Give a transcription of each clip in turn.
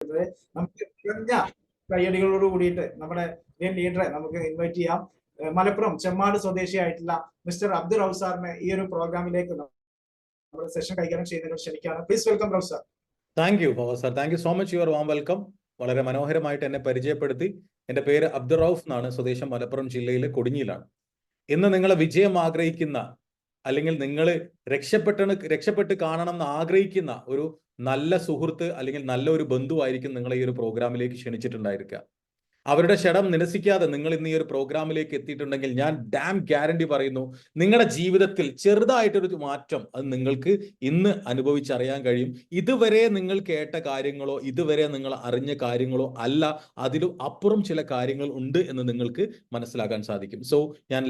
നമുക്ക് കുറഞ്ഞ കയ്യടികളോട് കൂടിയിട്ട് നമ്മുടെ ഇന്ത്യൻ ലീഡറെ നമുക്ക് ഇൻവൈറ്റ് ചെയ്യാം. മലപ്പുറം ചെമ്മാട് സ്വദേശിയായിട്ടുള്ള മിസ്റ്റർ അബ്ദുൾ റൌഫ് സാറിനെ ഈ ഒരു പ്രോഗ്രാമിലേക്ക് നമ്മുടെ സെഷൻ കൈകാര്യം ചെയ്യുന്നതിന് ക്ഷണിക്കുകയാണ്. Please welcome Rauf sir. Thank you sir, thank you so much. Your warm welcome. വളരെ മനോഹരമായിട്ട് എന്നെ പരിചയപ്പെടുത്തി. എൻ്റെ പേര് അബ്ദുൾ റൌഫ് എന്നാണ്. സ്വദേശം മലപ്പുറം ജില്ലയിലെ കൊടിഞ്ഞിയിലാണ്. ഇന്ന് നിങ്ങൾ വിജയം ആഗ്രഹിക്കുന്ന, അല്ലെങ്കിൽ നിങ്ങൾ രക്ഷപ്പെട്ട് കാണണം എന്ന് ആഗ്രഹിക്കുന്ന ഒരു നല്ല സുഹൃത്ത് അല്ലെങ്കിൽ നല്ല ഒരു ബന്ധുവായിരിക്കും നിങ്ങളെ ഈ ഒരു പ്രോഗ്രാമിലേക്ക് ക്ഷണിച്ചിട്ടുണ്ടായിരിക്കുക. അവരുടെ ക്ഷണം നിരസിക്കാതെ നിങ്ങൾ ഇന്ന് ഈ ഒരു പ്രോഗ്രാമിലേക്ക് എത്തിയിട്ടുണ്ടെങ്കിൽ ഞാൻ ഡാം ഗ്യാരണ്ടി പറയുന്നു, നിങ്ങളുടെ ജീവിതത്തിൽ ചെറുതായിട്ടൊരു മാറ്റം അത് നിങ്ങൾക്ക് ഇന്ന് അനുഭവിച്ചറിയാൻ കഴിയും. ഇതുവരെ നിങ്ങൾ കേട്ട കാര്യങ്ങളോ ഇതുവരെ നിങ്ങൾ അറിഞ്ഞ കാര്യങ്ങളോ അല്ല, അതിലും അപ്പുറം ചില കാര്യങ്ങൾ ഉണ്ട് എന്ന് നിങ്ങൾക്ക് മനസ്സിലാക്കാൻ സാധിക്കും. സോ ഞാൻ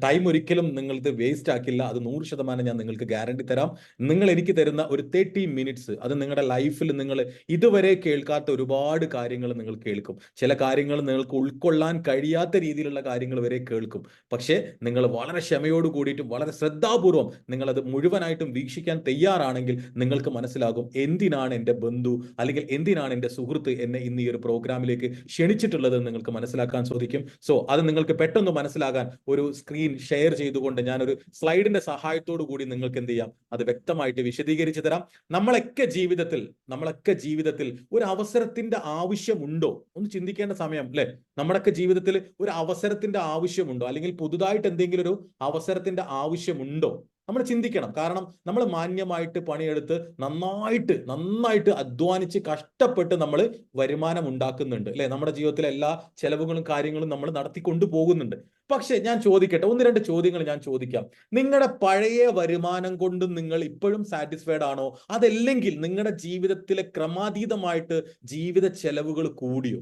ടൈം ഒരിക്കലും നിങ്ങൾക്ക് വേസ്റ്റ് ആക്കില്ല. അത് 100% ഞാൻ നിങ്ങൾക്ക് ഗ്യാരണ്ടി തരാം. നിങ്ങൾ എനിക്ക് തരുന്ന ഒരു 30 മിനിറ്റ്സ് അത് നിങ്ങളുടെ ലൈഫിൽ നിങ്ങൾ ഇതുവരെ കേൾക്കാത്ത ഒരുപാട് കാര്യങ്ങൾ നിങ്ങൾ കേൾക്കും. ചില കാര്യങ്ങൾ നിങ്ങൾക്ക് ഉൾക്കൊള്ളാൻ കഴിയാത്ത രീതിയിലുള്ള കാര്യങ്ങൾ വരെ കേൾക്കും. പക്ഷേ നിങ്ങൾ വളരെ ക്ഷമയോട് കൂടിയിട്ടും വളരെ ശ്രദ്ധാപൂർവം നിങ്ങളത് മുഴുവനായിട്ടും വീക്ഷിക്കാൻ തയ്യാറാണെങ്കിൽ നിങ്ങൾക്ക് മനസ്സിലാകും എന്തിനാണ് എൻ്റെ ബന്ധു അല്ലെങ്കിൽ എന്തിനാണ് എൻ്റെ സുഹൃത്ത് എന്നെ ഇന്ന് ഈ ഒരു പ്രോഗ്രാമിലേക്ക് ക്ഷണിച്ചിട്ടുള്ളത് നിങ്ങൾക്ക് മനസ്സിലാക്കാൻ സാധിക്കും. സോ അത് നിങ്ങൾക്ക് പെട്ടെന്ന് മനസ്സിലാകാൻ ഒരു സ്ക്രീൻ ഷെയർ ചെയ്തുകൊണ്ട് ഞാനൊരു സ്ലൈഡിന്റെ സഹായത്തോടു കൂടി നിങ്ങൾക്ക് എന്ത് ചെയ്യാം അത് വ്യക്തമായിട്ട് വിശദീകരിച്ചു തരാം. നമ്മളൊക്കെ ജീവിതത്തിൽ ഒരു അവസരത്തിന്റെ ആവശ്യമുണ്ടോ ഒന്ന് ചിന്തിക്കേണ്ട സമയം അല്ലെ? നമ്മുടെയൊക്കെ ജീവിതത്തിൽ ഒരു അവസരത്തിന്റെ ആവശ്യമുണ്ടോ, അല്ലെങ്കിൽ പുതുതായിട്ട് എന്തെങ്കിലും ഒരു അവസരത്തിന്റെ ആവശ്യമുണ്ടോ? നമ്മൾ ചിന്തിക്കണം. കാരണം നമ്മൾ മാന്യമായിട്ട് പണിയെടുത്ത് നന്നായിട്ട് അധ്വാനിച്ച് കഷ്ടപ്പെട്ട് നമ്മൾ വരുമാനം ഉണ്ടാക്കുന്നുണ്ട് അല്ലെ? നമ്മുടെ ജീവിതത്തിലെ എല്ലാ ചെലവുകളും കാര്യങ്ങളും നമ്മൾ നടത്തിക്കൊണ്ടു പോകുന്നുണ്ട്. പക്ഷെ ഞാൻ ചോദിക്കട്ടെ, 1-2 ചോദ്യങ്ങൾ ഞാൻ ചോദിക്കാം. നിങ്ങളുടെ പഴയ വരുമാനം കൊണ്ട് നിങ്ങൾ ഇപ്പോഴും സാറ്റിസ്ഫൈഡ് ആണോ? അതല്ലെങ്കിൽ നിങ്ങളുടെ ജീവിതത്തിലെ ക്രമാതീതമായിട്ട് ജീവിത ചെലവുകൾ കൂടിയോ?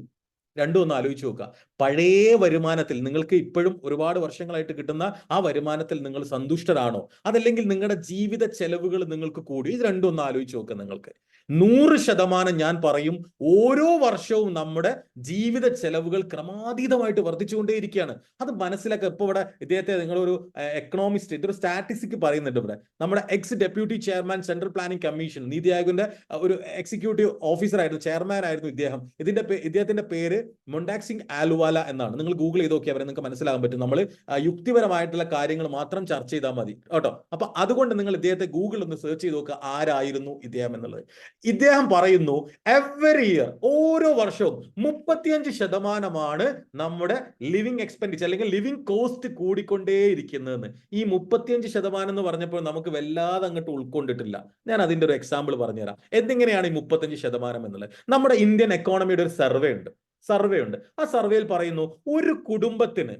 രണ്ടും ഒന്ന് ആലോചിച്ച് നോക്കുക. പഴയ വരുമാനത്തിൽ നിങ്ങൾക്ക് ഇപ്പോഴും ഒരുപാട് വർഷങ്ങളായിട്ട് കിട്ടുന്ന ആ വരുമാനത്തിൽ നിങ്ങൾ സന്തുഷ്ടരാണോ? അതല്ലെങ്കിൽ നിങ്ങളുടെ ജീവിത ചെലവുകൾ നിങ്ങൾക്ക് കൂടി? ഇത് രണ്ടും ഒന്ന് ആലോചിച്ച് നോക്കുക. നിങ്ങൾക്ക് 100% ഞാൻ പറയും, ഓരോ വർഷവും നമ്മുടെ ജീവിത ചെലവുകൾ ക്രമാതീതമായിട്ട് വർദ്ധിച്ചുകൊണ്ടേയിരിക്കുകയാണ്. അത് മനസ്സിലാക്കുക. ഇപ്പൊ ഇവിടെ ഇദ്ദേഹത്തെ നിങ്ങളൊരു എക്കണോമിസ്റ്റ്, ഇതൊരു സ്റ്റാറ്റിസ്റ്റിക് പറയുന്നുണ്ട്. ഇവിടെ നമ്മുടെ X deputy chairman central planning commission, നീതി ആയോഗിന്റെ ഒരു എക്സിക്യൂട്ടീവ് ഓഫീസർ ആയിരുന്നു, ചെയർമാൻ ആയിരുന്നു ഇദ്ദേഹം. ഇദ്ദേഹത്തിന്റെ പേര് മൊണ്ടാക് സിംഗ് ആലുവാല എന്നാണ്. നിങ്ങൾ ഗൂഗിൾ ചെയ്ത് നോക്കിയാൽ നിങ്ങൾക്ക് മനസ്സിലാകാൻ പറ്റും. നമ്മൾ യുക്തിപരമായിട്ടുള്ള കാര്യങ്ങൾ മാത്രം ചർച്ച ചെയ്താൽ മതി കേട്ടോ. അപ്പൊ അതുകൊണ്ട് നിങ്ങൾ ഇദ്ദേഹത്തെ ഗൂഗിളിൽ ഒന്ന് സെർച്ച് ചെയ്ത് നോക്കുക, ആരായിരുന്നു ഇദ്ദേഹം എന്നുള്ളത്. ഇദ്ദേഹം പറയുന്നു, എവറി ഇയർ, ഓരോ വർഷവും 35% നമ്മുടെ ലിവിങ് എക്സ്പെൻഡിച്ചർ അല്ലെങ്കിൽ ലിവിങ് കോസ്റ്റ് കൂടിക്കൊണ്ടേയിരിക്കുന്നതെന്ന്. ഈ 35% എന്ന് പറഞ്ഞപ്പോൾ നമുക്ക് വല്ലാതെ അങ്ങോട്ട് ഉൾക്കൊണ്ടിട്ടില്ല. ഞാൻ അതിന്റെ ഒരു എക്സാമ്പിൾ പറഞ്ഞുതരാം. എന്തെങ്ങനെയാണ് ഈ 35% എന്നുള്ളത്. നമ്മുടെ ഇന്ത്യൻ എക്കോണമിയുടെ ഒരു സർവേ ഉണ്ട്. ആ സർവേയിൽ പറയുന്നു, ഒരു കുടുംബത്തിന്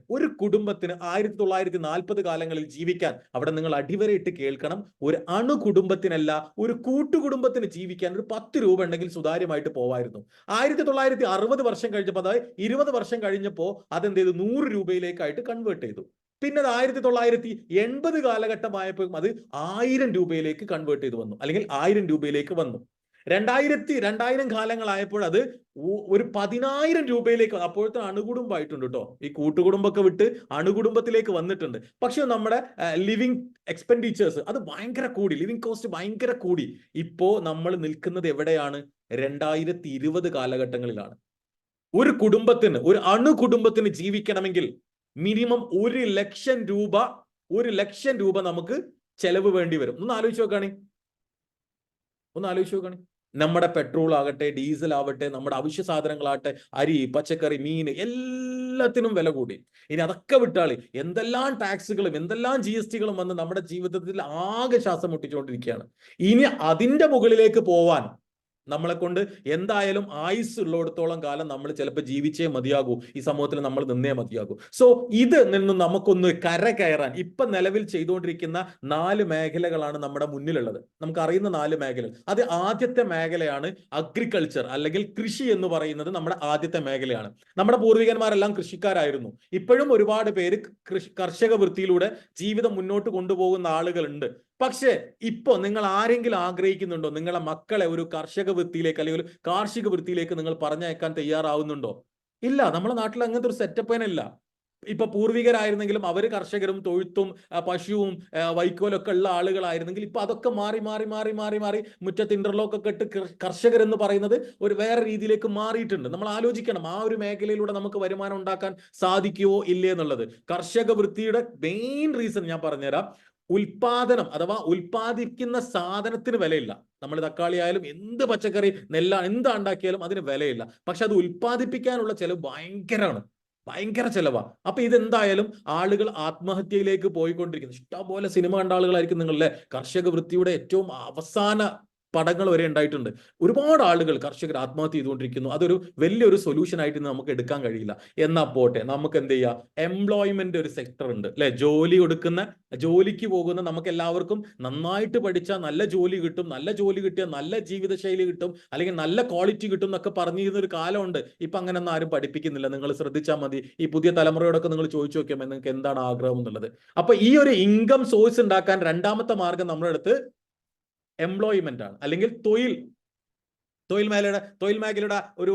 1940 കാലങ്ങളിൽ ജീവിക്കാൻ, അവിടെ നിങ്ങൾ അടിവരയിട്ട് കേൾക്കണം, ഒരു അണുകുടുംബത്തിനല്ല ഒരു കൂട്ടുകുടുംബത്തിന് ജീവിക്കാൻ ഒരു 10 രൂപ ഉണ്ടെങ്കിൽ സുതാര്യമായിട്ട് പോവായിരുന്നു. 1960 വർഷം കഴിഞ്ഞപ്പോൾ, അതായത് 20 വർഷം കഴിഞ്ഞപ്പോൾ അതെന്ത് ചെയ്തു? 100 രൂപയിലേക്കായിട്ട് കൺവേർട്ട് ചെയ്തു. പിന്നെ അത് 1980 കാലഘട്ടമായപ്പോൾ അത് 1000 രൂപയിലേക്ക് കൺവേർട്ട് ചെയ്തു വന്നു, അല്ലെങ്കിൽ 1000 രൂപയിലേക്ക് വന്നു. 2000 കാലങ്ങളായപ്പോൾ അത് ഒരു 10,000 രൂപയിലേക്ക്. അപ്പോഴത്തെ അണുകുടുംബമായിട്ടുണ്ട് കേട്ടോ. ഈ കൂട്ടുകുടുംബമൊക്കെ വിട്ട് അണുകുടുംബത്തിലേക്ക് വന്നിട്ടുണ്ട്. പക്ഷെ നമ്മുടെ ലിവിങ് എക്സ്പെൻഡിച്ചേഴ്സ് അത് ഭയങ്കര കൂടി, ലിവിങ് കോസ്റ്റ് ഭയങ്കര കൂടി. ഇപ്പോ നമ്മൾ നിൽക്കുന്നത് എവിടെയാണ്? 2020 കാലഘട്ടങ്ങളിലാണ്. ഒരു കുടുംബത്തിന്, ഒരു അണുകുടുംബത്തിന് ജീവിക്കണമെങ്കിൽ മിനിമം 1 ലക്ഷം രൂപ നമുക്ക് ചെലവ് വേണ്ടി വരും. ഒന്ന് ആലോചിച്ച് നോക്കുകയാണെ. നമ്മുടെ പെട്രോൾ ആകട്ടെ, ഡീസൽ ആവട്ടെ, നമ്മുടെ അവശ്യ സാധനങ്ങളാകട്ടെ, അരി, പച്ചക്കറി, മീൻ, എല്ലാത്തിനും വില കൂടി. ഇനി അതൊക്കെ വിട്ടാളി, എന്തെല്ലാം ടാക്സുകളും എന്തെല്ലാം GST വന്ന് നമ്മുടെ ജീവിതത്തിൽ ആകെ ശ്വാസം മുട്ടിച്ചുകൊണ്ടിരിക്കുകയാണ്. ഇനി അതിന്റെ മുകളിലേക്ക് പോവാൻ നമ്മളെ കൊണ്ട് എന്തായാലും ആയുസ് ഉള്ളിടത്തോളം കാലം നമ്മൾ ചിലപ്പോൾ ജീവിച്ചേ മതിയാകൂ, ഈ സമൂഹത്തിൽ നമ്മൾ നിന്നേ മതിയാകൂ. സോ ഇത് നിന്നും നമുക്കൊന്ന് കയറാൻ ഇപ്പൊ നിലവിൽ ചെയ്തുകൊണ്ടിരിക്കുന്ന 4 മേഖലകളാണ് നമ്മുടെ മുന്നിലുള്ളത്. നമുക്കറിയുന്ന 4 മേഖലകൾ. അത് ആദ്യത്തെ മേഖലയാണ് അഗ്രികൾച്ചർ, അല്ലെങ്കിൽ കൃഷി എന്ന് പറയുന്നത് നമ്മുടെ ആദ്യത്തെ മേഖലയാണ്. നമ്മുടെ പൂർവികന്മാരെല്ലാം കൃഷിക്കാരായിരുന്നു. ഇപ്പോഴും ഒരുപാട് പേര് കർഷക വൃത്തിയിലൂടെ ജീവിതം മുന്നോട്ട് കൊണ്ടുപോകുന്ന ആളുകളുണ്ട്. പക്ഷേ ഇപ്പോ നിങ്ങൾ ആരെങ്കിലും ആഗ്രഹിക്കുന്നുണ്ടോ നിങ്ങളെ മക്കളെ ഒരു കർഷക വൃത്തിയിലേക്ക് അല്ലെങ്കിൽ ഒരു കാർഷിക വൃത്തിയിലേക്ക് നിങ്ങൾ പറഞ്ഞയക്കാൻ തയ്യാറാവുന്നുണ്ടോ? ഇല്ല. നമ്മുടെ നാട്ടിൽ അങ്ങനത്തെ ഒരു സെറ്റപ്പ് തന്നെ ഇല്ല. ഇപ്പൊ പൂർവികരായിരുന്നെങ്കിലും അവർ കർഷകരും തൊഴുത്തും പശുവും വൈക്കോലൊക്കെ ഉള്ള ആളുകളായിരുന്നെങ്കിൽ ഇപ്പൊ അതൊക്കെ മാറി മാറി മാറി മാറി മാറി മുറ്റത്ത് ഇന്റർലോക്ക് ഒക്കെ ഇട്ട് കർഷകർ എന്ന് പറയുന്നത് ഒരു വേറെ രീതിയിലേക്ക് മാറിയിട്ടുണ്ട്. നമ്മൾ ആലോചിക്കണം, ആ ഒരു മേഖലയിലൂടെ നമുക്ക് വരുമാനം ഉണ്ടാക്കാൻ സാധിക്കുമോ ഇല്ലേ എന്നുള്ളത്. കർഷക വൃത്തിയുടെ മെയിൻ റീസൺ ഞാൻ പറഞ്ഞുതരാം. ഉൽപാദനം അഥവാ ഉൽപാദിക്കുന്ന സാധനത്തിന് വിലയില്ല. നമ്മൾ തക്കാളി ആയാലും എന്ത് പച്ചക്കറി നെല്ല എന്താ ഉണ്ടാക്കിയാലും അതിന് വിലയില്ല. പക്ഷെ അത് ഉൽപ്പാദിപ്പിക്കാനുള്ള ചെലവ് ഭയങ്കര ചെലവാ. അപ്പൊ ഇതെന്തായാലും ആളുകൾ ആത്മഹത്യയിലേക്ക് പോയിക്കൊണ്ടിരിക്കുന്നു. ഇഷ്ടംപോലെ സിനിമ കണ്ട ആളുകളായിരിക്കും നിങ്ങളല്ലേ. കർഷക വൃത്തിയുടെ ഏറ്റവും അവസാന പടങ്ങൾ വരെ ഉണ്ടായിട്ടുണ്ട്. ഒരുപാട് ആളുകൾ കർഷകർ ആത്മഹത്യ ചെയ്തുകൊണ്ടിരിക്കുന്നു. അതൊരു വലിയൊരു സൊല്യൂഷൻ ആയിട്ട് നമുക്ക് എടുക്കാൻ കഴിയില്ല. എന്നാ പോട്ടെ, നമുക്ക് എന്ത് ചെയ്യാം, എംപ്ലോയ്മെന്റ് ഒരു സെക്ടർ ഉണ്ട് അല്ലെ. ജോലിക്ക് പോകുന്ന നമുക്ക് എല്ലാവർക്കും നന്നായിട്ട് പഠിച്ചാൽ നല്ല ജോലി കിട്ടും, നല്ല ജോലി കിട്ടിയാൽ നല്ല ജീവിതശൈലി കിട്ടും, അല്ലെങ്കിൽ നല്ല ക്വാളിറ്റി കിട്ടും എന്നൊക്കെ പറഞ്ഞിരുന്ന ഒരു കാലമുണ്ട്. ഇപ്പൊ അങ്ങനെയൊന്നും ആരും പഠിപ്പിക്കുന്നില്ല. നിങ്ങൾ ശ്രദ്ധിച്ചാൽ മതി. ഈ പുതിയ തലമുറയോടൊക്കെ നിങ്ങൾ ചോദിച്ചു നോക്കിയാൽ നിങ്ങൾക്ക് എന്താണ് ആഗ്രഹം എന്നുള്ളത്. അപ്പൊ ഈ ഒരു ഇൻകം സോഴ്സ് ഉണ്ടാക്കാൻ രണ്ടാമത്തെ മാർഗം നമ്മുടെ അടുത്ത് എംപ്ലോയ്മെന്റ് ആണ്, അല്ലെങ്കിൽ തൊഴിൽ മേഖലയുടെ ഒരു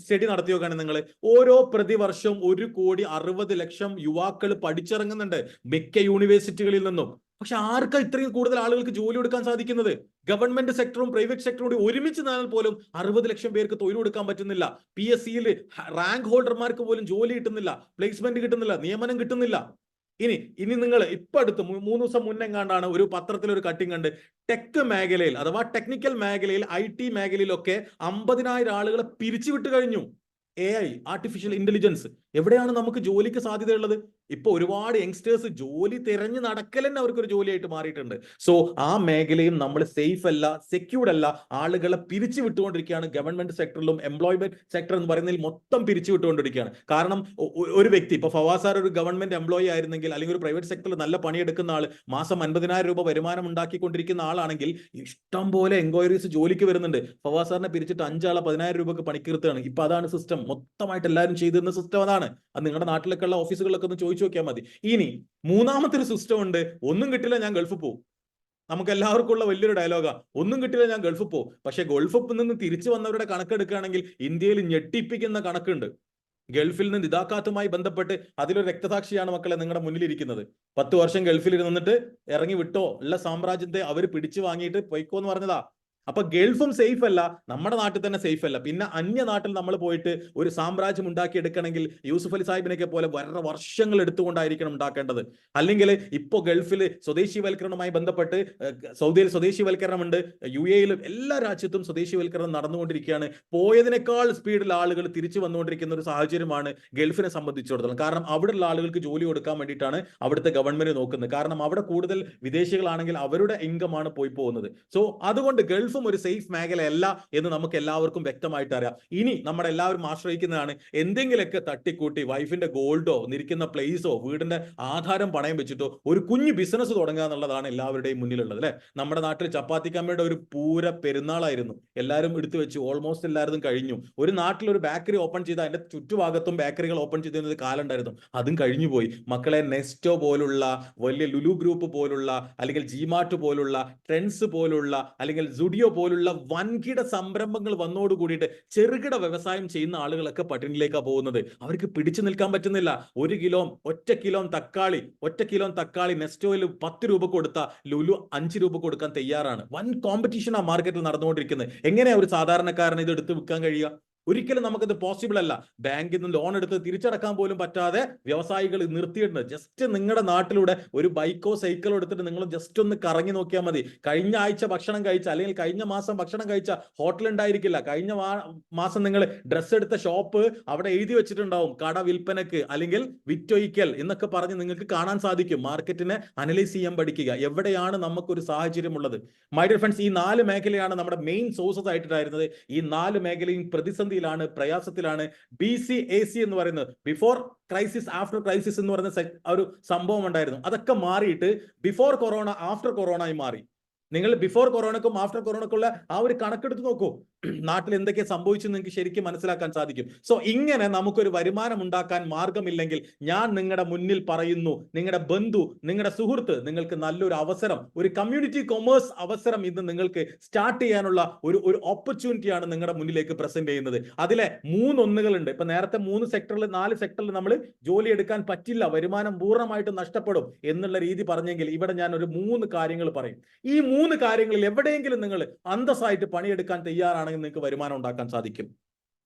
സ്റ്റഡി നടത്തി നോക്കുകയാണ് നിങ്ങൾ. ഓരോ പ്രതിവർഷം 1,60,00,000 യുവാക്കൾ പഠിച്ചിറങ്ങുന്നുണ്ട് മിക്ക യൂണിവേഴ്സിറ്റികളിൽ നിന്നും. പക്ഷെ ആർക്കാ ഇത്രയും കൂടുതൽ ആളുകൾക്ക് ജോലി കൊടുക്കാൻ സാധിക്കുന്നത്? ഗവൺമെന്റ് സെക്ടറും പ്രൈവറ്റ് സെക്ടറും കൂടി ഒരുമിച്ച് നിന്നാൽ പോലും 60 ലക്ഷം പേർക്ക് തൊഴിൽ കൊടുക്കാൻ പറ്റുന്നില്ല. PSCയിൽ റാങ്ക് ഹോൾഡർമാർക്ക് പോലും ജോലി കിട്ടുന്നില്ല, പ്ലേസ്മെന്റ് കിട്ടുന്നില്ല, നിയമനം കിട്ടുന്നില്ല. ഇനി നിങ്ങൾ ഇപ്പൊ അടുത്ത് 3 ദിവസം മുന്നേ കണ്ടാണ് ഒരു പത്രത്തിൽ ഒരു കട്ടിങ് കണ്ട്, ടെക് മേഖലയിൽ അഥവാ ടെക്നിക്കൽ മേഖലയിൽ IT മേഖലയിലൊക്കെ 50,000 ആളുകളെ പിരിച്ചുവിട്ട് കഴിഞ്ഞു. AI, artificial intelligence. എവിടെയാണ് നമുക്ക് ജോലിക്ക് സാധ്യതയുള്ളത്? ഇപ്പൊ ഒരുപാട് യങ്സ്റ്റേഴ്സ് ജോലി തിരഞ്ഞു നടക്കൽ തന്നെ അവർക്കൊരു ജോലിയായിട്ട് മാറിയിട്ടുണ്ട്. സോ ആ മേഖലയും നമ്മൾ സേഫ് അല്ല, സെക്യൂർഡ് അല്ല. ആളുകളെ പിരിച്ചു വിട്ടുകൊണ്ടിരിക്കുകയാണ്. ഗവൺമെന്റ് സെക്ടറിലും എംപ്ലോയ്മെന്റ് സെക്ടർ എന്ന് പറയുന്നതിൽ മൊത്തം പിരിച്ചു വിട്ടുകൊണ്ടിരിക്കുകയാണ്. കാരണം ഒരു വ്യക്തി ഇപ്പൊ ഫവാസ് സാർ ഒരു ഗവൺമെന്റ് എംപ്ലോയി ആയിരുന്നെങ്കിൽ, അല്ലെങ്കിൽ ഒരു പ്രൈവറ്റ് സെക്ടറിൽ നല്ല പണിയെടുക്കുന്ന ആൾ, മാസം 50,000 രൂപ വരുമാനം ഉണ്ടാക്കിക്കൊണ്ടിരിക്കുന്ന ആളാണെങ്കിൽ ഇഷ്ടം പോലെ എൻക്വയറീസ് ജോലിക്ക് വരുന്നുണ്ട്. ഫവാസ് സാറിനെ പിരിച്ചിട്ട് 5 ആളെ 10,000 രൂപക്ക് പണിക്കിരുത്തുകയാണ്. ഇപ്പൊ അതാണ് സിസ്റ്റം. മൊത്തമായിട്ട് എല്ലാവരും ചെയ്തിരുന്ന സിസ്റ്റം അതാണ്. അത് നിങ്ങളുടെ നാട്ടിലൊക്കെ ഉള്ള ഓഫീസുകളൊക്കെ ഒന്ന് ചോദിച്ചു നോക്കിയാൽ മതി. ഇനി മൂന്നാമത്തെ ഒരു സിസ്റ്റം ഉണ്ട്, ഒന്നും കിട്ടില്ല ഞാൻ ഗൾഫിൽ പോകും. നമുക്ക് എല്ലാവർക്കും ഉള്ള വലിയൊരു ഡയലോഗാ, ഒന്നും കിട്ടില്ല ഞാൻ ഗൾഫിൽ പോകും. പക്ഷെ ഗൾഫിൽ നിന്ന് തിരിച്ചു വന്നവരുടെ കണക്കെടുക്കുകയാണെങ്കിൽ ഇന്ത്യയിൽ ഞെട്ടിപ്പിക്കുന്ന കണക്കുണ്ട്. ഗൾഫിൽ നിന്ന് ഇതാക്കാത്തുമായി ബന്ധപ്പെട്ട് അതിലൊരു രക്തസാക്ഷിയാണ് മക്കളെ നിങ്ങളുടെ മുന്നിലിരിക്കുന്നത്. 10 വർഷം ഗൾഫിൽ നിന്നിട്ട് ഇറങ്ങി വിട്ടോ, ഉള്ള സാമ്രാജ്യത്തെ അവർ പിടിച്ചു വാങ്ങിയിട്ട് പൊയ്ക്കോ എന്ന് പറഞ്ഞതാ. അപ്പൊ ഗൾഫും സേഫ് അല്ല, നമ്മുടെ നാട്ടിൽ തന്നെ സേഫ് അല്ല. പിന്നെ അന്യ നാട്ടിൽ നമ്മൾ പോയിട്ട് ഒരു സാമ്രാജ്യം ഉണ്ടാക്കിയെടുക്കണമെങ്കിൽ യൂസുഫ് അലി സാഹിബിനെയൊക്കെ പോലെ വളരെ വർഷങ്ങൾ എടുത്തുകൊണ്ടായിരിക്കണം ഉണ്ടാക്കേണ്ടത്. അല്ലെങ്കിൽ ഇപ്പോ ഗൾഫിൽ സ്വദേശിവൽക്കരണവുമായി ബന്ധപ്പെട്ട് സൗദിയിൽ സ്വദേശിവൽക്കരണമുണ്ട്, UAEയിലും എല്ലാ രാജ്യത്തും സ്വദേശിവൽക്കരണം നടന്നുകൊണ്ടിരിക്കുകയാണ്. പോയതിനേക്കാൾ സ്പീഡിൽ ആളുകൾ തിരിച്ചു വന്നുകൊണ്ടിരിക്കുന്ന ഒരു സാഹചര്യമാണ് ഗൾഫിനെ സംബന്ധിച്ചിടത്തോളം. കാരണം അവിടെയുള്ള ആളുകൾക്ക് ജോലി കൊടുക്കാൻ വേണ്ടിയിട്ടാണ് അവിടുത്തെ ഗവൺമെന്റ് നോക്കുന്നത്. കാരണം അവിടെ കൂടുതൽ വിദേശികളാണെങ്കിൽ അവരുടെ ഇൻകം ആണ് പോയി പോകുന്നത്. സോ അതുകൊണ്ട് ഗൾഫ് ഒരു സേഫ് മേഖലയല്ല എന്ന് നമുക്ക് എല്ലാവർക്കും വ്യക്തമായിട്ട് അറിയാം. ഇനി നമ്മുടെ എല്ലാവരും ആശ്രയിക്കുന്നതാണ് എന്തെങ്കിലുമൊക്കെ തട്ടിക്കൂട്ടി വൈഫിന്റെ ഗോൾഡോ നിൽക്കുന്ന പ്ലേസോ വീടിന്റെ ആധാരം പണയം വെച്ചിട്ടോ ഒരു കുഞ്ഞു ബിസിനസ് തുടങ്ങുക എന്നുള്ളതാണ് എല്ലാവരുടെയും മുന്നിലുള്ളത് അല്ലെ. നമ്മുടെ നാട്ടിൽ ചപ്പാത്തിക്കമ്മയുടെ ഒരു പൂര പെരുന്നാളായിരുന്നു. എല്ലാവരും എടുത്തു വെച്ചു, ഓൾമോസ്റ്റ് എല്ലാവരും കഴിഞ്ഞു. ഒരു നാട്ടിൽ ഒരു ബേക്കറി ഓപ്പൺ ചെയ്ത അതിന്റെ ചുറ്റുഭാഗത്തും ബേക്കറികൾ ഓപ്പൺ ചെയ്തിരുന്നത് കാലം ഉണ്ടായിരുന്നു. അതും കഴിഞ്ഞു പോയി. മക്കളെ, നെസ്റ്റോ പോലുള്ള വലിയ ലുലു ഗ്രൂപ്പ് പോലുള്ള, അല്ലെങ്കിൽ ജിമാർട്ട് പോലുള്ള, ട്രെൻഡ്സ് പോലുള്ള, അല്ലെങ്കിൽ സുഡിയോ പോലുള്ള വൻകിട സംരംഭങ്ങൾ വന്നോട് കൂടിയിട്ട് ചെറുകിട വ്യവസായം ചെയ്യുന്ന ആളുകളൊക്കെ പട്ടിണിയിലേക്കാണ് പോകുന്നത്. അവർക്ക് പിടിച്ചു നിൽക്കാൻ പറ്റുന്നില്ല. ഒറ്റ കിലോ തക്കാളി നെസ്റ്റോയിൽ 10 രൂപ കൊടുത്ത ലുലു 5 രൂപ കൊടുക്കാൻ തയ്യാറാണ്. വൻ കോമ്പറ്റീഷൻ ആ മാർക്കറ്റിൽ നടന്നുകൊണ്ടിരിക്കുന്നത്. എങ്ങനെയാ ഒരു സാധാരണക്കാരന് ഇത് എടുത്ത് വിൽക്കാൻ കഴിയുക? ഒരിക്കലും നമുക്കത് പോസിബിൾ അല്ല. ബാങ്കിൽ നിന്ന് ലോൺ എടുത്ത് തിരിച്ചടക്കാൻ പോലും പറ്റാതെ വ്യവസായികൾ നിർത്തിയിട്ടുണ്ട്. ജസ്റ്റ് നിങ്ങളുടെ നാട്ടിലൂടെ ഒരു ബൈക്കോ സൈക്കിളോ എടുത്തിട്ട് നിങ്ങൾ ജസ്റ്റ് ഒന്ന് കറങ്ങി നോക്കിയാൽ മതി. കഴിഞ്ഞ ആഴ്ച ഭക്ഷണം കഴിച്ച, അല്ലെങ്കിൽ കഴിഞ്ഞ മാസം ഭക്ഷണം കഴിച്ച ഹോട്ടൽ ഉണ്ടായിരിക്കില്ല. കഴിഞ്ഞ മാസം നിങ്ങൾ ഡ്രസ്സ് എടുത്ത ഷോപ്പ് അവിടെ എഴുതി വെച്ചിട്ടുണ്ടാവും കട വിൽപ്പനക്ക് അല്ലെങ്കിൽ വിറ്റൊഴിക്കൽ എന്നൊക്കെ പറഞ്ഞ് നിങ്ങൾക്ക് കാണാൻ സാധിക്കും. മാർക്കറ്റിനെ അനലൈസ് ചെയ്യാൻ പഠിക്കുക. എവിടെയാണ് നമുക്കൊരു സാഹചര്യം ഉള്ളത്? മൈ ഡിയർ ഫ്രണ്ട്സ്, ഈ 4 മേഖലയാണ് നമ്മുടെ മെയിൻ സോഴ്സസ് ആയിട്ടുണ്ടായിരുന്നത്. ഈ 4 മേഖലയും പ്രതിസന്ധിയിലാണ്, പ്രയാസത്തിലാണ്. BCAC എന്ന് പറയുന്നത് ബിഫോർ ക്രൈസിസ് ആഫ്റ്റർ ക്രൈസിസ് എന്ന് പറയുന്ന ഒരു സംഭവം ഉണ്ടായിരുന്നു. അതൊക്കെ മാറിയിട്ട് ബിഫോർ കൊറോണ ആഫ്റ്റർ കൊറോണ ആയി മാറി. നിങ്ങൾ ബിഫോർ കൊറോണക്കും ആഫ്റ്റർ കൊറോണക്കുള്ള ആ ഒരു കണക്കെടുത്ത് നോക്കൂ. നാട്ടിൽ എന്തൊക്കെ സംഭവിച്ചു നിങ്ങൾക്ക് ശരിക്കും മനസ്സിലാക്കാൻ സാധിക്കും. സോ ഇങ്ങനെ നമുക്കൊരു വരുമാനം ഉണ്ടാക്കാൻ മാർഗമില്ലെങ്കിൽ ഞാൻ നിങ്ങളുടെ മുന്നിൽ പറയുന്നു, നിങ്ങളുടെ ബന്ധു, നിങ്ങളുടെ സുഹൃത്ത് നിങ്ങൾക്ക് നല്ലൊരു അവസരം, ഒരു കമ്മ്യൂണിറ്റി കൊമേഴ്സ് അവസരം ഇന്ന് നിങ്ങൾക്ക് സ്റ്റാർട്ട് ചെയ്യാനുള്ള ഒരു ഓപ്പർച്യൂണിറ്റിയാണ് നിങ്ങളുടെ മുന്നിലേക്ക് പ്രസന്റ് ചെയ്യുന്നത്. അതിലെ 3 ഒന്നുകളുണ്ട്. ഇപ്പൊ നേരത്തെ 3 സെക്ടറിൽ 4 സെക്ടറിൽ നമ്മൾ ജോലി എടുക്കാൻ പറ്റില്ല, വരുമാനം പൂർണ്ണമായിട്ട് നഷ്ടപ്പെടും എന്നുള്ള രീതി പറഞ്ഞെങ്കിൽ ഇവിടെ ഞാൻ ഒരു 3 കാര്യങ്ങൾ പറയും. ഈ 3 കാര്യങ്ങളിൽ എവിടെയെങ്കിലും നിങ്ങൾ അന്തസ്സായിട്ട് പണിയെടുക്കാൻ തയ്യാറാണെങ്കിൽ നിങ്ങൾക്ക് വരുമാനം ഉണ്ടാക്കാൻ സാധിക്കും.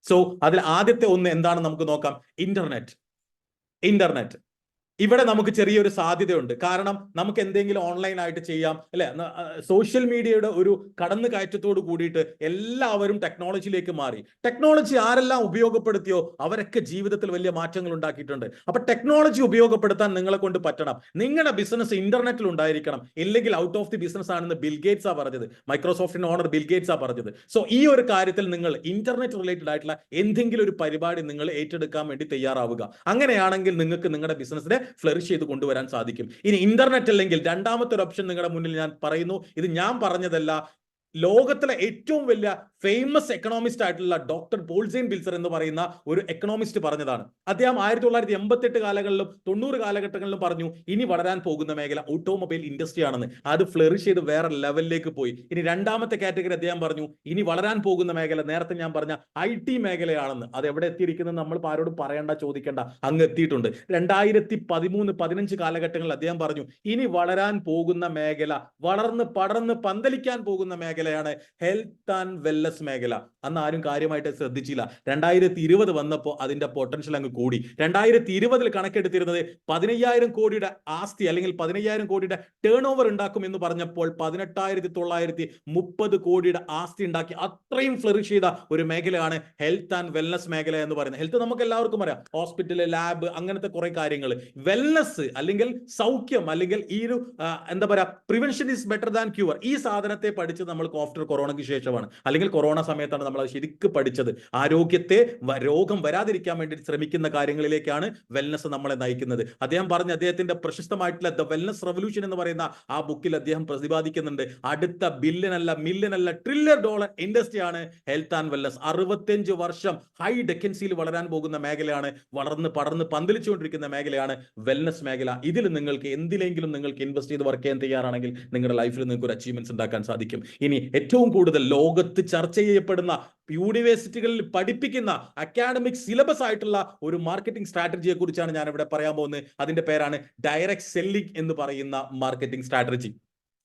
സോ അതിൽ ആദ്യത്തെ ഒന്ന് എന്താണ് നമുക്ക് നോക്കാം. ഇന്റർനെറ്റ്. ഇവിടെ നമുക്ക് ചെറിയൊരു സാധ്യതയുണ്ട്. കാരണം നമുക്ക് എന്തെങ്കിലും ഓൺലൈൻ ആയിട്ട് ചെയ്യാം, അല്ലെ? സോഷ്യൽ മീഡിയയുടെ ഒരു കടന്നു കയറ്റത്തോട് കൂടിയിട്ട് എല്ലാവരും ടെക്നോളജിയിലേക്ക് മാറി. ടെക്നോളജി ആരെല്ലാം ഉപയോഗപ്പെടുത്തിയോ അവരൊക്കെ ജീവിതത്തിൽ വലിയ മാറ്റങ്ങൾ ഉണ്ടാക്കിയിട്ടുണ്ട്. അപ്പൊ ടെക്നോളജി ഉപയോഗപ്പെടുത്താൻ നിങ്ങളെ കൊണ്ട് പറ്റണം. നിങ്ങളുടെ ബിസിനസ് ഇന്റർനെറ്റിൽ ഉണ്ടായിരിക്കണം, ഇല്ലെങ്കിൽ ഔട്ട് ഓഫ് ദി ബിസിനസ് ആണെന്ന് ബിൽ ഗേറ്റ്സ് ആ പറഞ്ഞത്, മൈക്രോസോഫ്റ്റിന്റെ ഓണർ ബിൽ ഗേറ്റ്സ് ആ പറഞ്ഞത്. സോ ഈ ഒരു കാര്യത്തിൽ നിങ്ങൾ ഇന്റർനെറ്റ് റിലേറ്റഡ് ആയിട്ടുള്ള എന്തെങ്കിലും ഒരു പരിപാടി നിങ്ങൾ ഏറ്റെടുക്കാൻ വേണ്ടി തയ്യാറാവുക. അങ്ങനെയാണെങ്കിൽ നിങ്ങൾക്ക് നിങ്ങളുടെ ബിസിനസിനെ ഫ്ലറിഷ് ചെയ്ത് കൊണ്ടുവരാൻ സാധിക്കും. ഇനി ഇന്റർനെറ്റ് അല്ലെങ്കിൽ രണ്ടാമത്തെ ഒരു ഓപ്ഷൻ നിങ്ങളുടെ മുന്നിൽ ഞാൻ പറയുന്നു. ഇത് ഞാൻ പറഞ്ഞതല്ല, ലോകത്തിലെ ഏറ്റവും വലിയ ഫേമസ് എക്കണോമിസ്റ്റ് ആയിട്ടുള്ള ഡോക്ടർ പോൾസെയിൻ ബിൽസർ എന്ന് പറയുന്ന ഒരു എക്കണോമിസ്റ്റ് പറഞ്ഞതാണ്. അദ്ദേഹം 1988 കാലങ്ങളിലും 90 കാലഘട്ടങ്ങളിലും പറഞ്ഞു ഇനി വളരാൻ പോകുന്ന മേഖല ഓട്ടോമൊബൈൽ ഇൻഡസ്ട്രി ആണെന്ന്. അത് ഫ്ലറിഷ് ചെയ്ത് വേറെ ലെവലിലേക്ക് പോയി. ഇനി രണ്ടാമത്തെ കാറ്റഗറി അദ്ദേഹം പറഞ്ഞു ഇനി വളരാൻ പോകുന്ന മേഖല നേരത്തെ ഞാൻ പറഞ്ഞ IT മേഖലയാണെന്ന്. അത് എവിടെ എത്തിയിരിക്കുന്നത് നമ്മൾ ആരോടും പറയേണ്ട, ചോദിക്കേണ്ട, അങ്ങ് എത്തിയിട്ടുണ്ട്. 2013-15 കാലഘട്ടങ്ങളിൽ അദ്ദേഹം പറഞ്ഞു ഇനി വളരാൻ പോകുന്ന മേഖല, വളർന്ന് പടർന്ന് പന്തലിക്കാൻ പോകുന്ന മേഖലയാണ് ഹെൽത്ത് ആൻഡ് വെൽനസ് മേഖല. അന്ന് ആരും കാര്യമായിട്ട് ശ്രദ്ധിച്ചില്ല. 2020 വന്നപ്പോൾ അതിന്റെ പൊട്ടൻഷ്യൽ അങ്ങ് കൂടി. 2020 കണക്കെടുത്തിരുന്നത് 15,000 കോടിയുടെ ആസ്തി അല്ലെങ്കിൽ 15,000 കോടിയുടെ ടേൺ ഓവർ ഉണ്ടാക്കും എന്ന് പറഞ്ഞപ്പോൾ 18,930 കോടിയുടെ ആസ്തി ഉണ്ടാക്കി. അത്രയും ഫ്ലറിഷ് ചെയ്ത ഒരു മേഖലയാണ് ഹെൽത്ത് ആൻഡ് വെൽനസ് മേഖല എന്ന് പറയുന്നത്. ഹെൽത്ത് നമുക്ക് എല്ലാവർക്കും അറിയാം, ഹോസ്പിറ്റല്, ലാബ്, അങ്ങനത്തെ കുറെ കാര്യങ്ങൾ. വെൽനസ് അല്ലെങ്കിൽ സൗഖ്യം അല്ലെങ്കിൽ ഈ ഒരു എന്താ പറയാ, prevention is better than cure. ഈ സാധനത്തെ പഠിച്ചത് നമ്മൾ ആഫ്റ്റർ കൊറോണയ്ക്ക് ശേഷമാണ്, അല്ലെങ്കിൽ കൊറോണ സമയത്താണ് നമ്മൾ അത് ശരിക്കും പഠിച്ചത്. ആരോഗ്യത്തെ, രോഗം വരാതിരിക്കാൻ വേണ്ടി ശ്രമിക്കുന്ന കാര്യങ്ങളിലേക്കാണ് വെൽനസ് നമ്മളെ നയിക്കുന്നത്. അദ്ദേഹം പറഞ്ഞ അദ്ദേഹത്തിന്റെ പ്രശസ്തമായിട്ടുള്ള ദ വെൽനസ് റെവല്യൂഷൻ എന്ന് പറയുന്ന ആ ബുക്കിൽ അദ്ദേഹം പ്രതിപാദിക്കുന്നുണ്ട് അടുത്ത $1 million അല്ല $1 trillion ഇൻഡസ്ട്രിയാണ് ഹെൽത്ത് ആൻഡ് വെൽനസ്. 65 വർഷം ഹൈ ഡെക്കൻസിയിൽ വളരാൻ പോകുന്ന മേഖലയാണ്, വളർന്ന് പടർന്ന് പന്തലിച്ചുകൊണ്ടിരിക്കുന്ന മേഖലയാണ് വെൽനസ് മേഖല. ഇതിൽ നിങ്ങൾക്ക് എന്തിലെങ്കിലും നിങ്ങൾക്ക് ഇൻവെസ്റ്റ് ചെയ്ത് വർക്ക് ചെയ്യാൻ തയ്യാറാണെങ്കിൽ നിങ്ങളുടെ ലൈഫിൽ നിങ്ങൾക്ക് ഒരു അച്ചീവ്മെന്റ്സ് ഉണ്ടാക്കാൻ സാധിക്കും. ഇനി ഏറ്റവും കൂടുതൽ ലോകത്ത് ചർച്ച ചെയ്യപ്പെടുന്ന, യൂണിവേഴ്സിറ്റികളിൽ പഠിപ്പിക്കുന്ന അക്കാഡമിക് സിലബസ് ആയിട്ടുള്ള ഒരു മാർക്കറ്റിംഗ് സ്ട്രാറ്റജിയെ കുറിച്ചാണ് ഞാൻ ഇവിടെ പറയാൻ പോകുന്നത്. അതിന്റെ പേരാണ് ഡയറക്റ്റ് സെല്ലിംഗ് എന്ന് പറയുന്ന മാർക്കറ്റിംഗ് സ്ട്രാറ്റജി.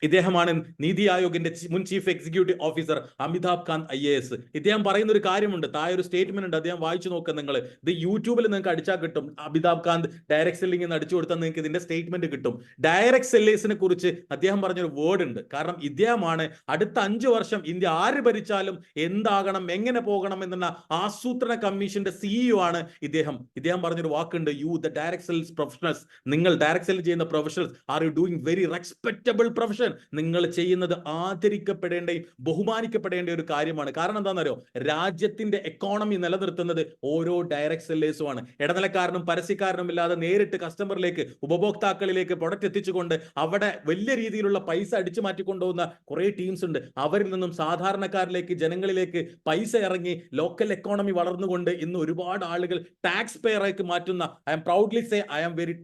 ഇദ്ദേഹമാണ് നീതി ആയോഗിന്റെ മുൻ chief executive officer Amitabh Kant IAS. ഇദ്ദേഹം പറയുന്ന ഒരു കാര്യമുണ്ട്, താഴെ ഒരു സ്റ്റേറ്റ്മെന്റ് ഉണ്ട്, അദ്ദേഹം വായിച്ചു നോക്കുക. നിങ്ങൾ ഇത് യൂട്യൂബിൽ നിങ്ങൾക്ക് അടിച്ചാൽ കിട്ടും. അമിതാഭ് കാന്ത് ഡയറക്റ്റ് സെല്ലിംഗ് എന്ന് അടിച്ചു കൊടുത്താൽ നിങ്ങൾക്ക് ഇതിന്റെ സ്റ്റേറ്റ്മെന്റ് കിട്ടും. ഡയറക്റ്റ് സെല്ലേഴ്സിനെ കുറിച്ച് അദ്ദേഹം പറഞ്ഞൊരു വേർഡ് ഉണ്ട്. കാരണം ഇദ്ദേഹമാണ് അടുത്ത 5 വർഷം ഇന്ത്യ ആര് ഭരിച്ചാലും എന്താകണം, എങ്ങനെ പോകണം എന്നുള്ള ആസൂത്രണ കമ്മീഷന്റെ CEO ആണ് ഇദ്ദേഹം. ഇദ്ദേഹം പറഞ്ഞൊരു വാക്കുണ്ട്, you the direct cells professionals, നിങ്ങൾ ഡയറക്റ്റ് സെൽ ചെയ്യുന്ന professionals are you doing very respectable profession. നിങ്ങൾ ചെയ്യുന്നത് ആദരിക്കപ്പെടേണ്ട, ബഹുമാനിക്കപ്പെടേണ്ട ഒരു കാര്യമാണ്. കാരണം എന്താണെന്നറിയോ, രാജ്യത്തിന്റെ എക്കോണമി നിലനിർത്തുന്നത് ഓരോ ഡയറക്റ്റ് സെല്ലേഴ്സുമാണ്. ഇടനിലക്കാരനും പരസ്യക്കാരനും ഇല്ലാതെ നേരിട്ട് കസ്റ്റമറിലേക്ക്, ഉപഭോക്താക്കളിലേക്ക് പ്രൊഡക്റ്റ് എത്തിച്ചുകൊണ്ട് അവിടെ വലിയ രീതിയിലുള്ള പൈസ അടിച്ചു മാറ്റിക്കൊണ്ടുപോകുന്ന കുറെ ടീംസ് ഉണ്ട്. അവരിൽ നിന്നും സാധാരണക്കാരിലേക്ക്, ജനങ്ങളിലേക്ക് പൈസ ഇറങ്ങി ലോക്കൽ എക്കോണമി വളർന്നുകൊണ്ട് ഇന്ന് ഒരുപാട് ആളുകൾ ടാക്സ് പെയറാക്കി മാറ്റുന്ന, I M proudly say I am very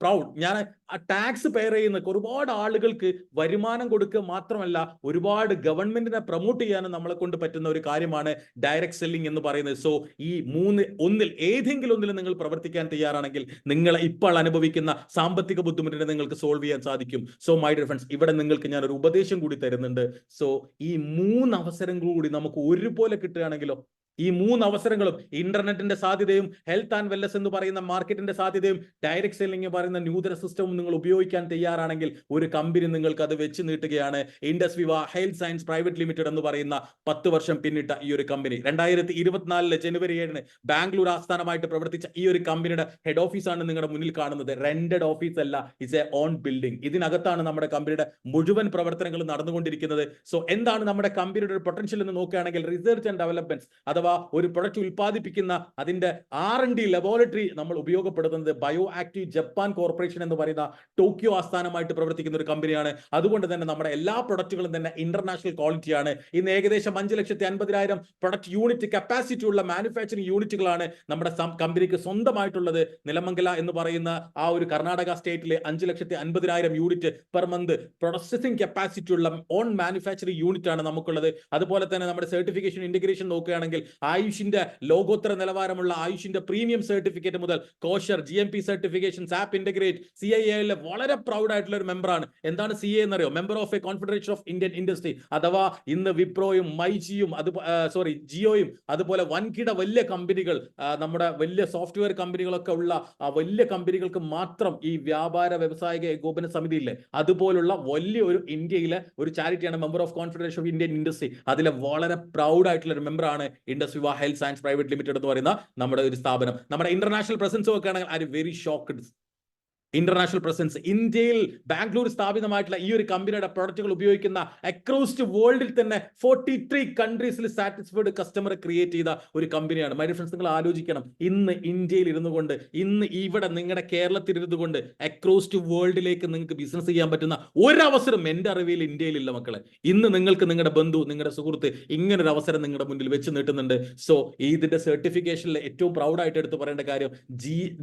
proud, ഞാൻ ടാക്സ് പെയർ ചെയ്യുന്ന ഒരുപാട് ആളുകൾക്ക് വരുമാനം കൊടുക്കുക മാത്രമല്ല ഒരുപാട് ഗവൺമെന്റിനെ പ്രൊമോട്ട് ചെയ്യാനും നമ്മളെ കൊണ്ട് പറ്റുന്ന ഒരു കാര്യമാണ് ഡയറക്റ്റ് സെല്ലിംഗ് എന്ന് പറയുന്നത്. സോ ഈ ഒന്നിൽ ഏതെങ്കിലും ഒന്നിൽ നിങ്ങൾ പ്രവർത്തിക്കാൻ തയ്യാറാണെങ്കിൽ നിങ്ങൾ ഇപ്പോൾ അനുഭവിക്കുന്ന സാമ്പത്തിക ബുദ്ധിമുട്ടിനെ നിങ്ങൾക്ക് സോൾവ് ചെയ്യാൻ സാധിക്കും. സോ മൈ ഡിയർ ഫ്രണ്ട്സ്, ഇവിടെ നിങ്ങൾക്ക് ഞാൻ ഒരു ഉപദേശം കൂടി തരുന്നുണ്ട്. സോ ഈ 3 അവസരങ്ങൾ കൂടി നമുക്ക് ഒരുപോലെ കിട്ടുകയാണെങ്കിലോ, ഈ 3 അവസരങ്ങളും, ഇന്റർനെറ്റിന്റെ സാധ്യതയും ഹെൽത്ത് ആൻഡ് വെൽനസ് എന്ന് പറയുന്ന മാർക്കറ്റിന്റെ സാധ്യതയും ഡയറക്റ്റ് സെല്ലിംഗ് പറയുന്ന നൂതന സിസ്റ്റവും നിങ്ങൾ ഉപയോഗിക്കാൻ തയ്യാറാണെങ്കിൽ ഒരു കമ്പനി നിങ്ങൾക്ക് അത് വെച്ച് നീട്ടുകയാണ്. ഇൻഡസ് വിവ ഹെൽത്ത് സയൻസ് പ്രൈവറ്റ് ലിമിറ്റഡ് എന്ന് പറയുന്ന 10 വർഷം പിന്നിട്ട ഈ ഒരു കമ്പനി 2024 ജനുവരി 7 ബാംഗ്ലൂർ ആസ്ഥാനമായിട്ട് പ്രവർത്തിച്ച ഈ ഒരു കമ്പനിയുടെ ഹെഡ് ഓഫീസാണ് നിങ്ങളുടെ മുന്നിൽ കാണുന്നത്. റെന്റഡ് ഓഫീസ് അല്ല, ഇറ്റ്സ് എ ഓൺ ബിൽഡിംഗ്. ഇതിനകത്താണ് നമ്മുടെ കമ്പനിയുടെ മുഴുവൻ പ്രവർത്തനങ്ങളും നടന്നുകൊണ്ടിരിക്കുന്നത്. സോ എന്താണ് നമ്മുടെ കമ്പനിയുടെ ഒരു പൊട്ടൻഷ്യൽ എന്ന് നോക്കുകയാണെങ്കിൽ റിസർച്ച് ആൻഡ് ഡെവലപ്മെന്റ്സ് അഥവാ അഥവാ ഒരു പ്രൊഡക്റ്റ് ഉൽപ്പാദിപ്പിക്കുന്ന അതിന്റെ R&D ലബോറട്ടറി നമ്മൾ ഉപയോഗപ്പെടുത്തുന്നത് ബയോ ആക്റ്റീവ് ജപ്പാൻ കോർപ്പറേഷൻ എന്ന് പറയുന്ന ടോക്കിയോ ആസ്ഥാനമായിട്ട് പ്രവർത്തിക്കുന്ന ഒരു കമ്പനിയാണ്. അതുകൊണ്ട് തന്നെ നമ്മുടെ എല്ലാ പ്രൊഡക്റ്റുകളും തന്നെ ഇന്റർനാഷണൽ ക്വാളിറ്റിയാണ്. ഇന്ന് ഏകദേശം 5,50,000 പ്രൊഡക്റ്റ് യൂണിറ്റ് കപ്പാസിറ്റി ഉള്ള മാനുഫാക്ചറിംഗ് യൂണിറ്റുകളാണ് നമ്മുടെ കമ്പനിക്ക് സ്വന്തമായിട്ടുള്ളത്. നിലമംഗല എന്ന് പറയുന്ന ആ ഒരു കർണാടക സ്റ്റേറ്റിലെ 5,50,000 unit per month processing capacity ഉള്ള ഓൺ മാനുഫാക്ചറിംഗ് യൂണിറ്റ് ആണ് നമുക്കുള്ളത്. അതുപോലെ തന്നെ നമ്മുടെ സർട്ടിഫിക്കേഷൻ ഇന്റഗ്രേഷൻ നോക്കുകയാണെങ്കിൽ ആയുഷിന്റെ ലോകോത്തര നിലവാരമുള്ള ആയുഷിന്റെ പ്രീമിയം സർട്ടിഫിക്കറ്റ് മുതൽ kosher GMP certification SAP integrate CIAയിലെ വളരെ പ്രൗഡ് ആയിട്ടുള്ള ഒരു മെമ്പറാണ്. എന്താണ് CA എന്നറിയോ? Member of a confederation of Indian industry. അഥവാ ഇന്ന് വിപ്രോയും മൈജിയും ജിയോയും അതുപോലെ വൻകിട വലിയ കമ്പനികൾ, നമ്മുടെ വലിയ സോഫ്റ്റ്വെയർ കമ്പനികളൊക്കെ ഉള്ള വലിയ കമ്പനികൾക്ക് മാത്രം ഈ വ്യാപാര വ്യവസായിക ഏകോപന സമിതി ഇല്ലേ, അതുപോലുള്ള വലിയ ഒരു ഇന്ത്യയിലെ ഒരു ചാരിറ്റിയാണ് member of confederation of Indian industry. അതിലെ വളരെ പ്രൗഡ് ആയിട്ടുള്ള ഒരു മെമ്പറാണ് Indusviva health science private limited എന്ന് പറയുന്ന നമ്മുടെ ഒരു സ്ഥാപനം. നമ്മുടെ ഇന്റർനാഷണൽ പ്രസൻസ് നോക്കുകയാണെങ്കിൽ I am very shocked. International presence ഇന്ത്യയിൽ ബാംഗ്ലൂർ സ്ഥാപിതമായിട്ടുള്ള ഈ ഒരു കമ്പനിയുടെ പ്രൊഡക്റ്റുകൾ ഉപയോഗിക്കുന്ന അക്രോസ് വേൾഡിൽ തന്നെ 43 കൺട്രീസിൽ സാറ്റിസ്ഫൈഡ് കസ്റ്റമറെ ക്രിയേറ്റ് ചെയ്ത ഒരു കമ്പനിയാണ്. മൈ ഡിയർ ഫ്രണ്ട്സ്, നിങ്ങൾ ആലോചിക്കണം, ഇന്ന് ഇന്ത്യയിൽ ഇരുന്നു കൊണ്ട്, ഇന്ന് ഇവിടെ നിങ്ങളുടെ കേരളത്തിൽ ഇരുന്നു കൊണ്ട് അക്രോസ് വേൾഡിലേക്ക് നിങ്ങൾക്ക് ബിസിനസ് ചെയ്യാൻ പറ്റുന്ന ഒരവസരം എൻ്റെ അറിവിൽ ഇന്ത്യയിലില്ല മക്കളെ. ഇന്ന് നിങ്ങൾക്ക് നിങ്ങളുടെ ബന്ധു, നിങ്ങളുടെ സുഹൃത്ത് ഇങ്ങനൊരു അവസരം നിങ്ങളുടെ മുന്നിൽ വെച്ച് നീട്ടുന്നുണ്ട്. സോ ഇതിന്റെ സർട്ടിഫിക്കേഷനിൽ ഏറ്റവും പ്രൗഡായിട്ട് എടുത്ത് പറയേണ്ട കാര്യം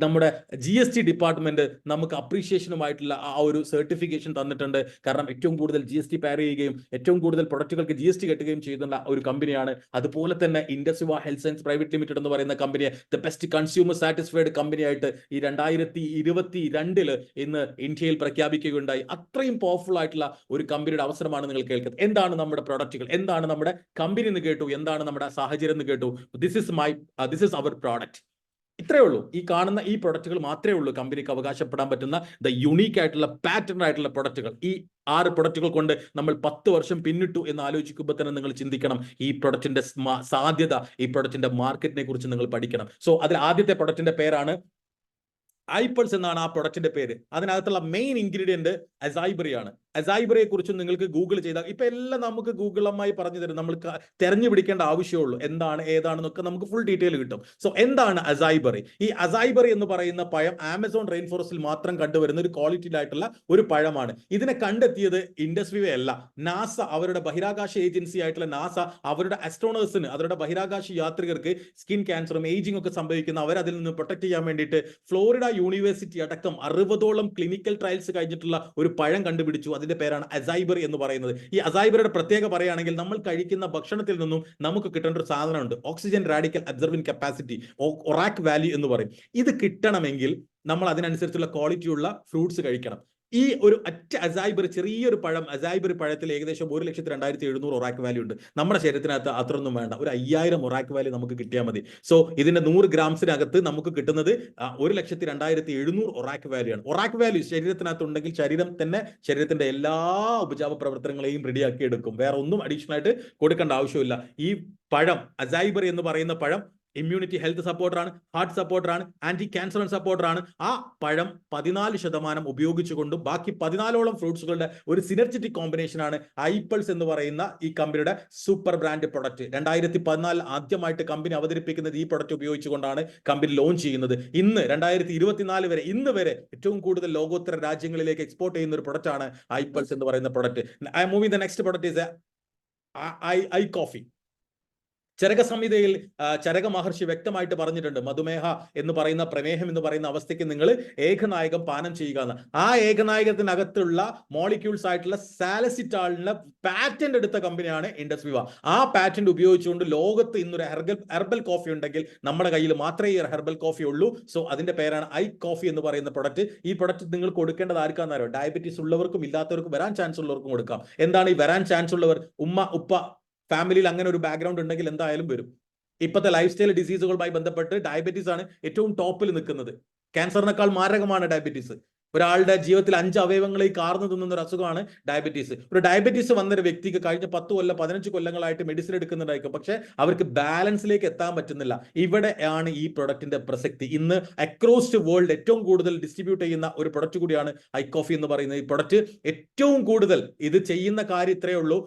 നമ്മുടെ GST ഡിപ്പാർട്ട്മെന്റ് നമുക്ക് അപ്രീഷിയേഷനുമായിട്ടുള്ള ആ ഒരു സർട്ടിഫിക്കേഷൻ തന്നിട്ടുണ്ട്. കാരണം ഏറ്റവും കൂടുതൽ GST പാർ ചെയ്യുകയും ഏറ്റവും കൂടുതൽ പ്രൊഡക്റ്റുകൾക്ക് GST കെട്ടുകയും ചെയ്യുന്ന ഒരു കമ്പനിയാണ്. അതുപോലെ തന്നെ ഇൻഡസ്വിവ ഹെൽത്ത് സയൻസ് പ്രൈവറ്റ് ലിമിറ്റഡ് എന്ന് പറയുന്ന കമ്പനിയെ ദ ബെസ്റ്റ് കൺസ്യൂമർ സാറ്റിസ്ഫൈഡ് കമ്പനിയായിട്ട് ഈ 2022 ഇന്ന് ഇന്ത്യയിൽ പ്രഖ്യാപിക്കുകയുണ്ടായി. അത്രയും പവർഫുൾ ആയിട്ടുള്ള ഒരു കമ്പനിയുടെ അവസരമാണ് നിങ്ങൾ കേൾക്കുന്നത്. എന്താണ് നമ്മുടെ പ്രൊഡക്റ്റുകൾ, എന്താണ് നമ്മുടെ കമ്പനി എന്ന് കേട്ടു, എന്താണ് നമ്മുടെ സാഹചര്യം എന്ന് കേട്ടു. This is our product. ഇത്രയേ ഉള്ളൂ. ഈ കാണുന്ന ഈ പ്രൊഡക്റ്റുകൾ മാത്രമേ ഉള്ളൂ കമ്പനിക്ക് അവകാശപ്പെടാൻ പറ്റുന്ന ദ യുണീക്ക് ആയിട്ടുള്ള പാറ്റേൺ ആയിട്ടുള്ള പ്രൊഡക്റ്റുകൾ. ഈ 6 പ്രൊഡക്റ്റുകൾ കൊണ്ട് നമ്മൾ 10 വർഷം പിന്നിട്ടു എന്ന് ആലോചിക്കുമ്പോൾ തന്നെ നിങ്ങൾ ചിന്തിക്കണം, ഈ പ്രൊഡക്റ്റിന്റെ സാധ്യത, ഈ പ്രൊഡക്റ്റിന്റെ മാർക്കറ്റിനെ കുറിച്ച് നിങ്ങൾ പഠിക്കണം. സോ അതിൽ ആദ്യത്തെ പ്രൊഡക്റ്റിന്റെ പേരാണ് ഐപൾസ് എന്നാണ് ആ പ്രൊഡക്റ്റിന്റെ പേര്. അതിനകത്തുള്ള മെയിൻ ഇൻഗ്രീഡിയന്റ് അസൈബറിയാണ്. അസൈബറിയെ കുറിച്ച് നിങ്ങൾക്ക് ഗൂഗിൾ ചെയ്താൽ ഇപ്പൊ എല്ലാം നമുക്ക് ഗൂഗിൾ അമ്മായി പറഞ്ഞു തരും. നമ്മൾ തെരഞ്ഞു പിടിക്കേണ്ട ആവശ്യമുള്ളൂ, എന്താണ് ഏതാണെന്നൊക്കെ നമുക്ക് ഫുൾ ഡീറ്റെയിൽ കിട്ടും. സോ എന്താണ് അസൈബറി? ഈ അസൈബറി എന്ന് പറയുന്ന പഴം ആമസോൺ റെയിൻ ഫോറസ്റ്റിൽ മാത്രം കണ്ടുവരുന്ന ഒരു ക്വാളിറ്റിയിൽ ആയിട്ടുള്ള ഒരു പഴമാണ്. ഇതിനെ കണ്ടെത്തിയത് ഇൻഡസ്വിവ അല്ല, നാസ, അവരുടെ ബഹിരാകാശ ഏജൻസി ആയിട്ടുള്ള നാസ അവരുടെ അസ്ട്രോണേഴ്സിന്, അവരുടെ ബഹിരാകാശ യാത്രികർക്ക് സ്കിൻ ക്യാൻസറും ഏജിംഗ് ഒക്കെ സംഭവിക്കുന്ന അവരതിൽ നിന്ന് പ്രൊട്ടക്ട് ചെയ്യാൻ വേണ്ടിയിട്ട് ഫ്ലോറിഡ യൂണിവേഴ്സിറ്റി അടക്കം 60ഓളം ക്ലിനിക്കൽ ട്രയൽസ് കഴിഞ്ഞിട്ടുള്ള ഒരു പഴം കണ്ടുപിടിച്ചു. അതിന്റെ പേരാണ് അസൈബറി എന്ന് പറയുന്നത്. ഈ അസൈബറിയുടെ പ്രത്യേക പറയുകയാണെങ്കിൽ നമ്മൾ കഴിക്കുന്ന ഭക്ഷണത്തിൽ നിന്നും നമുക്ക് കിട്ടേണ്ട ഒരു സാധനമുണ്ട്, oxygen radical അബ്സർവിംഗ് capacity, ORAC value എന്ന് പറയും. ഇത് കിട്ടണമെങ്കിൽ നമ്മൾ അതിനനുസരിച്ചുള്ള ക്വാളിറ്റിയുള്ള ഫ്രൂട്ട്സ് കഴിക്കണം. ഈ ഒരു അസൈബറി, ചെറിയൊരു പഴം, അസൈബറി പഴത്തിൽ ഏകദേശം 1,02,700 ഒറാക്ക് വാല്യൂ ഉണ്ട്. നമ്മുടെ ശരീരത്തിനകത്ത് അത്രയൊന്നും വേണ്ട, ഒരു 5,000 ഒറാക്ക് വാല്യൂ നമുക്ക് കിട്ടിയാൽ മതി. സോ ഇതിന്റെ 100 ഗ്രാംസിനകത്ത് നമുക്ക് കിട്ടുന്നത് 1,02,700 ഒറാക്ക് വാല്യൂ ആണ്. ഒറാക്ക് വാല്യൂ ശരീരത്തിനകത്ത് ഉണ്ടെങ്കിൽ ശരീരം തന്നെ ശരീരത്തിന്റെ എല്ലാ ഉപജാപ പ്രവർത്തനങ്ങളെയും റെഡിയാക്കി എടുക്കും. വേറെ ഒന്നും അഡീഷണൽ ആയിട്ട് കൊടുക്കേണ്ട ആവശ്യമില്ല. ഈ പഴം, അസൈബറി എന്ന് പറയുന്ന പഴം ഇമ്മ്യൂണിറ്റി ഹെൽത്ത് സപ്പോർട്ടറാണ്, ഹാർട്ട് സപ്പോർട്ടറാണ്, ആന്റി ക്യാൻസർ സപ്പോർട്ടറാണ്. ആ പഴം 14% ഉപയോഗിച്ചുകൊണ്ടും ബാക്കി 14ഓളം ഫ്രൂട്ട്സുകളുടെ ഒരു സിനർജറ്റിക് കോമ്പിനേഷനാണ് ഐപൾസ് എന്ന് പറയുന്ന ഈ കമ്പനിയുടെ സൂപ്പർ ബ്രാൻഡ് പ്രൊഡക്റ്റ്. 2014 ആദ്യമായിട്ട് കമ്പനി അവതരിപ്പിക്കുന്നത് ഈ പ്രൊഡക്റ്റ് ഉപയോഗിച്ചുകൊണ്ടാണ് കമ്പനി ലോഞ്ച് ചെയ്യുന്നത്. ഇന്ന് 2024 വരെ, ഇന്ന് വരെ ഏറ്റവും കൂടുതൽ ലോകോത്തര രാജ്യങ്ങളിലേക്ക് എക്സ്പോർട്ട് ചെയ്യുന്ന ഒരു പ്രൊഡക്റ്റ് ആണ് ഐപൾസ് എന്ന് പറയുന്ന product. I move the next product is I coffee. Charaka സംഹിതയിൽ ചരക മഹർഷി വ്യക്തമായിട്ട് പറഞ്ഞിട്ടുണ്ട്, മധുമേഹ എന്ന് പറയുന്ന പ്രമേഹം എന്ന് പറയുന്ന അവസ്ഥയ്ക്ക് നിങ്ങൾ ഏകനായകം പാനം ചെയ്യുക എന്ന്. ആ ഏകനായകത്തിനകത്തുള്ള മോളിക്യൂൾസ് ആയിട്ടുള്ള സാലസിറ്റാളിന് പാറ്റന്റ് എടുത്ത കമ്പനിയാണ് ഇൻഡസ്വിവ. ആ പാറ്റന്റ് ഉപയോഗിച്ചുകൊണ്ട് ലോകത്ത് ഇന്നൊരു ഹെർബൽ കോഫി ഉണ്ടെങ്കിൽ നമ്മുടെ കയ്യിൽ മാത്രമേ ഈ ഹെർബൽ കോഫി ഉള്ളൂ. സോ അതിന്റെ പേരാണ് ഐ കോഫി എന്ന് പറയുന്ന പ്രൊഡക്റ്റ്. ഈ പ്രൊഡക്റ്റ് നിങ്ങൾ കൊടുക്കേണ്ടത് ആർക്കാണെന്നറിയോ? ഡയബറ്റീസ് ഉള്ളവർക്കും ഇല്ലാത്തവർക്കും വരാൻ ചാൻസ് ഉള്ളവർക്കും കൊടുക്കാം. എന്താണ് ഈ വരാൻ ചാൻസ് ഉള്ളവർ? ഉമ്മ, ഉപ്പ, ഫാമിലിയിൽ അങ്ങനെ ഒരു ബാക്ക്ഗ്രൗണ്ട് ഉണ്ടെങ്കിൽ എന്തായാലും വരും. ഇപ്പോഴത്തെ ലൈഫ് സ്റ്റൈൽ ഡിസീസുകളുമായി ബന്ധപ്പെട്ട് ഡയബറ്റീസ് ആണ് ഏറ്റവും ടോപ്പിൽ നിൽക്കുന്നത്. ക്യാൻസറിനേക്കാൾ മാരകമാണ് ഡയബറ്റീസ്. ഒരാളുടെ ജീവിതത്തിൽ 5 അവയവങ്ങളെ കാർന്നു തിന്നുന്ന ഒരു അസുഖമാണ് ഡയബറ്റീസ്. ഒരു ഡയബറ്റീസ് വന്നൊരു വ്യക്തിക്ക് കഴിഞ്ഞ 10 കൊല്ലം 15 കൊല്ലങ്ങളായിട്ട് മെഡിസിൻ എടുക്കുന്നുണ്ടായിരിക്കും, പക്ഷെ അവർക്ക് ബാലൻസിലേക്ക് എത്താൻ പറ്റുന്നില്ല. ഇവിടെയാണ് ഈ പ്രൊഡക്റ്റിന്റെ പ്രസക്തി. ഇന്ന് അക്രോസ് വേൾഡ് ഏറ്റവും കൂടുതൽ ഡിസ്ട്രിബ്യൂട്ട് ചെയ്യുന്ന ഒരു പ്രൊഡക്റ്റ് കൂടിയാണ് ഐ കോഫി എന്ന് പറയുന്നത്. ഈ പ്രൊഡക്റ്റ് ഏറ്റവും കൂടുതൽ ഇത് ചെയ്യുന്ന കാര്യം ഇത്രയേ ഉള്ളൂ,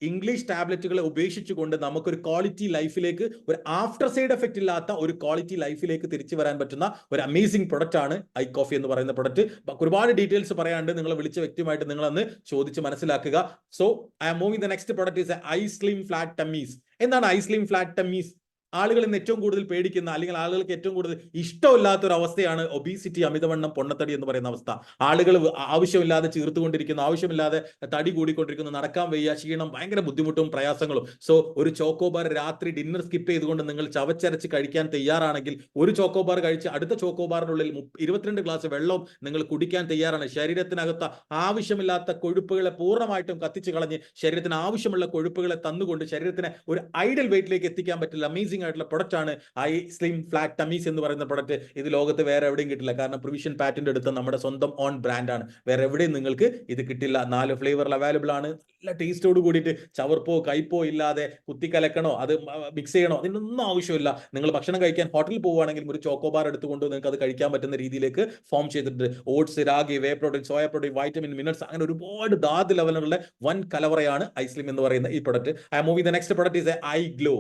ഇംഗ്ലീഷ് ടാബ്ലറ്റുകളെ ഉപേക്ഷിച്ചുകൊണ്ട് നമുക്കൊരു ക്വാളിറ്റി ലൈഫിലേക്ക്, ഒരു ആഫ്റ്റർ സൈഡ് എഫക്റ്റ് ഇല്ലാത്ത ഒരു ക്വാളിറ്റി ലൈഫിലേക്ക് തിരിച്ചു വരാൻ പറ്റുന്ന ഒരു അമേസിംഗ് പ്രൊഡക്റ്റ് ആണ് ഐ കോഫി എന്ന് പറയുന്ന പ്രൊഡക്റ്റ്. ഒരുപാട് ഡീറ്റെയിൽസ് പറയാണ്ട് നിങ്ങൾ വിളിച്ച വ്യക്തിയുമായിട്ട് നിങ്ങൾ അന്ന് ചോദിച്ച് മനസ്സിലാക്കുക. So I am moving the next product is I slim flat tummies. എന്താണ് ഐ സ്ലിം ഫ്ലാറ്റ് ടമ്മീസ്? ആളുകൾ ഇന്ന് ഏറ്റവും കൂടുതൽ പേടിക്കുന്ന, അല്ലെങ്കിൽ ആളുകൾക്ക് ഏറ്റവും കൂടുതൽ ഇഷ്ടമില്ലാത്ത ഒരു അവസ്ഥയാണ് ഒബീസിറ്റി, അമിതവണ്ണം, പൊണ്ണത്തടി എന്ന് പറയുന്ന അവസ്ഥ. ആളുകൾ ആവശ്യമില്ലാതെ ചീർത്തുകൊണ്ടിരിക്കുന്നു, ആവശ്യമില്ലാതെ തടി കൂടിക്കൊണ്ടിരിക്കുന്നു, നടക്കാൻ വയ്യ, ക്ഷീണം, ഭയങ്കര ബുദ്ധിമുട്ടും പ്രയാസങ്ങളും. സോ ഒരു ചോക്കോബാർ രാത്രി ഡിന്നർ സ്കിപ്പ് ചെയ്തുകൊണ്ട് നിങ്ങൾ ചവച്ചരച്ച് കഴിക്കാൻ തയ്യാറാണെങ്കിൽ, ഒരു ചോക്കോബാർ കഴിച്ച് അടുത്ത ചോക്കോബാറിനുള്ളിൽ 22 ഗ്ലാസ് വെള്ളവും നിങ്ങൾ കുടിക്കാൻ തയ്യാറാണ്. ശരീരത്തിനകത്ത് ആവശ്യമില്ലാത്ത കൊഴുപ്പുകളെ പൂർണ്ണമായിട്ടും കത്തിച്ച് കളഞ്ഞ് ശരീരത്തിന് ആവശ്യമുള്ള കൊഴുപ്പുകളെ തന്നുകൊണ്ട് ശരീരത്തിനെ ഒരു ഐഡൽ വെയിറ്റിലേക്ക് എത്തിക്കാൻ പറ്റില്ല അമേസിംഗ് ആയിട്ടുള്ള പ്രൊഡക്റ്റ് ആണ് ഐ സ്ലിം ഫ്ലാറ്റ് ടമ്മീസ് എന്ന് പറയുന്ന പ്രൊഡക്റ്റ്. ഇത് ലോകത്ത് വേറെ എവിടെയും കിട്ടില്ല. കാരണം പ്രൊവിഷൻ പാറ്റന്റ് എടുത്ത നമ്മുടെ സ്വന്തം ഓൺ ബ്രാൻഡ് ആണ്. വേറെ എവിടെയും നിങ്ങൾക്ക് ഇത് കിട്ടില്ല. 4 ഫ്ലേവറിൽ അവൈലബിൾ ആണ്. നല്ല ടേസ്റ്റോട് കൂടിയിട്ട് ചവർപ്പോ കയ്പോ ഇല്ലാതെ കുത്തിക്കലക്കണോ അത് മിക്സ് ചെയ്യണോ അതിനൊന്നും ആവശ്യമില്ല. നിങ്ങൾ ഭക്ഷണം കഴിക്കാൻ ഹോട്ടലിൽ പോവുകയാണെങ്കിൽ ഒരു ചോക്കോബാർ എടുത്തുകൊണ്ട് നിങ്ങൾക്ക് അത് കഴിക്കാൻ പറ്റുന്ന രീതിയിലേക്ക് ഫോം ചെയ്തിട്ടുണ്ട്. ഓട്സ്, രാഗി, വേ protein, soya protein, vitamin, minerals, അങ്ങനെ ഒരുപാട് ധാതു ലെവലുകളുടെ വൻ കലവറയാണ് ഐ സ്ലിം എന്ന് പറയുന്ന ഈ product. I move the next product is I glow.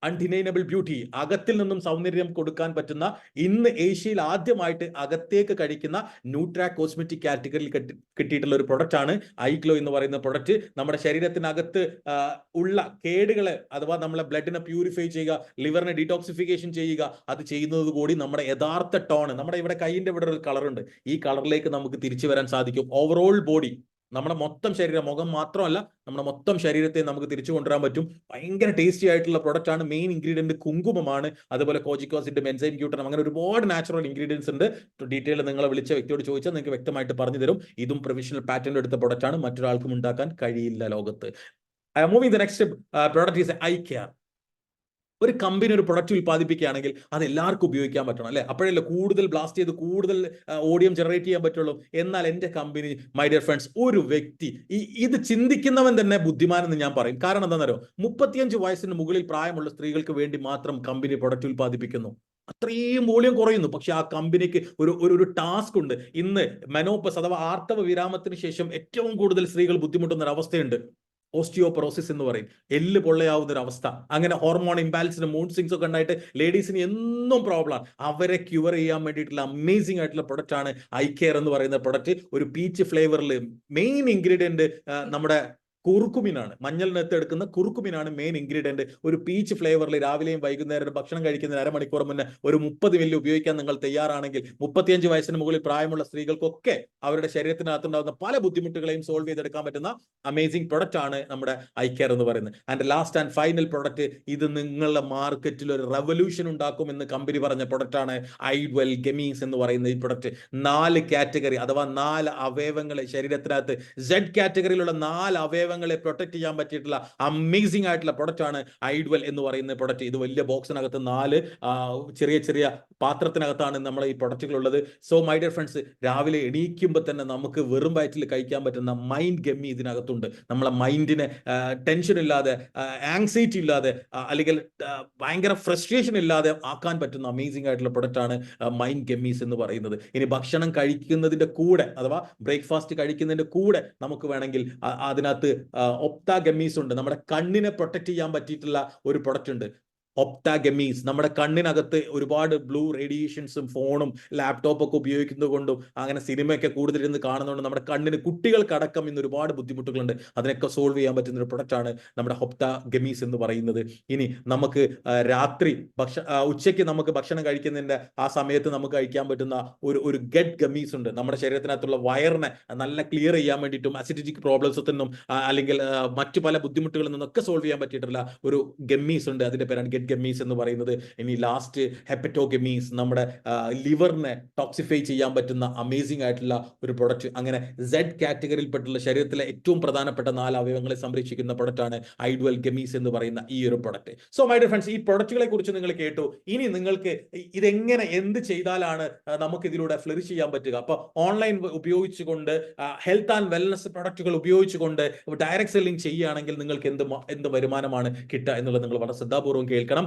Undeniable beauty, അകത്തിൽ നിന്നും സൗന്ദര്യം കൊടുക്കാൻ പറ്റുന്ന, ഇന്ന് ഏഷ്യയിൽ ആദ്യമായിട്ട് അകത്തേക്ക് കഴിക്കുന്ന ന്യൂട്രാക് കോസ്മെറ്റിക് കാറ്റഗറിയിൽ കിട്ടിയിട്ടുള്ള ഒരു പ്രൊഡക്റ്റ് ആണ് ഐ ഗ്ലോ എന്ന് പറയുന്ന പ്രൊഡക്റ്റ്. നമ്മുടെ ശരീരത്തിനകത്ത് ഉള്ള കേടുകളെ, അഥവാ നമ്മളെ ബ്ലഡിനെ പ്യൂരിഫൈ ചെയ്യുക, ലിവറിനെ ഡീടോക്സിഫിക്കേഷൻ ചെയ്യുക, അത് ചെയ്യുന്നത് കൂടി നമ്മുടെ യഥാർത്ഥ ടോൺ, നമ്മുടെ ഇവിടെ കൈയിന്റെ ഇവിടെ ഒരു കളറുണ്ട്, ഈ കളറിലേക്ക് നമുക്ക് തിരിച്ചു വരാൻ സാധിക്കും. ഓവറോൾ ബോഡി, നമ്മുടെ മൊത്തം ശരീരം, മുഖം മാത്രമല്ല നമ്മുടെ മൊത്തം ശരീരത്തെ നമുക്ക് തിരിച്ചു കൊണ്ടുവരാൻ പറ്റും. ഭയങ്കര ടേസ്റ്റി ആയിട്ടുള്ള പ്രൊഡക്റ്റ് ആണ്. മെയിൻ ഇൻഗ്രീഡിയന്റ് കുങ്കുമമാണ്, അതുപോലെ കോജിക് ആസിഡ്, എൻസൈം ക്യൂട്ടൻ, അങ്ങനെ ഒരുപാട് നാച്ചുറൽ ഇൻഗ്രീഡിയൻസ് ഉണ്ട്. ഡീറ്റെയിൽ നിങ്ങളെ വിളിച്ച വ്യക്തിയോട് ചോദിച്ചാൽ നിങ്ങൾക്ക് വ്യക്തമായിട്ട് പറഞ്ഞു തരും. ഇതും പ്രൊവിഷണൽ പാറ്റന്റ് എടുത്ത പ്രൊഡക്റ്റ് ആണ്. മറ്റൊരാൾക്കും ഉണ്ടാക്കാൻ കഴിയില്ല ലോകത്ത്. Moving the next product is eye care. ഒരു കമ്പനി ഒരു പ്രൊഡക്റ്റ് ഉൽപ്പാദിപ്പിക്കുകയാണെങ്കിൽ അത് എല്ലാവർക്കും ഉപയോഗിക്കാൻ പറ്റണം, അല്ലെ? അപ്പോഴല്ലേ കൂടുതൽ ബ്ലാസ്റ്റ് ചെയ്ത് കൂടുതൽ ഓഡിയം ജനറേറ്റ് ചെയ്യാൻ പറ്റുള്ളൂ. എന്നാൽ എൻ്റെ കമ്പനി, മൈ ഡിയർ ഫ്രണ്ട്സ്, ഒരു വ്യക്തി ഇത് ചിന്തിക്കുന്നവൻ തന്നെ ബുദ്ധിമാൻ എന്ന് ഞാൻ പറയും. കാരണം എന്താണെന്നറിയോ? 35 വയസ്സിന് മുകളിൽ പ്രായമുള്ള സ്ത്രീകൾക്ക് വേണ്ടി മാത്രം കമ്പനി പ്രൊഡക്റ്റ് ഉൽപ്പാദിപ്പിക്കുന്നു. അത്രയും മൂല്യം കുറയുന്നു. പക്ഷെ ആ കമ്പനിക്ക് ഒരു ടാസ്ക് ഉണ്ട്. ഇന്ന് മെനോപ്പസ് അഥവാ ആർത്തവ വിരാമത്തിന് ശേഷം ഏറ്റവും കൂടുതൽ സ്ത്രീകൾ ബുദ്ധിമുട്ടുന്ന ഒരു അവസ്ഥയുണ്ട്. ഓസ്റ്റിയോപൊറോസിസ് എന്ന് പറയും, എല്ല് പൊള്ളയാവുന്ന ഒരു അവസ്ഥ. അങ്ങനെ ഹോർമോൺ ഇംബാലൻസിന്, മൂഡ് സ്വിങ്സ് ഒക്കെ ഉണ്ടായിട്ട് ലേഡീസിന് എന്നും പ്രോബ്ലം. അവരെ ക്യൂർ ചെയ്യാൻ വേണ്ടിയിട്ടുള്ള അമേസിംഗ് ആയിട്ടുള്ള പ്രൊഡക്റ്റ് ആണ് ഐ കെയർ എന്ന് പറയുന്ന പ്രൊഡക്റ്റ്. ഒരു പീച്ച് ഫ്ലേവറിൽ മെയിൻ ഇൻഗ്രീഡിയന്റ് നമ്മുടെ കുറുക്കുമിനാണ്. മഞ്ഞളിനകത്ത് എടുക്കുന്ന കുറുക്കുമിനാണ് മെയിൻ ഇൻഗ്രീഡിയന്റ്. ഒരു പീച്ച് ഫ്ലേവറിൽ രാവിലെയും വൈകുന്നേരം ഭക്ഷണം കഴിക്കുന്നതിന് അരമണിക്കൂർ മുന്നേ ഒരു 30 മില്ലി ഉപയോഗിക്കാൻ നിങ്ങൾ തയ്യാറാണെങ്കിൽ 35 വയസ്സിന് മുകളിൽ പ്രായമുള്ള സ്ത്രീകൾക്കൊക്കെ അവരുടെ ശരീരത്തിനകത്തുണ്ടാകുന്ന പല ബുദ്ധിമുട്ടുകളെയും സോൾവ് ചെയ്തെടുക്കാൻ പറ്റുന്ന അമേസിംഗ് പ്രൊഡക്റ്റ് ആണ് നമ്മുടെ ഐ കെയർ എന്ന് പറയുന്നത്. And last and final product, ഇത് നിങ്ങളുടെ മാർക്കറ്റിൽ ഒരു റെവല്യൂഷൻ ഉണ്ടാക്കുമെന്ന് കമ്പനി പറഞ്ഞ പ്രൊഡക്റ്റ് ആണ് ഐഡ്വെൽ ഗമീസ് എന്ന് പറയുന്ന ഈ പ്രൊഡക്റ്റ്. 4 കാറ്റഗറി അഥവാ 4 അവയവങ്ങളെ ശരീരത്തിനകത്ത്, Z കാറ്റഗറിയിലുള്ള 4 അവയവങ്ങളെ പ്രൊട്ടക്ട് ചെയ്യാൻ പറ്റിയിട്ടുള്ള അമേസിംഗ് ആയിട്ടുള്ള പ്രൊഡക്റ്റ് ആണ് ഐഡ്വെൽ എന്ന് പറയുന്ന പ്രൊഡക്റ്റ്. ഇത് വലിയ ബോക്സിനകത്ത് 4 ചെറിയ ചെറിയ പാത്രത്തിനകത്താണ് നമ്മൾ ഈ പ്രൊഡക്റ്റുകൾ ഉള്ളത്. സോ മൈ ഡിയർ ഫ്രണ്ട്സ്, രാവിലെ എണീക്കുമ്പോൾ തന്നെ നമുക്ക് വെറും വയറ്റിൽ കഴിക്കാൻ പറ്റുന്ന മൈൻഡ് ഗമ്മി ഇതിനകത്തുണ്ട്. നമ്മളെ മൈൻഡിനെ ടെൻഷൻ ഇല്ലാതെ, ആങ്സൈറ്റി ഇല്ലാതെ, അല്ലെങ്കിൽ ഭയങ്കര ഫ്രസ്ട്രേഷൻ ഇല്ലാതെ ആക്കാൻ പറ്റുന്ന അമേസിംഗ് ആയിട്ടുള്ള പ്രൊഡക്റ്റ് ആണ് മൈൻഡ് ഗമ്മീസ് എന്ന് പറയുന്നത്. ഇനി ഭക്ഷണം കഴിക്കുന്നതിന്റെ കൂടെ അഥവാ ബ്രേക്ക്ഫാസ്റ്റ് കഴിക്കുന്നതിന്റെ കൂടെ നമുക്ക് വേണമെങ്കിൽ അതിനകത്ത് ഒപ്താ ഗമ്മീസ് ഉണ്ട്. നമ്മുടെ കണ്ണിനെ പ്രൊട്ടക്ട് ചെയ്യാൻ പറ്റിയിട്ടുള്ള ഒരു പ്രൊഡക്റ്റ് ഉണ്ട്, ഒപ്താ ഗമ്മീസ്. നമ്മുടെ കണ്ണിനകത്ത് ഒരുപാട് ബ്ലൂ റേഡിയേഷൻസും ഫോണും ലാപ്ടോപ്പ് ഒക്കെ ഉപയോഗിക്കുന്നത് കൊണ്ടും അങ്ങനെ സിനിമയൊക്കെ കൂടുതലിരുന്ന് കാണുന്നതുകൊണ്ട് നമ്മുടെ കണ്ണിന്, കുട്ടികൾക്കടക്കം ഇന്ന് ഒരുപാട് ബുദ്ധിമുട്ടുകളുണ്ട്. അതിനൊക്കെ സോൾവ് ചെയ്യാൻ പറ്റുന്ന ഒരു പ്രൊഡക്റ്റ് ആണ് നമ്മുടെ ഒപ്താ ഗമ്മീസ് എന്ന് പറയുന്നത്. ഇനി നമുക്ക് രാത്രി ഉച്ചയ്ക്ക് നമുക്ക് ഭക്ഷണം കഴിക്കുന്നതിന്റെ ആ സമയത്ത് നമുക്ക് കഴിക്കാൻ പറ്റുന്ന ഒരു ഗെറ്റ് ഗമ്മീസ് ഉണ്ട്. നമ്മുടെ ശരീരത്തിനകത്തുള്ള വയറിനെ നല്ല ക്ലിയർ ചെയ്യാൻ വേണ്ടിയിട്ടും അസിഡിറ്റിക് പ്രോബ്ലംസിൽ നിന്നും അല്ലെങ്കിൽ മറ്റു പല ബുദ്ധിമുട്ടുകളിൽ നിന്നൊക്കെ സോൾവ് ചെയ്യാൻ പറ്റിയിട്ടുള്ള ഒരു ഗമ്മീസ് ഉണ്ട്. അതിന്റെ പേരാണ് ഗെറ്റ് ഗമ്മീസ് എന്ന് പറയുന്നത്. ഇനി ലാസ്റ്റ് ഹെപ്പറ്റോ ഗമ്മീസ്, നമ്മുടെ ലിവറിനെ ടോക്സിഫൈ ചെയ്യാൻ പറ്റുന്ന അമേസിംഗ് ആയിട്ടുള്ള ഒരു പ്രൊഡക്റ്റ്. അങ്ങനെ Z കാറ്റഗറിയിൽപ്പെട്ടുള്ള ശരീരത്തിലെ ഏറ്റവും പ്രധാനപ്പെട്ട 4 അവയവങ്ങളെ സംരക്ഷിക്കുന്ന പ്രൊഡക്റ്റ് ആണ് ഐഡ്വെൽ ഗമ്മീസ് എന്ന് പറയുന്ന ഈ ഒരു product. So my dear friends, ഈ പ്രൊഡക്റ്റുകളെ കുറിച്ച് നിങ്ങൾ കേട്ടു. ഇനി നിങ്ങൾക്ക് ഇതെങ്ങനെ, എന്ത് ചെയ്താലാണ് നമുക്ക് ഇതിലൂടെ ഫ്ലറിഷ് ചെയ്യാൻ പറ്റുക? അപ്പൊ ഓൺലൈൻ ഉപയോഗിച്ചുകൊണ്ട്, ഹെൽത്ത് ആൻഡ് വെൽനസ് പ്രൊഡക്റ്റുകൾ ഉപയോഗിച്ചുകൊണ്ട് ഡയറക്ട് സെല്ലിംഗ് ചെയ്യുകയാണെങ്കിൽ നിങ്ങൾക്ക് എന്ത് വരുമാനമാണ് കിട്ടുക എന്നുള്ളത് നിങ്ങൾ വളരെ ശ്രദ്ധാപൂർവ്വം കേൾക്കുക. ശ്രദ്ധിക്കണം.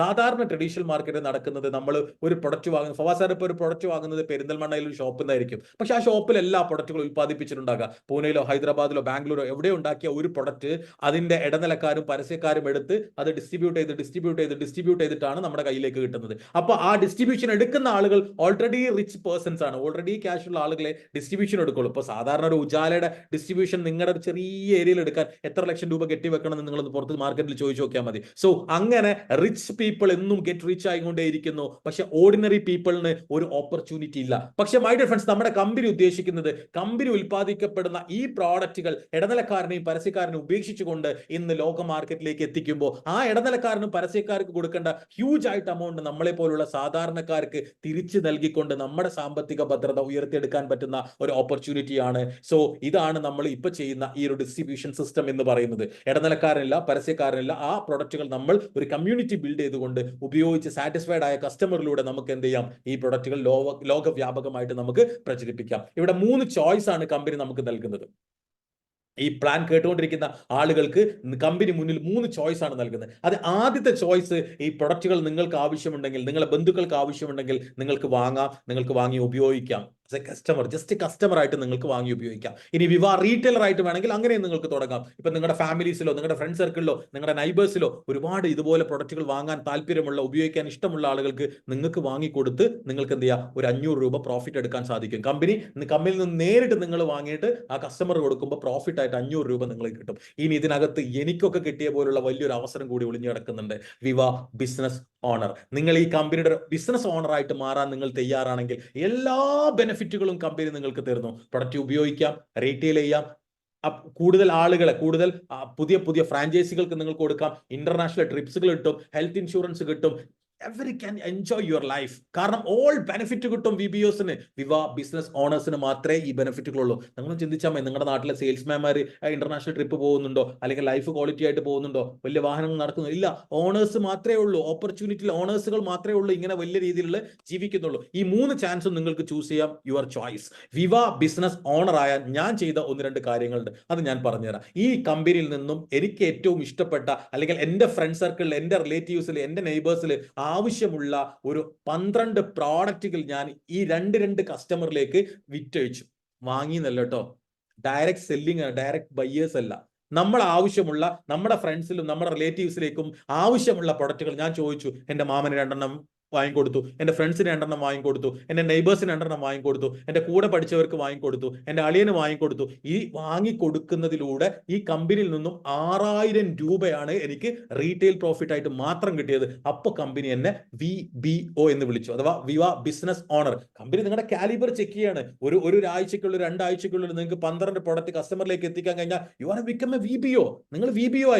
സാധാരണ ട്രഡീഷണൽ മാർക്കറ്റിൽ നടക്കുന്നത്, നമ്മൾ ഒരു പ്രൊഡക്റ്റ് വാങ്ങുന്നത്, ഫവാസ് സാർ ഇപ്പോൾ ഒരു പ്രൊഡക്റ്റ് വാങ്ങുന്നത് പെരിന്തൽമണ്ണയിൽ ഒരു ഷോപ്പിൽ നിന്നായിരിക്കും. പക്ഷെ ആ ഷോപ്പിൽ എല്ലാ പ്രൊഡക്റ്റുകളും ഉൽപ്പാദിപ്പിച്ചിട്ടുണ്ടാകുക. പൂനെയിലോ ഹൈദരാബാദിലോ ബാംഗ്ലൂരോ എവിടെ ഉണ്ടാക്കിയ ഒരു പ്രൊഡക്റ്റ് അതിന്റെ ഇടനിലക്കാരും പരസ്യക്കാരും എടുത്ത് അത് ഡിസ്ട്രിബ്യൂട്ട് ചെയ്തിട്ടാണ് നമ്മുടെ കയ്യിലേക്ക് കിട്ടുന്നത്. അപ്പൊ ആ ഡിസ്ട്രിബ്യൂഷൻ എടുക്കുന്ന ആളുകൾ ഓൾറെഡി റിച്ച് പേഴ്സൺസ് ആണ്, ഓൾറെഡി ക്യാഷ് ഉള്ള ആളുകളെ ഡിസ്ട്രിബ്യൂഷൻ എടുക്കുള്ളൂ. ഇപ്പൊ സാധാരണ ഒരു ഉജാലയുടെ ഡിസ്ട്രിബ്യൂഷൻ നിങ്ങളുടെ ഒരു ചെറിയ ഏരിയയിൽ എടുക്കാൻ എത്ര ലക്ഷം രൂപ കെട്ടിവെക്കണം എന്ന് നിങ്ങൾ പുറത്ത് മാർക്കറ്റിൽ ചോദിച്ചു നോക്കിയാൽ മതി. സോ അങ്ങനെ റിച്ച് പീപ്പിൾ എന്നും ഗെറ്റ് റിച്ച് ആയിക്കൊണ്ടേയിരിക്കുന്നു. പക്ഷെ ഓർഡിനറി പീപ്പിളിന് ഒരു ഓപ്പർച്യൂണിറ്റി ഇല്ല. പക്ഷെ മൈ ഡിയർ ഫ്രണ്ട്സ്, നമ്മുടെ കമ്പനി ഉദ്ദേശിക്കുന്നത്, കമ്പനി ഉൽപ്പാദിക്കപ്പെടുന്ന ഈ പ്രോഡക്റ്റുകൾ ഇടനിലക്കാരനെയും പരസ്യക്കാരനെയും ഉപേക്ഷിച്ചുകൊണ്ട് ഇന്ന് ലോക മാർക്കറ്റിലേക്ക് എത്തിക്കുമ്പോൾ ആ ഇടനിലക്കാരനും പരസ്യക്കാർക്ക് കൊടുക്കേണ്ട ഹ്യൂജ് ആയിട്ട് എമൗണ്ട് നമ്മളെ പോലുള്ള സാധാരണക്കാർക്ക് തിരിച്ചു നൽകിക്കൊണ്ട് നമ്മുടെ സാമ്പത്തിക ഭദ്രത ഉയർത്തിയെടുക്കാൻ പറ്റുന്ന ഒരു ഓപ്പർച്യൂണിറ്റിയാണ്. സോ ഇതാണ് നമ്മൾ ഇപ്പൊ ചെയ്യുന്ന ഈ ഒരു ഡിസ്ട്രിബ്യൂഷൻ സിസ്റ്റം എന്ന് പറയുന്നത്. ഇടനിലക്കാരനില്ല, പരസ്യക്കാരനില്ല, ആ പ്രൊഡക്റ്റുകൾ നമ്മൾ ഒരു കമ്മ്യൂണിറ്റി ബിൽഡ് ചെയ്തുകൊണ്ട് ഉപയോഗിച്ച് സാറ്റിസ്ഫൈഡ് ആയ കസ്റ്റമറിലൂടെ നമുക്ക് എന്ത് ചെയ്യാം, ഈ പ്രൊഡക്റ്റുകൾ ലോകവ്യാപകമായിട്ട് നമുക്ക് പ്രചരിപ്പിക്കാം. ഇവിടെ 3 ചോയ്സ് ആണ് കമ്പനി നമുക്ക് നൽകുന്നത്. ഈ പ്ലാൻ കേട്ടുകൊണ്ടിരിക്കുന്ന ആളുകൾക്ക് കമ്പനി മുന്നിൽ 3 ചോയ്സ് ആണ് നൽകുന്നത്. അത് ആദ്യത്തെ ചോയ്സ്, ഈ പ്രൊഡക്റ്റുകൾ നിങ്ങൾക്ക് ആവശ്യമുണ്ടെങ്കിൽ, നിങ്ങളുടെ ബന്ധുക്കൾക്ക് ആവശ്യമുണ്ടെങ്കിൽ നിങ്ങൾക്ക് വാങ്ങാം, നിങ്ങൾക്ക് വാങ്ങി ഉപയോഗിക്കാം. കസ്റ്റമർ, ജസ്റ്റ് കസ്റ്റമർ ആയിട്ട് നിങ്ങൾക്ക് വാങ്ങി ഉപയോഗിക്കാം. ഇനി വിവാ റീറ്റെയിലർ ആയിട്ട് വേണമെങ്കിൽ അങ്ങനെ നിങ്ങൾക്ക് തുടങ്ങാം. ഇപ്പൊ നിങ്ങളുടെ ഫാമിലീസിലോ നിങ്ങളുടെ ഫ്രണ്ട് സർക്കിളിലോ നിങ്ങളുടെ നൈബേഴ്സിലോ ഒരുപാട് ഇതുപോലെ പ്രൊഡക്റ്റുകൾ വാങ്ങാൻ താല്പര്യമുള്ള, ഉപയോഗിക്കാൻ ഇഷ്ടമുള്ള ആളുകൾക്ക് നിങ്ങൾക്ക് വാങ്ങിക്കൊടുത്ത് നിങ്ങൾക്ക് എന്ത് ചെയ്യാം, ഒരു 500 രൂപ പ്രോഫിറ്റ് എടുക്കാൻ സാധിക്കും. കമ്പനിയിൽ നിന്ന് നേരിട്ട് നിങ്ങൾ വാങ്ങിയിട്ട് ആ കസ്റ്റമർ കൊടുക്കുമ്പോൾ പ്രോഫിറ്റ് ആയിട്ട് 500 രൂപ നിങ്ങൾക്ക് കിട്ടും. ഇനി ഇതിനകത്ത് എനിക്കൊക്കെ കിട്ടിയ പോലുള്ള വലിയൊരു അവസരം കൂടി ഒളിഞ്ഞു കിടക്കുന്നുണ്ട്. വിവാ ബിസിനസ് ഓണർ. നിങ്ങൾ ഈ കമ്പനിയുടെ ബിസിനസ് ഓണർ ആയിട്ട് മാറാൻ നിങ്ങൾ തയ്യാറാണെങ്കിൽ എല്ലാ ബെനിഫിറ്റുകളും കമ്പനി നിങ്ങൾക്ക് തരുന്നു. പ്രൊഡക്റ്റ് ഉപയോഗിക്കാം, റീറ്റെയിൽ ചെയ്യാം, കൂടുതൽ ആളുകളെ, കൂടുതൽ പുതിയ ഫ്രാഞ്ചൈസികൾക്ക് നിങ്ങൾക്ക് കൊടുക്കാം, ഇന്റർനാഷണൽ ട്രിപ്സുകൾ കിട്ടും, ഹെൽത്ത് ഇൻഷുറൻസ് കിട്ടും. Every can enjoy your life. കാരണം ഓൾ ബെനിഫിറ്റ് കിട്ടും വിബിഒസിന്. വിവാ ബിസിനസ് ഓണേഴ്സിന് മാത്രമേ ഈ ബെനിഫിറ്റുകളുള്ളൂ. നിങ്ങൾ ചിന്തിച്ചാൽ മതി, നിങ്ങളുടെ നാട്ടിലെ സെയിൽസ്മാൻമാർ ഇന്റർനാഷണൽ ട്രിപ്പ് പോകുന്നുണ്ടോ, അല്ലെങ്കിൽ ലൈഫ് ക്വാളിറ്റി ആയിട്ട് പോകുന്നുണ്ടോ, വലിയ വാഹനങ്ങൾ നടക്കുന്നു? ഇല്ല. ഓണേഴ്സ് മാത്രമേ ഉള്ളൂ, ഓപ്പർച്യൂണിറ്റിയിൽ ഓണേഴ്സുകൾ മാത്രമേ ഉള്ളൂ ഇങ്ങനെ വലിയ രീതിയിൽ ജീവിക്കുന്നുള്ളൂ. ഈ 3 ചാൻസും നിങ്ങൾക്ക് ചൂസ് ചെയ്യാം, യുവർ ചോയ്സ്. വിവാ ബിസിനസ് ഓണർ ആയാൽ ഞാൻ ചെയ്ത 1-2 കാര്യങ്ങളുണ്ട്, അത് ഞാൻ പറഞ്ഞുതരാം. ഈ കമ്പനിയിൽ നിന്നും എനിക്ക് ഏറ്റവും ഇഷ്ടപ്പെട്ട, അല്ലെങ്കിൽ എൻ്റെ ഫ്രണ്ട് സർക്കിളിൽ, എൻ്റെ റിലേറ്റീവ്സിൽ, എൻ്റെ നെയ്ബേഴ്സിൽ ആവശ്യമുള്ള ഒരു 12 പ്രോഡക്റ്റുകൾ ഞാൻ ഈ 2 കസ്റ്റമറിലേക്ക് വിറ്റഴിച്ചു. വാങ്ങിയെന്നല്ല കേട്ടോ, ഡയറക്റ്റ് സെല്ലിംഗ് ആണ്, ഡയറക്റ്റ് ബയ്യേഴ്സ് അല്ല. നമ്മൾ ആവശ്യമുള്ള, നമ്മുടെ ഫ്രണ്ട്സിലും നമ്മുടെ റിലേറ്റീവ്സിലേക്കും ആവശ്യമുള്ള പ്രൊഡക്റ്റുകൾ ഞാൻ ചോദിച്ചു. എൻ്റെ മാമന് 2 വാങ്ങിക്കൊടുത്തു, എൻ്റെ ഫ്രണ്ട്സിന് 2 വാങ്ങിക്കൊടുത്തു, എൻ്റെ നെയ്ബേഴ്സിന് 2 വാങ്ങിക്കൊടുത്തു, എൻ്റെ കൂടെ പഠിച്ചവർക്ക് വാങ്ങിക്കൊടുത്തു, എൻ്റെ അളിയന് വാങ്ങിക്കൊടുത്തു. ഈ വാങ്ങിക്കൊടുക്കുന്നതിലൂടെ ഈ കമ്പനിയിൽ നിന്നും 6000 രൂപയാണ് എനിക്ക് റീറ്റെയിൽ പ്രോഫിറ്റ് ആയിട്ട് മാത്രം കിട്ടിയത്. അപ്പോൾ കമ്പനി എന്നെ VBO എന്ന് വിളിച്ചു, അഥവാ വിവാ ബിസിനസ് ഓണർ. കമ്പനി നിങ്ങളുടെ കാലിബർ ചെക്ക് ചെയ്യാണ്. ഒരു ആഴ്ചക്കുള്ളിൽ, 2 ആഴ്ചക്കുള്ളിൽ നിങ്ങൾക്ക് 12 പ്രോഡക്റ്റ് കസ്റ്റമറിലേക്ക് എത്തിക്കാൻ കഴിഞ്ഞാൽ you are become A VBO. നിങ്ങൾ VBO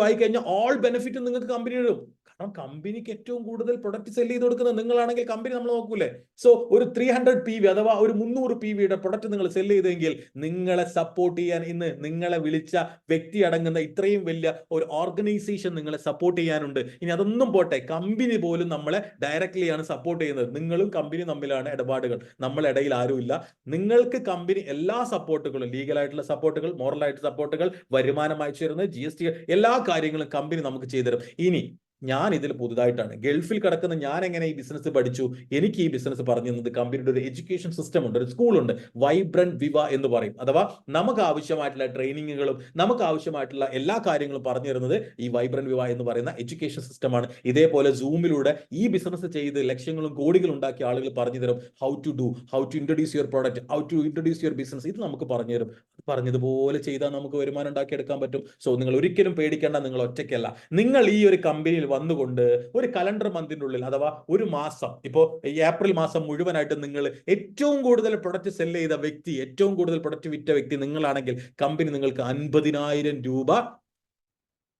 ആയി കഴിഞ്ഞാൽ ഓൾ ബെനിഫിറ്റ് നിങ്ങൾക്ക് കമ്പനി ഇടും. കാരണം കമ്പനിക്ക് ഏറ്റവും കൂടുതൽ പ്രൊഡക്റ്റ് സെല് ചെയ്ത് കൊടുക്കുന്നത് നിങ്ങളാണെങ്കിൽ കമ്പനി നമ്മൾ നോക്കൂലേ. സോ ഒരു 300 PV അഥവാ ഒരു 300 PVയുടെ പ്രൊഡക്റ്റ് നിങ്ങൾ സെല് ചെയ്തെങ്കിൽ നിങ്ങളെ സപ്പോർട്ട് ചെയ്യാൻ, ഇന്ന് നിങ്ങളെ വിളിച്ച വ്യക്തി അടങ്ങുന്ന ഇത്രയും വലിയ ഒരു ഓർഗനൈസേഷൻ നിങ്ങളെ സപ്പോർട്ട് ചെയ്യാനുണ്ട്. ഇനി അതൊന്നും പോട്ടെ, കമ്പനി പോലും നമ്മളെ ഡയറക്റ്റ്ലി ആണ് സപ്പോർട്ട് ചെയ്യുന്നത്. നിങ്ങളും കമ്പനി തമ്മിലാണ് ഇടപാടുകൾ, നമ്മളെ ഇടയിൽ ആരുമില്ല. നിങ്ങൾക്ക് കമ്പനി എല്ലാ സപ്പോർട്ടുകളും, ലീഗലായിട്ടുള്ള സപ്പോർട്ടുകൾ, മോറലായിട്ട് സപ്പോർട്ടുകൾ, വരുമാനം അയച്ചു തരുന്നത്, GST, എല്ലാ കാര്യങ്ങളും കമ്പനി നമുക്ക് ചെയ്തുതരും. ഇനി ഞാൻ ഇതിൽ പുതുതായിട്ടാണ്, ഗൾഫിൽ കിടക്കുന്ന ഞാൻ എങ്ങനെ ഈ ബിസിനസ് പഠിച്ചു, എനിക്ക് ഈ ബിസിനസ് പറഞ്ഞു തന്നത് കമ്പനിയുടെ ഒരു എഡ്യൂക്കേഷൻ സിസ്റ്റം ഉണ്ട്, ഒരു സ്കൂളുണ്ട്, വൈബ്രന്റ് വിവ എന്ന് പറയും. അഥവാ നമുക്ക് ആവശ്യമായിട്ടുള്ള ട്രെയിനിങ്ങുകളും നമുക്ക് ആവശ്യമായിട്ടുള്ള എല്ലാ കാര്യങ്ങളും പറഞ്ഞു തരുന്നത് ഈ വൈബ്രന്റ് വിവ എന്ന് പറയുന്ന എഡ്യൂക്കേഷൻ സിസ്റ്റമാണ്. ഇതേപോലെ സൂമിലൂടെ ഈ ബിസിനസ് ചെയ്ത് ലക്ഷങ്ങളും കോടികളും ഉണ്ടാക്കിയ ആളുകൾ പറഞ്ഞു തരും how to introduce your product, how to introduce your business. ഇത് നമുക്ക് പറഞ്ഞു തരും. പറഞ്ഞതുപോലെ ചെയ്താൽ നമുക്ക് വരുമാനം ഉണ്ടാക്കിയെടുക്കാൻ പറ്റും. സോ നിങ്ങൾ ഒരിക്കലും പേടിക്കേണ്ട, നിങ്ങൾ ഒറ്റയ്ക്കല്ല. നിങ്ങൾ ഈ ഒരു കമ്പനിയിൽ വന്നുകൊണ്ട് ഒരു കലണ്ടർ മന്തിന്റെ ഉള്ളിൽ, അഥവാ ഒരു മാസം, ഇപ്പോ ഏപ്രിൽ മാസം മുഴുവനായിട്ട് നിങ്ങൾ ഏറ്റവും കൂടുതൽ പ്രൊഡക്റ്റ് സെല് ചെയ്ത വ്യക്തി, ഏറ്റവും കൂടുതൽ പ്രൊഡക്റ്റ് വിറ്റ വ്യക്തി നിങ്ങളാണെങ്കിൽ കമ്പനി നിങ്ങൾക്ക് 50,000 രൂപ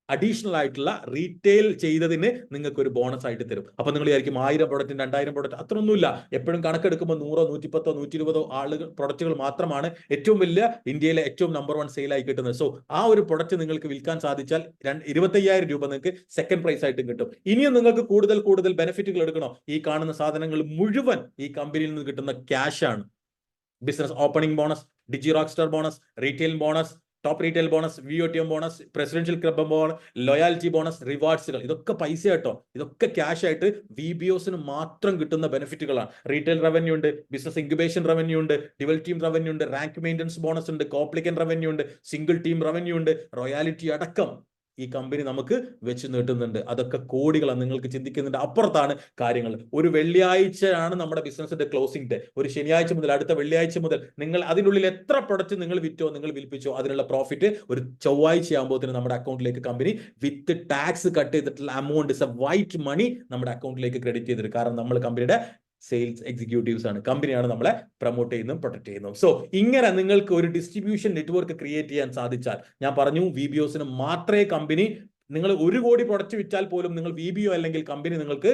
അഡീഷണൽ ആയിട്ടുള്ള റീറ്റെയിൽ ചെയ്തതിന് നിങ്ങൾക്ക് ഒരു ബോണസ് ആയിട്ട് തരും. അപ്പൊ നിങ്ങൾ വിചാരിക്കും 1000 പ്രൊഡക്റ്റിന് 2000 പ്രൊഡക്റ്റ്, അത്രയൊന്നുമില്ല. എപ്പോഴും കണക്കെടുക്കുമ്പോൾ 100, 110, 120 ആളുകൾ പ്രൊഡക്റ്റുകൾ മാത്രമാണ് ഏറ്റവും വലിയ, ഇന്ത്യയിലെ ഏറ്റവും നമ്പർ 1 സെയിലായി കിട്ടുന്നത്. സോ ആ ഒരു പ്രൊഡക്റ്റ് നിങ്ങൾക്ക് വിൽക്കാൻ സാധിച്ചാൽ 25,000 രൂപ നിങ്ങൾക്ക് സെക്കൻഡ് പ്രൈസ് ആയിട്ടും കിട്ടും. ഇനിയും നിങ്ങൾക്ക് കൂടുതൽ ബെനിഫിറ്റുകൾ എടുക്കണോ, ഈ കാണുന്ന സാധനങ്ങൾ മുഴുവൻ ഈ കമ്പനിയിൽ നിന്ന് കിട്ടുന്ന ക്യാഷ് ആണ്. Business opening bonus, digi rock star bonus, retail bonus, top retail bonus, VOTM bonus, presidential club bonus, loyalty bonus, റിവാർഡ്സുകൾ, ഇതൊക്കെ പൈസ കേട്ടോ. ഇതൊക്കെ ക്യാഷ് ആയിട്ട് VBOസിന് മാത്രം കിട്ടുന്ന ബെനിഫിറ്റുകളാണ്. റീറ്റെയിൽ റവന്യൂ ഉണ്ട്, ബിസിനസ് ഇൻക്യുബേഷൻ റവന്യൂ ഉണ്ട്, ഡ്യുവൽ ടീം റവന്യൂ ഉണ്ട്, റാങ്ക് മെയിൻ്റനൻസ് ബോണസ് ഉണ്ട്, കോപ്ലിക്കൻ റവന്യൂ ഉണ്ട്, സിംഗിൾ ടീം റവന്യൂ ഉണ്ട്, റോയാലിറ്റി അടക്കം ഈ കമ്പനി നമുക്ക് വെച്ച് നീട്ടുന്നുണ്ട്. അതൊക്കെ കോടികളാണ്. നിങ്ങൾക്ക് ചിന്തിക്കുന്നതിന്റെ അപ്പുറത്താണ് കാര്യങ്ങൾ. ഒരു വെള്ളിയാഴ്ചയാണ് നമ്മുടെ ബിസിനസിന്റെ ക്ലോസിംഗ് ഡേ. ഒരു ശനിയാഴ്ച മുതൽ അടുത്ത വെള്ളിയാഴ്ച മുതൽ നിങ്ങൾ അതിനുള്ളിൽ എത്ര പ്രൊഡക്റ്റ് നിങ്ങൾ വിറ്റോ, നിങ്ങൾ വിൽപ്പിച്ചോ, അതിനുള്ള പ്രോഫിറ്റ് ഒരു ചൊവ്വാഴ്ച ആകുമ്പോൾ നമ്മുടെ അക്കൗണ്ടിലേക്ക് കമ്പനി വിത്ത് ടാക്സ് കട്ട് ചെയ്തിട്ടുള്ള amount is a white money നമ്മുടെ അക്കൗണ്ടിലേക്ക് ക്രെഡിറ്റ് ചെയ്തിട്ട്. കാരണം നമ്മൾ കമ്പനിയുടെ സെയിൽസ് എക്സിക്യൂട്ടീവ്സ് ആണ്, കമ്പനിയാണ് നമ്മളെ പ്രൊമോട്ട് ചെയ്യുന്നതും പ്രൊട്ടക്ട് ചെയ്യുന്നതും. സോ ഇങ്ങനെ നിങ്ങൾക്ക് ഒരു ഡിസ്ട്രിബ്യൂഷൻ നെറ്റ്വർക്ക് ക്രിയേറ്റ് ചെയ്യാൻ സാധിച്ചാൽ, ഞാൻ പറഞ്ഞു VBOസിന് മാത്രമേ കമ്പനി, നിങ്ങൾ 1 കോടി പ്രൊഡക്റ്റ് വിറ്റാൽ പോലും നിങ്ങൾ VBO അല്ലെങ്കിൽ കമ്പനി നിങ്ങൾക്ക്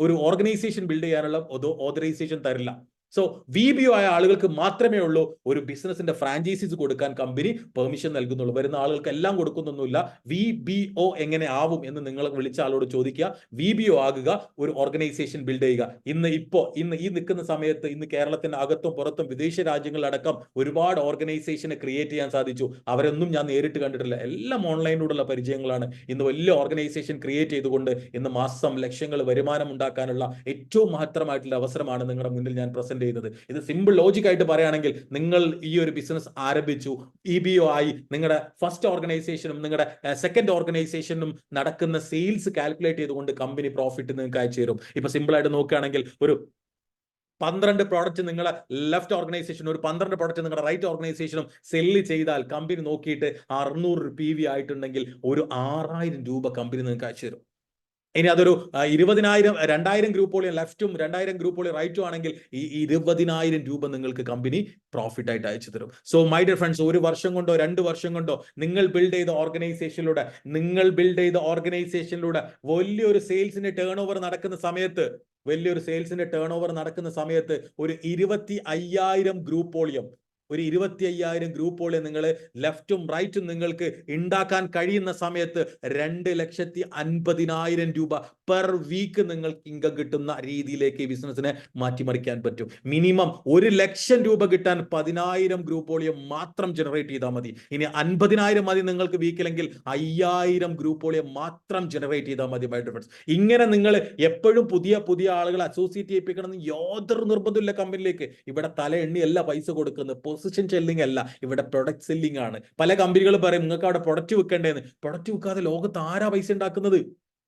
ഒരു ഓർഗനൈസേഷൻ ബിൽഡ് ചെയ്യാനുള്ള ഓതറൈസേഷൻ തരില്ല. സോ VBO ആയ ആളുകൾക്ക് മാത്രമേ ഉള്ളൂ ഒരു ബിസിനസിന്റെ ഫ്രാഞ്ചൈസീസ് കൊടുക്കാൻ കമ്പനി പെർമിഷൻ നൽകുന്നുള്ളൂ. വരുന്ന ആളുകൾക്ക് എല്ലാം കൊടുക്കുന്നൊന്നുമില്ല. VBO എങ്ങനെ ആവും എന്ന് നിങ്ങൾ വിളിച്ച ആളോട് ചോദിക്കുക. VBO ആകുക, ഒരു ഓർഗനൈസേഷൻ ബിൽഡ് ചെയ്യുക. ഇന്ന് ഈ നിൽക്കുന്ന സമയത്ത് ഇന്ന് കേരളത്തിന്റെ അകത്തും പുറത്തും വിദേശ രാജ്യങ്ങളിലടക്കം ഒരുപാട് ഓർഗനൈസേഷനെ ക്രിയേറ്റ് ചെയ്യാൻ സാധിച്ചു. അവരൊന്നും ഞാൻ നേരിട്ട് കണ്ടിട്ടില്ല, എല്ലാം ഓൺലൈനിലൂടെയുള്ള പരിചയങ്ങളാണ്. ഇന്ന് വലിയ ഓർഗനൈസേഷൻ ക്രിയേറ്റ് ചെയ്തുകൊണ്ട് ഇന്ന് മാസം ലക്ഷങ്ങൾ വരുമാനം ഉണ്ടാക്കാനുള്ള ഏറ്റവും മഹത്തരമായിട്ടുള്ള അവസരമാണ് നിങ്ങളുടെ മുന്നിൽ ഞാൻ പ്രസന്റ് ചെയ്യുന്നത്. ഇത് സിമ്പിൾ ലോജിക് ആയിട്ട് പറയുകയാണെങ്കിൽ, നിങ്ങൾ ഈ ഒരു ബിസിനസ് ആരംഭിച്ചു, VBO ആയി, നിങ്ങളുടെ ഫസ്റ്റ് ഓർഗനൈസേഷനും നിങ്ങളുടെ സെക്കൻഡ് ഓർഗനൈസേഷനും നടക്കുന്ന സെയിൽസ് കാൽക്കുലേറ്റ് ചെയ്തുകൊണ്ട് കമ്പനി പ്രോഫിറ്റ് നിങ്ങൾക്ക് അയച്ചു തരും. ഇപ്പൊ സിമ്പിൾ ആയിട്ട് നോക്കുകയാണെങ്കിൽ, ഒരു 12 പ്രോഡക്റ്റ് നിങ്ങളെ ലെഫ്റ്റ് ഓർഗനൈസേഷനും ഒരു 12 പ്രോഡക്റ്റ് നിങ്ങളുടെ റൈറ്റ് ഓർഗനൈസേഷനും സെല്ല് ചെയ്താൽ കമ്പനി നോക്കിയിട്ട് 600 PV ആയിട്ടുണ്ടെങ്കിൽ ഒരു 6000 രൂപ കമ്പനി നിങ്ങൾക്ക് അയച്ചു തരും. ഇനി അതൊരു 20,000 ഗ്രൂപ്പുകളിൽ ലെഫ്റ്റും 2000 ഗ്രൂപ്പുകളിൽ റൈറ്റും ആണെങ്കിൽ ഈ 20,000 രൂപ നിങ്ങൾക്ക് കമ്പനി പ്രോഫിറ്റ് ആയിട്ട് അയച്ചു തരും. സോ മൈ ഡിയർ ഫ്രണ്ട്സ്, 1 വർഷം കൊണ്ടോ 2 വർഷം കൊണ്ടോ നിങ്ങൾ ബിൽഡ് ചെയ്ത ഓർഗനൈസേഷനിലൂടെ വലിയൊരു സെയിൽസിന്റെ ടേൺ ഓവർ നടക്കുന്ന സമയത്ത് ഒരു 25,000 ഗ്രൂപ്പോളിയം, ഒരു 25,000 ഗ്രൂപ്പോളിയം നിങ്ങൾ ലെഫ്റ്റും റൈറ്റും നിങ്ങൾക്ക് ഉണ്ടാക്കാൻ കഴിയുന്ന സമയത്ത് 2,50,000 രൂപ പെർ വീക്ക് നിങ്ങൾക്ക് ഇൻകം കിട്ടുന്ന രീതിയിലേക്ക് ഈ ബിസിനസിനെ മാറ്റിമറിക്കാൻ പറ്റും. മിനിമം 1,00,000 രൂപ കിട്ടാൻ 10,000 ഗ്രൂപ്പോളിയം മാത്രം ജനറേറ്റ് ചെയ്താൽ മതി. ഇനി 50,000 മതി നിങ്ങൾക്ക് വീക്കിലെങ്കിൽ 5,000 ഗ്രൂപ്പോളിയം മാത്രം ജനറേറ്റ് ചെയ്താൽ മതി. മൈ ഡിയർ ഫ്രണ്ട്സ്, ഇങ്ങനെ നിങ്ങൾ എപ്പോഴും പുതിയ ആളുകളെ അസോസിയേറ്റ് ചെയ്യിപ്പിക്കണം യാതൊരു നിർബന്ധമില്ല കമ്പനിയിലേക്ക്. ഇവിടെ തല എണ്ണിയല്ല പൈസ കൊടുക്കുന്നത്, പൊസിഷൻ സെല്ലിംഗ് അല്ല, ഇവിടെ പ്രൊഡക്റ്റ് സെല്ലിംഗ് ആണ്. പല കമ്പനികൾ പറയും നിങ്ങൾക്ക് അവിടെ പ്രൊഡക്റ്റ് വിൽക്കേണ്ടതെന്ന്. പ്രൊഡക്റ്റ് വിൽക്കാതെ ലോകത്ത് ആരാ പൈസ ഉണ്ടാക്കുന്നത്?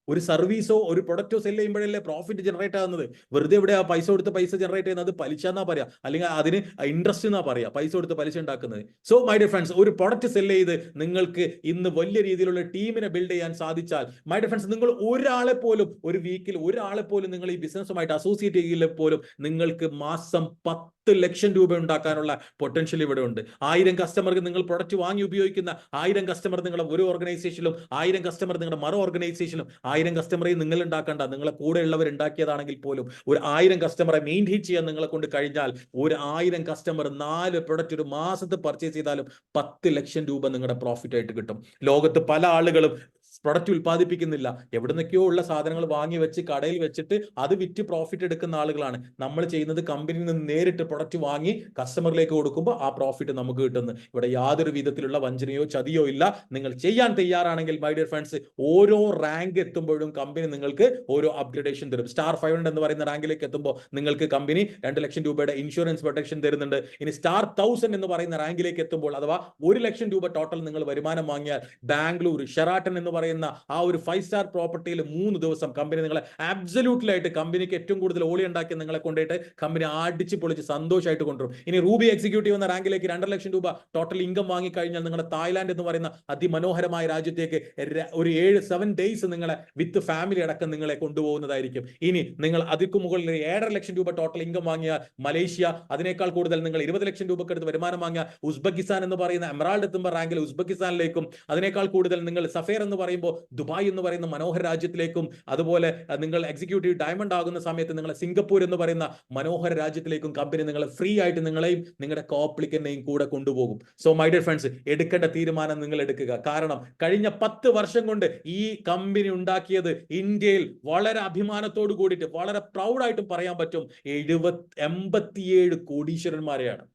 ഒരു സർവീസോ ഒരു പ്രൊഡക്റ്റോ സെല് ചെയ്യുമ്പോഴല്ലേ പ്രോഫിറ്റ് ജനറേറ്റ് ആകുന്നത്. വെറുതെ ഇവിടെ ആ പൈസ കൊടുത്ത് പൈസ ജനറേറ്റ് ചെയ്യുന്നത് പലിശ എന്നാ പറയാ, അല്ലെങ്കിൽ അതിന് ഇൻട്രസ്റ്റ് എന്നാ പറയാ, പൈസ കൊടുത്ത് പലിശ ഉണ്ടാക്കുന്നത്. സോ മൈ ഡിയർ ഫ്രണ്ട്സ്, ഒരു പ്രൊഡക്റ്റ് സെല് ചെയ്ത് നിങ്ങൾക്ക് ഇന്ന് വലിയ രീതിയിലുള്ള ടീമിനെ ബിൽഡ് ചെയ്യാൻ സാധിച്ചാൽ, മൈ ഡിയർ ഫ്രണ്ട്സ്, നിങ്ങൾ ഒരു വീക്കിൽ ഒരാളെ പോലും നിങ്ങൾ ഈ ബിസിനസ്സുമായിട്ട് അസോസിയേറ്റ് ചെയ്യില്ല പോലും നിങ്ങൾക്ക് മാസം 10 ലക്ഷം രൂപ ഉണ്ടാക്കാനുള്ള പൊട്ടൻഷ്യൽ ഇവിടെ ഉണ്ട്. 1000 കസ്റ്റമർക്ക് നിങ്ങൾ പ്രൊഡക്റ്റ് വാങ്ങി ഉപയോഗിക്കുന്ന 1000 കസ്റ്റമർ നിങ്ങളുടെ ഒരു ഓർഗനൈസേഷനിലും 1000 കസ്റ്റമർ നിങ്ങളുടെ മറു ഓർഗനൈസേഷനിലും 1000 കസ്റ്റമറെ നിങ്ങൾ ഉണ്ടാക്കണ്ട, നിങ്ങളെ കൂടെയുള്ളവർ ഉണ്ടാക്കിയതാണെങ്കിൽ പോലും ഒരു 1000 കസ്റ്റമറെ മെയിൻറ്റെയിൻ ചെയ്യാൻ നിങ്ങളെ കൊണ്ട് കഴിഞ്ഞാൽ ഒരു 1000 കസ്റ്റമർ 4 പ്രൊഡക്റ്റ് ഒരു മാസത്തെ പർച്ചേസ് ചെയ്താലും 10 ലക്ഷം രൂപ നിങ്ങളുടെ പ്രോഫിറ്റ് ആയിട്ട് കിട്ടും. ലോകത്ത് പല ആളുകളും പ്രൊഡക്റ്റ് ഉൽപ്പാദിപ്പിക്കുന്നില്ല, എവിടെ നിന്നൊക്കെയോ ഉള്ള സാധനങ്ങൾ വാങ്ങി വെച്ച് കടയിൽ വെച്ചിട്ട് അത് വിറ്റ് പ്രോഫിറ്റ് എടുക്കുന്ന ആളുകളാണ്. നമ്മൾ ചെയ്യുന്നത് കമ്പനിയിൽ നിന്ന് നേരിട്ട് പ്രൊഡക്റ്റ് വാങ്ങി കസ്റ്റമറിലേക്ക് കൊടുക്കുമ്പോൾ ആ പ്രോഫിറ്റ് നമുക്ക് കിട്ടുന്നു. ഇവിടെ യാതൊരു വിധത്തിലുള്ള വഞ്ചനയോ ചതിയോ ഇല്ല. നിങ്ങൾ ചെയ്യാൻ തയ്യാറാണെങ്കിൽ മൈ ഡിയർ ഫ്രണ്ട്സ്, ഓരോ റാങ്ക് എത്തുമ്പോഴും കമ്പനി നിങ്ങൾക്ക് ഓരോ അപ്ഗ്രഡേഷൻ തരും. സ്റ്റാർ 500 എന്ന് പറയുന്ന റാങ്കിലേക്ക് എത്തുമ്പോൾ നിങ്ങൾക്ക് കമ്പനി 2 ലക്ഷം രൂപയുടെ ഇൻഷുറൻസ് പ്രൊട്ടക്ഷൻ തരുന്നുണ്ട്. ഇനി സ്റ്റാർ 1000 എന്ന് പറയുന്ന റാങ്കിലേക്ക് എത്തുമ്പോൾ, അഥവാ 1 ലക്ഷം രൂപ ടോട്ടൽ നിങ്ങൾ വരുമാനം വാങ്ങിയാൽ ബാംഗ്ലൂർ ഷെറാട്ടൺ എന്ന് പറയുന്ന ആ ഒരു 5 സ്റ്റാർ പ്രോപ്പർട്ടിയിൽ 3 ദിവസം കമ്പനി നിങ്ങളെ ആബ്സല്യൂട്ട്ലി ആയിട്ട്, കമ്പനിക്ക് ഏറ്റവും കൂടുതൽ ഓളി ഉണ്ടാക്കി നിങ്ങളെ കൊണ്ടുപോയിട്ട് കമ്പനി അടിച്ച് പൊളിച്ച് സന്തോഷമായിട്ട് കൊണ്ടുവരും. ഇനി റൂബി എക്സിക്യൂട്ടീവ് എന്ന റാങ്കിലേക്ക് 2 ലക്ഷം രൂപ ടോട്ടൽ ഇൻകം വാങ്ങിക്കഴിഞ്ഞാൽ നിങ്ങളുടെ തായ്ലാന്റ് എന്ന് പറയുന്ന അതിമനോഹരമായ രാജ്യത്തേക്ക് ഒരു 7 ഡേയ്സ് നിങ്ങളെ വിത്ത് ഫാമിലി അടക്കം നിങ്ങളെ കൊണ്ടുപോകുന്നതായിരിക്കും. ഇനി നിങ്ങൾ അതിക്ക് മുകളിൽ 7.5 ലക്ഷം രൂപ ടോട്ടൽ ഇൻകം വാങ്ങിയാൽ മലേഷ്യ, അതിനേക്കാൾ കൂടുതൽ നിങ്ങൾ 20 ലക്ഷം രൂപക്ക് അടുത്ത് വരുമാനം വാങ്ങിയ ഉസ്ബെക്കിസ്ഥാൻ എന്ന് പറയുന്ന എമറാൾഡ് എത്തുമ്പോൾ റാങ്കിൽ ഉസ്ബെക്കിസ്ഥാനിലേക്കും, അതിനേക്കാൾ കൂടുതൽ നിങ്ങൾ സഫേർ എന്ന് പറയുമ്പോൾ ദുബായ് എന്ന് പറയുന്ന മനോഹര രാജ്യത്തിലേക്കും, അതുപോലെ നിങ്ങൾ എക്സിക്യൂട്ടീവ് ഡയമണ്ട് ആകുന്ന സമയത്ത് നിങ്ങൾ സിംഗപ്പൂർ എന്ന് പറയുന്ന മനോഹര രാജ്യത്തിലേക്കും കമ്പനി നിങ്ങളെ ഫ്രീ ആയിട്ട് നിങ്ങളെയും നിങ്ങളുടെ കോപ്ലിക്കനെയും കൂടെ കൊണ്ടുപോകും. സോ മൈ ഡിയർ ഫ്രണ്ട്സ്, എടുക്കേണ്ട തീരുമാനം നിങ്ങൾ എടുക്കുക. കാരണം കഴിഞ്ഞ 10 വർഷം കൊണ്ട് ഈ കമ്പനി ഉണ്ടാക്കിയത് ഇന്ത്യയിൽ വളരെ അഭിമാനത്തോട് കൂടിയിട്ട് വളരെ പ്രൗഡായിട്ടും പറയാൻ പറ്റും 87 കോടീശ്വരന്മാരെയാണ്.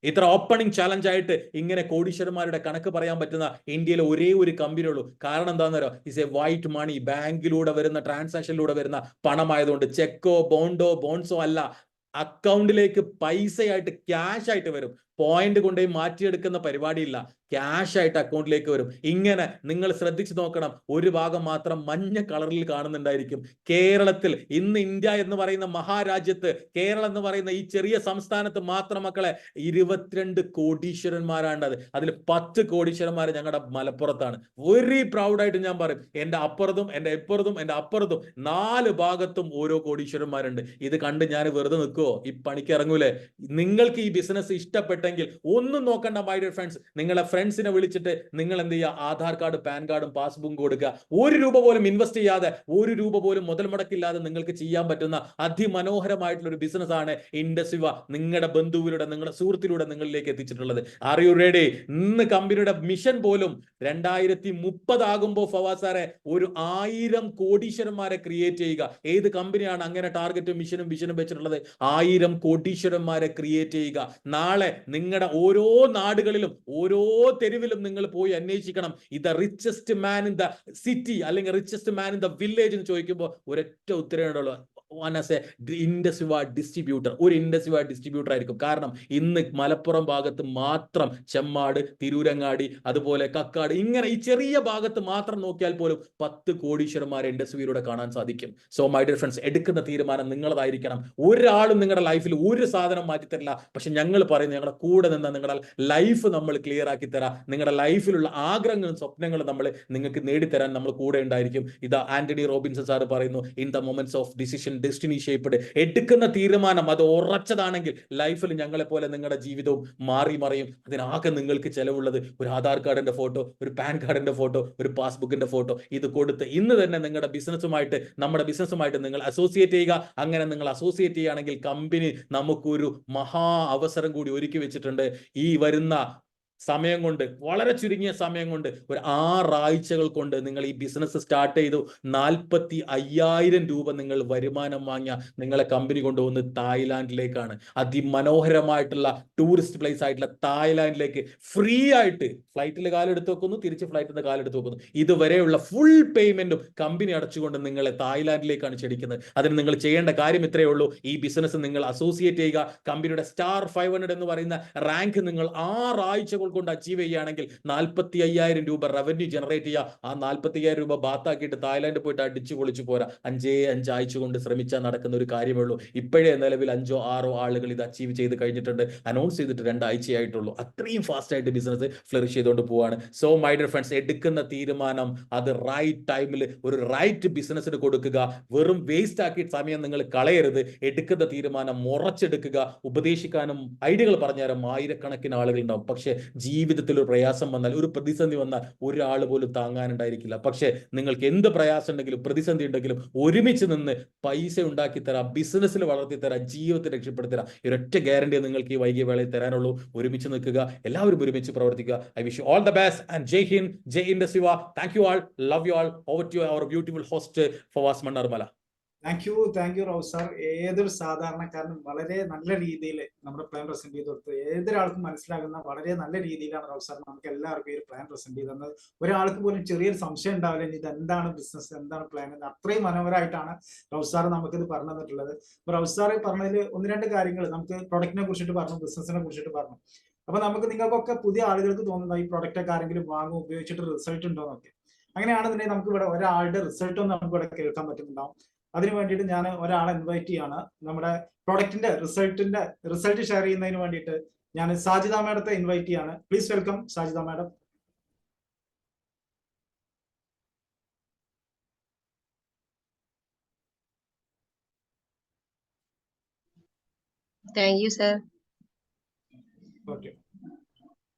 ഇത്ര ഓപ്പണിംഗ് ചാലഞ്ച് ആയിട്ട് ഇങ്ങനെ കോടീശ്വരന്മാരുടെ കണക്ക് പറയാൻ പറ്റുന്ന ഇന്ത്യയിലെ ഒരേ ഒരു കമ്പനി ഉള്ളൂ. കാരണം എന്താണെന്നോ, ഇസ് എ വൈറ്റ് മണി, ബാങ്കിലൂടെ വരുന്ന ട്രാൻസാക്ഷനിലൂടെ വരുന്ന പണമായതുകൊണ്ട് ചെക്കോ ബോൺസോ അല്ല, അക്കൗണ്ടിലേക്ക് പൈസയായിട്ട് ക്യാഷ് ആയിട്ട് വരും. പോയിന്റ് കൊണ്ടുപോയി മാറ്റിയെടുക്കുന്ന പരിപാടിയില്ല, ക്യാഷ് ആയിട്ട് അക്കൗണ്ടിലേക്ക് വരും. ഇങ്ങനെ നിങ്ങൾ ശ്രദ്ധിച്ചു നോക്കണം, ഒരു ഭാഗം മാത്രം മഞ്ഞ കളറിൽ കാണുന്നുണ്ടായിരിക്കും. കേരളത്തിൽ ഇന്ന് ഇന്ത്യ എന്ന് പറയുന്ന മഹാരാജ്യത്ത്, കേരളം എന്ന് പറയുന്ന ഈ ചെറിയ സംസ്ഥാനത്ത് മാത്രം മക്കളെ 22 കോടീശ്വരന്മാരാണ്ടത്. അതിൽ 10 കോടീശ്വരന്മാർ ഞങ്ങളുടെ മലപ്പുറത്താണ്. വെരി പ്രൗഡായിട്ട് ഞാൻ പറയും, എന്റെ അപ്പുറത്തും എന്റെ ഇപ്പുറത്തും എന്റെ അപ്പുറത്തും 4 ഭാഗത്തും ഓരോ കോടീശ്വരന്മാരുണ്ട്. ഇത് കണ്ട് ഞാൻ വെറുതെ നിൽക്കുവോ? ഈ പണിക്ക് ഇറങ്ങൂലേ? നിങ്ങൾക്ക് ഈ ബിസിനസ് ഇഷ്ടപ്പെട്ടെങ്കിൽ ഒന്നും നോക്കണ്ട മൈ ഡിയർ ഫ്രണ്ട്സ്, നിങ്ങളെ ഫ്രണ്ട്സിനെ വിളിച്ചിട്ട് നിങ്ങൾ എന്ത് ചെയ്യുക, ആധാർ കാർഡ്, പാൻ കാർഡും പാസ്ബുക്കും കൊടുക്കുക. 1 രൂപ പോലും ഇൻവെസ്റ്റ് ചെയ്യാതെ, 1 രൂപ പോലും മുതൽ മുടക്കില്ലാതെ നിങ്ങൾക്ക് ചെയ്യാൻ പറ്റുന്ന അതിമനോഹരമായിട്ടുള്ള ഒരു ബിസിനസ് ആണ് ഇൻഡസ്വിവ നിങ്ങളുടെ ബന്ധുവിലൂടെ, നിങ്ങളുടെ സുഹൃത്തിലൂടെ നിങ്ങളിലേക്ക് എത്തിച്ചിട്ടുള്ളത്. Are you ready? ഇന്ന് കമ്പനിയുടെ മിഷൻ പോലും 2030 ആകുമ്പോൾ ഫവാസ് സാറെ ഒരു 1000 കോടീശ്വരന്മാരെ ക്രിയേറ്റ് ചെയ്യുക. ഏത് കമ്പനിയാണ് അങ്ങനെ ടാർഗറ്റും മിഷനും വിഷനും വെച്ചിട്ടുള്ളത്? 1000 കോടീശ്വരന്മാരെ ക്രിയേറ്റ് ചെയ്യുക. നാളെ നിങ്ങളുടെ ഓരോ നാടുകളിലും ഓരോ തെരുവിലും നിങ്ങൾ പോയി അന്വേഷിക്കണം, ഇത് richest man in the city അല്ലെങ്കിൽ richest man in the village എന്ന് ചോദിക്കുമ്പോൾ ഒരൊറ്റ ഉത്തരവുള്ളൂ, ഇൻഡസ്വിവ ഡിസ്ട്രിബ്യൂട്ടർ. ഒരു ഇൻഡസ്വിവ ഡിസ്ട്രിബ്യൂട്ടർ ആയിരിക്കും. കാരണം ഇന്ന് മലപ്പുറം ഭാഗത്ത് മാത്രം ചെമ്മാട്, തിരൂരങ്ങാടി, അതുപോലെ കക്കാട്, ഇങ്ങനെ ഈ ചെറിയ ഭാഗത്ത് മാത്രം നോക്കിയാൽ പോലും 10 കോടീശ്വരന്മാരെ ഇൻഡസ്വിയിലൂടെ കാണാൻ സാധിക്കും. സോ മൈ ഡിയർ ഫ്രണ്ട്സ്, എടുക്കുന്ന തീരുമാനം നിങ്ങളതായിരിക്കണം. ഒരാളും നിങ്ങളുടെ ലൈഫിൽ ഒരു സാധനം മാറ്റിത്തരില്ല. പക്ഷെ ഞങ്ങൾ പറയുന്നത്, ഞങ്ങളുടെ കൂടെ നിന്ന് നിങ്ങളുടെ ലൈഫ് നമ്മൾ ക്ലിയർ ആക്കി തരാം. നിങ്ങളുടെ ലൈഫിലുള്ള ആഗ്രഹങ്ങളും സ്വപ്നങ്ങളും നിങ്ങൾക്ക് നേടിത്തരാൻ നമ്മൾ കൂടെ ഉണ്ടായിരിക്കും. ഇത് ആന്റണി റോബിൻസൺ സാർ പറയുന്നു, in the moments of decision destiny shaped. എടുക്കുന്ന തീരുമാനം അത് ഉറച്ചതാണെങ്കിൽ ലൈഫിൽ ഞങ്ങളെ പോലെ നിങ്ങളുടെ ജീവിതവും മാറി മറിയും. അതിനാകെ നിങ്ങൾക്ക് ചെലവുള്ളത് ഒരു ആധാർ കാർഡിന്റെ ഫോട്ടോ, ഒരു പാൻ കാർഡിന്റെ ഫോട്ടോ, ഒരു പാസ്ബുക്കിന്റെ ഫോട്ടോ. ഇത് കൊടുത്ത് ഇന്ന് തന്നെ നിങ്ങളുടെ ബിസിനസ്സുമായിട്ട്, നമ്മുടെ ബിസിനസ്സുമായിട്ട് നിങ്ങൾ അസോസിയേറ്റ് ചെയ്യുക. അങ്ങനെ നിങ്ങൾ അസോസിയേറ്റ് ചെയ്യുകയാണെങ്കിൽ കമ്പനി നമുക്കൊരു മഹാ അവസരം കൂടി ഒരുക്കി വെച്ചിട്ടുണ്ട്. ഈ വരുന്ന സമയം കൊണ്ട്, വളരെ ചുരുങ്ങിയ സമയം കൊണ്ട്, ഒരു 6 ആഴ്ചകൾ കൊണ്ട് നിങ്ങൾ ഈ ബിസിനസ് സ്റ്റാർട്ട് ചെയ്തു 45,000 രൂപ നിങ്ങൾ വരുമാനം വാങ്ങിയ നിങ്ങളെ കമ്പനി കൊണ്ടുപോകുന്നത് തായ്ലാന്റിലേക്കാണ്. അതിമനോഹരമായിട്ടുള്ള ടൂറിസ്റ്റ് പ്ലേസ് ആയിട്ടുള്ള തായ്ലാന്റിലേക്ക് ഫ്രീ ആയിട്ട് ഫ്ലൈറ്റിൽ കാലെടുത്ത് വെക്കുന്നു, തിരിച്ച് ഫ്ലൈറ്റിൽ നിന്ന് കാലെടുത്ത് വെക്കുന്നു. ഇതുവരെയുള്ള ഫുൾ പേയ്മെന്റും കമ്പനി അടച്ചുകൊണ്ട് നിങ്ങളെ തായ്ലാന്റിലേക്കാണ് ക്ഷണിക്കുന്നത്. അതിന് നിങ്ങൾ ചെയ്യേണ്ട കാര്യം ഇത്രയേ ഉള്ളൂ, ഈ ബിസിനസ് നിങ്ങൾ അസോസിയേറ്റ് ചെയ്യുക. കമ്പനിയുടെ സ്റ്റാർ 500 എന്ന് പറയുന്ന റാങ്ക് നിങ്ങൾ 6 ആഴ്ചകൾ കൊണ്ട് അച്ചീവ് ചെയ്യുകയാണെങ്കിൽ 45,000 രൂപ റവന്യൂ ജനറേറ്റ് ചെയ്യുക. ആ 45,000 രൂപ ബാത്താക്കിയിട്ട് തായ്ലാന്റ് പോയിട്ട് അടിച്ചു പൊളിച്ചു പോരാ. 5 ആഴ്ച കൊണ്ട് ശ്രമിച്ചാൽ നടക്കുന്ന ഒരു കാര്യമേ ഉള്ളൂ. ഇപ്പോഴേ നിലവിൽ 5-6 ആളുകൾ ഇത് അച്ചീവ് ചെയ്ത് കഴിഞ്ഞിട്ടുണ്ട്. അനൗൺസ് ചെയ്തിട്ട് 2 ആഴ്ചയായിട്ടുള്ളൂ. അത്രയും ഫാസ്റ്റ് ആയിട്ട് ബിസിനസ് ഫ്ലറിഷ് ചെയ്തുകൊണ്ട് പോവാണ്. സോ മൈ ഡിയർ ഫ്രണ്ട്സ്, എടുക്കുന്ന തീരുമാനം അത് റൈറ്റ് ടൈമിൽ ഒരു റൈറ്റ് ബിസിനസ്സിന് കൊടുക്കുക. വെറും വേസ്റ്റ് ആക്കി സമയം നിങ്ങൾ കളയരുത്. എടുക്കുന്ന തീരുമാനം ഉറച്ചെടുക്കുക. ഉപദേശിക്കാനും ഐഡിയകൾ പറഞ്ഞുതരാൻ ആയിരക്കണക്കിന് ആളുകൾ ഉണ്ടാവും. പക്ഷെ ജീവിതത്തിൽ ഒരു പ്രയാസം വന്നാൽ, ഒരു പ്രതിസന്ധി വന്നാൽ ഒരാൾ പോലും താങ്ങാനുണ്ടായിരിക്കില്ല. പക്ഷെ നിങ്ങൾക്ക് എന്ത് പ്രയാസം ഉണ്ടെങ്കിലും പ്രതിസന്ധി ഉണ്ടെങ്കിലും ഒരുമിച്ച് നിന്ന് പൈസ ഉണ്ടാക്കി തരാം, ബിസിനസ്സിൽ വളർത്തി തരാം, ജീവിതത്തിൽ രക്ഷപ്പെടുത്തി തരാം. ഒരൊറ്റ ഗ്യാരണ്ടി നിങ്ങൾക്ക് ഈ വൈകിയ വേളയിൽ തരാനുള്ളൂ. ഒരുമിച്ച് നിൽക്കുക, എല്ലാവരും ഒരുമിച്ച് പ്രവർത്തിക്കുക. I wish you all the best and Jai Hind, Jai Indusviva. Thank you all, love you all. Over to our beautiful host Fawaz Mannarmala. Thank you Rauf sir. ഏതൊരു സാധാരണക്കാരനും വളരെ നല്ല രീതിയിൽ നമ്മുടെ പ്ലാൻ പ്രസന്റ് ചെയ്ത് കൊടുത്തു. ഏതൊരാൾക്കും മനസ്സിലാകുന്ന വളരെ നല്ല രീതിയിലാണ് റൌഫ് സാർ നമുക്ക് എല്ലാവർക്കും ഈ ഒരു പ്ലാൻ പ്രസന്റ് ചെയ്ത് തന്നത്. ഒരാൾക്ക് പോലും ചെറിയൊരു സംശയം ഉണ്ടാവില്ല, ഇത് എന്താണ് ബിസിനസ്, എന്താണ് പ്ലാൻ എന്ന്. അത്രയും മനോഹരമായിട്ടാണ് റൌഫ് സാർ നമുക്കിത് പറഞ്ഞു തന്നിട്ടുള്ളത്. അപ്പൊ റൌഫ് സാർ പറഞ്ഞതിൽ 1-2 കാര്യങ്ങൾ നമുക്ക് പ്രൊഡക്റ്റിനെ കുറിച്ചിട്ട് പറഞ്ഞു, ബിസിനസിനെ കുറിച്ചിട്ട് പറഞ്ഞു. അപ്പൊ നമുക്ക് നിങ്ങൾക്കൊക്കെ പുതിയ ആളുകൾക്ക് തോന്നുന്ന ഈ പ്രൊഡക്റ്റ് ഒക്കെ ആരെങ്കിലും വാങ്ങും, ഉപയോഗിച്ചിട്ട് റിസൾട്ട് ഉണ്ടോ എന്നൊക്കെ. അങ്ങനെയാണെന്നുണ്ടെങ്കിൽ നമുക്ക് ഇവിടെ ഒരാളുടെ റിസൾട്ട് ഒന്നും നമുക്ക് ഇവിടെ കേൾക്കാൻ പറ്റുന്നുണ്ടാവും. അതിന് വേണ്ടിയിട്ട് ഞാൻ ഒരാളെ ഇൻവൈറ്റ് ചെയ്യാണ്. നമ്മുടെ പ്രൊഡക്റ്റിന്റെ റിസൾട്ട് ഷെയർ ചെയ്യുന്നതിന് വേണ്ടിയിട്ട് ഞാൻ സാജിദ മാഡത്തെ ഇൻവൈറ്റ് ചെയ്യാണ്. Please welcome Sajida madam. Thank you sir. Okay,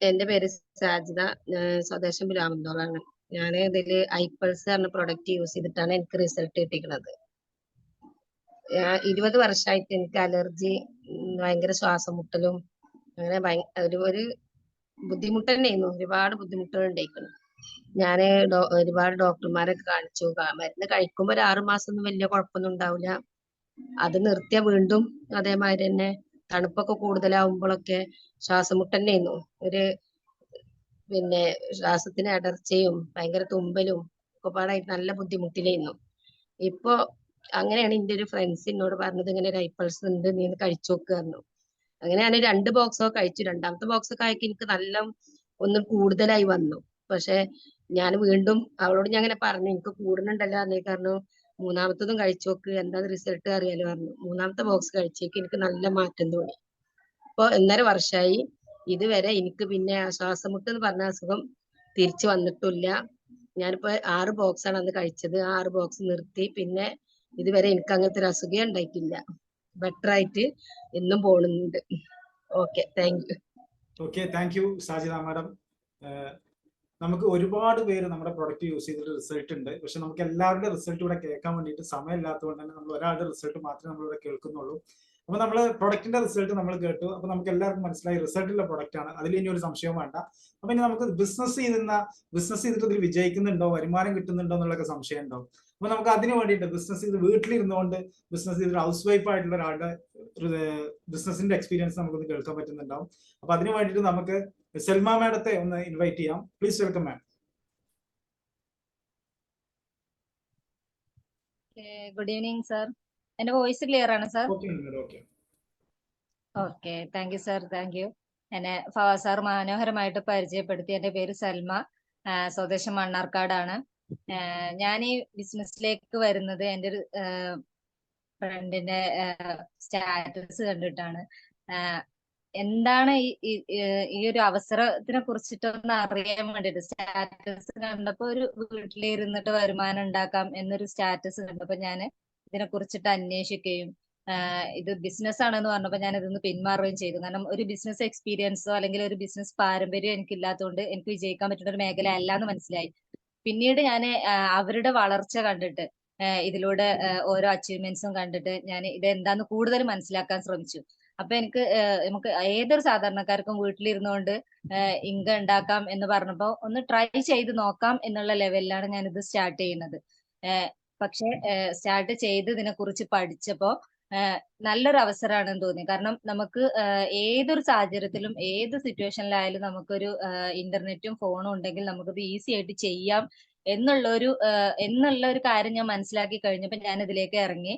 എന്റെ പേര് സാജിദ, സ്വദേശം രാമന്തോളാണ്. ഞാൻ ഇതില് ഐപ്പൾസ് പറഞ്ഞ പ്രൊഡക്റ്റ് യൂസ് ചെയ്തിട്ടാണ് എനിക്ക് റിസൾട്ട് കിട്ടിക്കുന്നത്. 20 വർഷമായിട്ട് എനിക്ക് അലർജി, ഭയങ്കര ശ്വാസം മുട്ടലും, അങ്ങനെ ഒരു ബുദ്ധിമുട്ട് തന്നെയായിരുന്നു. ഒരുപാട് ബുദ്ധിമുട്ടുകൾ ഉണ്ടായിരിക്കുന്നു. ഞാൻ ഒരുപാട് ഡോക്ടർമാരൊക്കെ കാണിച്ചു. മരുന്ന് കഴിക്കുമ്പോൾ ഒരു 6 മാസം ഒന്നും വലിയ കുഴപ്പമൊന്നും ഉണ്ടാവില്ല. അത് നിർത്തിയ വീണ്ടും അതേമാതിരി തന്നെ തണുപ്പൊക്കെ കൂടുതലാവുമ്പോഴൊക്കെ ശ്വാസമുട്ട് തന്നെയായിരുന്നു. പിന്നെ ശ്വാസത്തിന് അടർച്ചയും ഭയങ്കര തുമ്പലും ഒക്കെ പാടായിട്ട് നല്ല ബുദ്ധിമുട്ടിലായിരുന്നു. ഇപ്പൊ അങ്ങനെയാണ് എന്റെ ഒരു ഫ്രണ്ട്സ് എന്നോട് പറഞ്ഞത്, ഇങ്ങനെ റൈപ്പിൾസ് ഉണ്ട്, നീ ഒന്ന് കഴിച്ചു നോക്കുക പറഞ്ഞു. അങ്ങനെ ഞാൻ 2 ബോക്സൊക്കെ കഴിച്ചു. 2ാമത്തെ ബോക്സൊക്കെ ആക്കി എനിക്ക് നല്ല ഒന്നും കൂടുതലായി വന്നു. പക്ഷെ ഞാൻ വീണ്ടും അവളോട് ഞാൻ അങ്ങനെ പറഞ്ഞു, എനിക്ക് കൂടുന്നുണ്ടല്ലോ എന്നേ പറഞ്ഞു. 3ാമത്തതും കഴിച്ചു നോക്ക്, എന്താ റിസൾട്ട് അറിയാലോ പറഞ്ഞു. 3ാമത്തെ ബോക്സ് കഴിച്ചേക്ക് എനിക്ക് നല്ല മാറ്റം തോന്നി. ഇപ്പൊ 1.5 വർഷമായി. ഇതുവരെ എനിക്ക് പിന്നെ ശ്വാസമുട്ട് എന്ന് പറഞ്ഞ അസുഖം തിരിച്ചു വന്നിട്ടില്ല. ഞാനിപ്പോ 6 ബോക്സാണ് അന്ന് കഴിച്ചത്. ആ 6 ബോക്സ് നിർത്തി. പിന്നെ ഇതുവരെ എനിക്ക് അങ്ങനത്തെ ഒരു അസുഖം ഉണ്ടായിട്ടില്ല. ബെറ്റർ ആയിട്ട് എന്നും പോകുന്നുണ്ട്. Okay, thank U. Okay, thank U Sajida madam. നമുക്ക് ഒരുപാട് പേര് നമ്മുടെ പ്രൊഡക്റ്റ് യൂസ് ചെയ്തിട്ട് റിസൾട്ട് ഉണ്ട്. പക്ഷെ നമുക്ക് എല്ലാവരുടെ റിസൾട്ട് ഇവിടെ കേൾക്കാൻ വേണ്ടിയിട്ട് സമയമില്ലാത്തതുകൊണ്ട് തന്നെ നമ്മൾ ഒരാളുടെ റിസൾട്ട് മാത്രമേ നമ്മളിവിടെ കേൾക്കുന്നുള്ളൂ. അപ്പൊ നമ്മൾ പ്രൊഡക്റ്റിന്റെ റിസൾട്ട് നമ്മൾ കേട്ടു. അപ്പൊ നമുക്ക് എല്ലാവർക്കും മനസ്സിലായി റിസൾട്ടുള്ള പ്രൊഡക്റ്റ് ആണ്, അതിൽ ഇനി ഒരു സംശയവും വേണ്ട. അപ്പൊ ഇനി നമുക്ക് ബിസിനസ് ചെയ്തിട്ട് ഇതിൽ വിജയിക്കുന്നുണ്ടോ, വരുമാനം കിട്ടുന്നുണ്ടോ എന്നുള്ളൊക്കെ സംശയം ഉണ്ടാവും. അപ്പൊ നമുക്ക് അതിന് വേണ്ടിയിട്ട് ബിസിനസ് ചെയ്ത് വീട്ടിലിരുന്നുകൊണ്ട് ബിസിനസ് ചെയ്തിട്ട് ഹൗസ് വൈഫ് ആയിട്ടുള്ള ഒരാളുടെ ബിസിനസിന്റെ എക്സ്പീരിയൻസ് നമുക്കൊന്ന് കേൾക്കാൻ പറ്റുന്നുണ്ടാവും. അപ്പൊ അതിന് വേണ്ടിയിട്ട് നമുക്ക് സെൽമ മാഡത്തെ ഒന്ന് ഇൻവൈറ്റ് ചെയ്യാം. Please welcome ma'am. Good evening sir. എന്റെ വോയിസ് ക്ലിയർ ആണ് sir? Okay. Okay, thank you sir, thank you. എന്നെ ഫവാദ് സാർ മനോഹരമായിട്ട് പരിചയപ്പെടുത്തി. എന്റെ പേര് സൽമ, സ്വദേശം മണ്ണാർക്കാടാണ്. ഞാൻ ഈ ബിസിനസ്സിലേക്ക് വരുന്നത് എൻ്റെ ഒരു ഫ്രണ്ടിന്റെ സ്റ്റാറ്റസ് കണ്ടിട്ടാണ്. എന്താണ് ഈ ഒരു അവസരത്തിനെ കുറിച്ചിട്ടൊന്ന് അറിയാൻ വേണ്ടിട്ട് സ്റ്റാറ്റസ് കണ്ടപ്പോ, ഒരു വീട്ടിലിരുന്നിട്ട് വരുമാനം ഉണ്ടാക്കാം എന്നൊരു സ്റ്റാറ്റസ് കണ്ടപ്പോ ഞാൻ ഇതിനെ കുറിച്ചിട്ട് അന്വേഷിക്കുകയും ഇത് ബിസിനസ് ആണെന്ന് പറഞ്ഞപ്പോ ഞാൻ ഇതൊന്ന് പിന്മാറുകയും ചെയ്തു. കാരണം ഒരു ബിസിനസ് എക്സ്പീരിയൻസോ അല്ലെങ്കിൽ ഒരു ബിസിനസ് പാരമ്പര്യം എനിക്കില്ലാത്തതുകൊണ്ട് എനിക്ക് വിജയിക്കാൻ പറ്റുന്ന ഒരു മേഖല അല്ല എന്ന് മനസ്സിലായി. പിന്നീട് ഞാൻ അവരുടെ വളർച്ച കണ്ടിട്ട്, ഇതിലൂടെ ഓരോ അച്ചീവ്മെന്റ്സും കണ്ടിട്ട് ഞാൻ ഇത് എന്താന്ന് കൂടുതൽ മനസ്സിലാക്കാൻ ശ്രമിച്ചു. അപ്പൊ നമുക്ക് ഏതൊരു സാധാരണക്കാർക്കും വീട്ടിലിരുന്നുകൊണ്ട് ഇൻകം ഉണ്ടാക്കാം എന്ന് പറഞ്ഞപ്പോ ഒന്ന് ട്രൈ ചെയ്ത് നോക്കാം എന്നുള്ള ലെവലിലാണ് ഞാൻ ഇത് സ്റ്റാർട്ട് ചെയ്യുന്നത്. പക്ഷെ സ്റ്റാർട്ട് ചെയ്ത് ഇതിനെ കുറിച്ച് പഠിച്ചപ്പോ നല്ലൊരു അവസരമാണെന്ന് തോന്നി. കാരണം നമുക്ക് ഏതൊരു സാഹചര്യത്തിലും ഏത് സിറ്റുവേഷനിലായാലും നമുക്കൊരു ഇന്റർനെറ്റും ഫോണും ഉണ്ടെങ്കിൽ നമുക്കത് ഈസി ആയിട്ട് ചെയ്യാം എന്നുള്ള ഒരു കാര്യം ഞാൻ മനസ്സിലാക്കി കഴിഞ്ഞപ്പോൾ ഞാൻ ഇതിലേക്ക് ഇറങ്ങി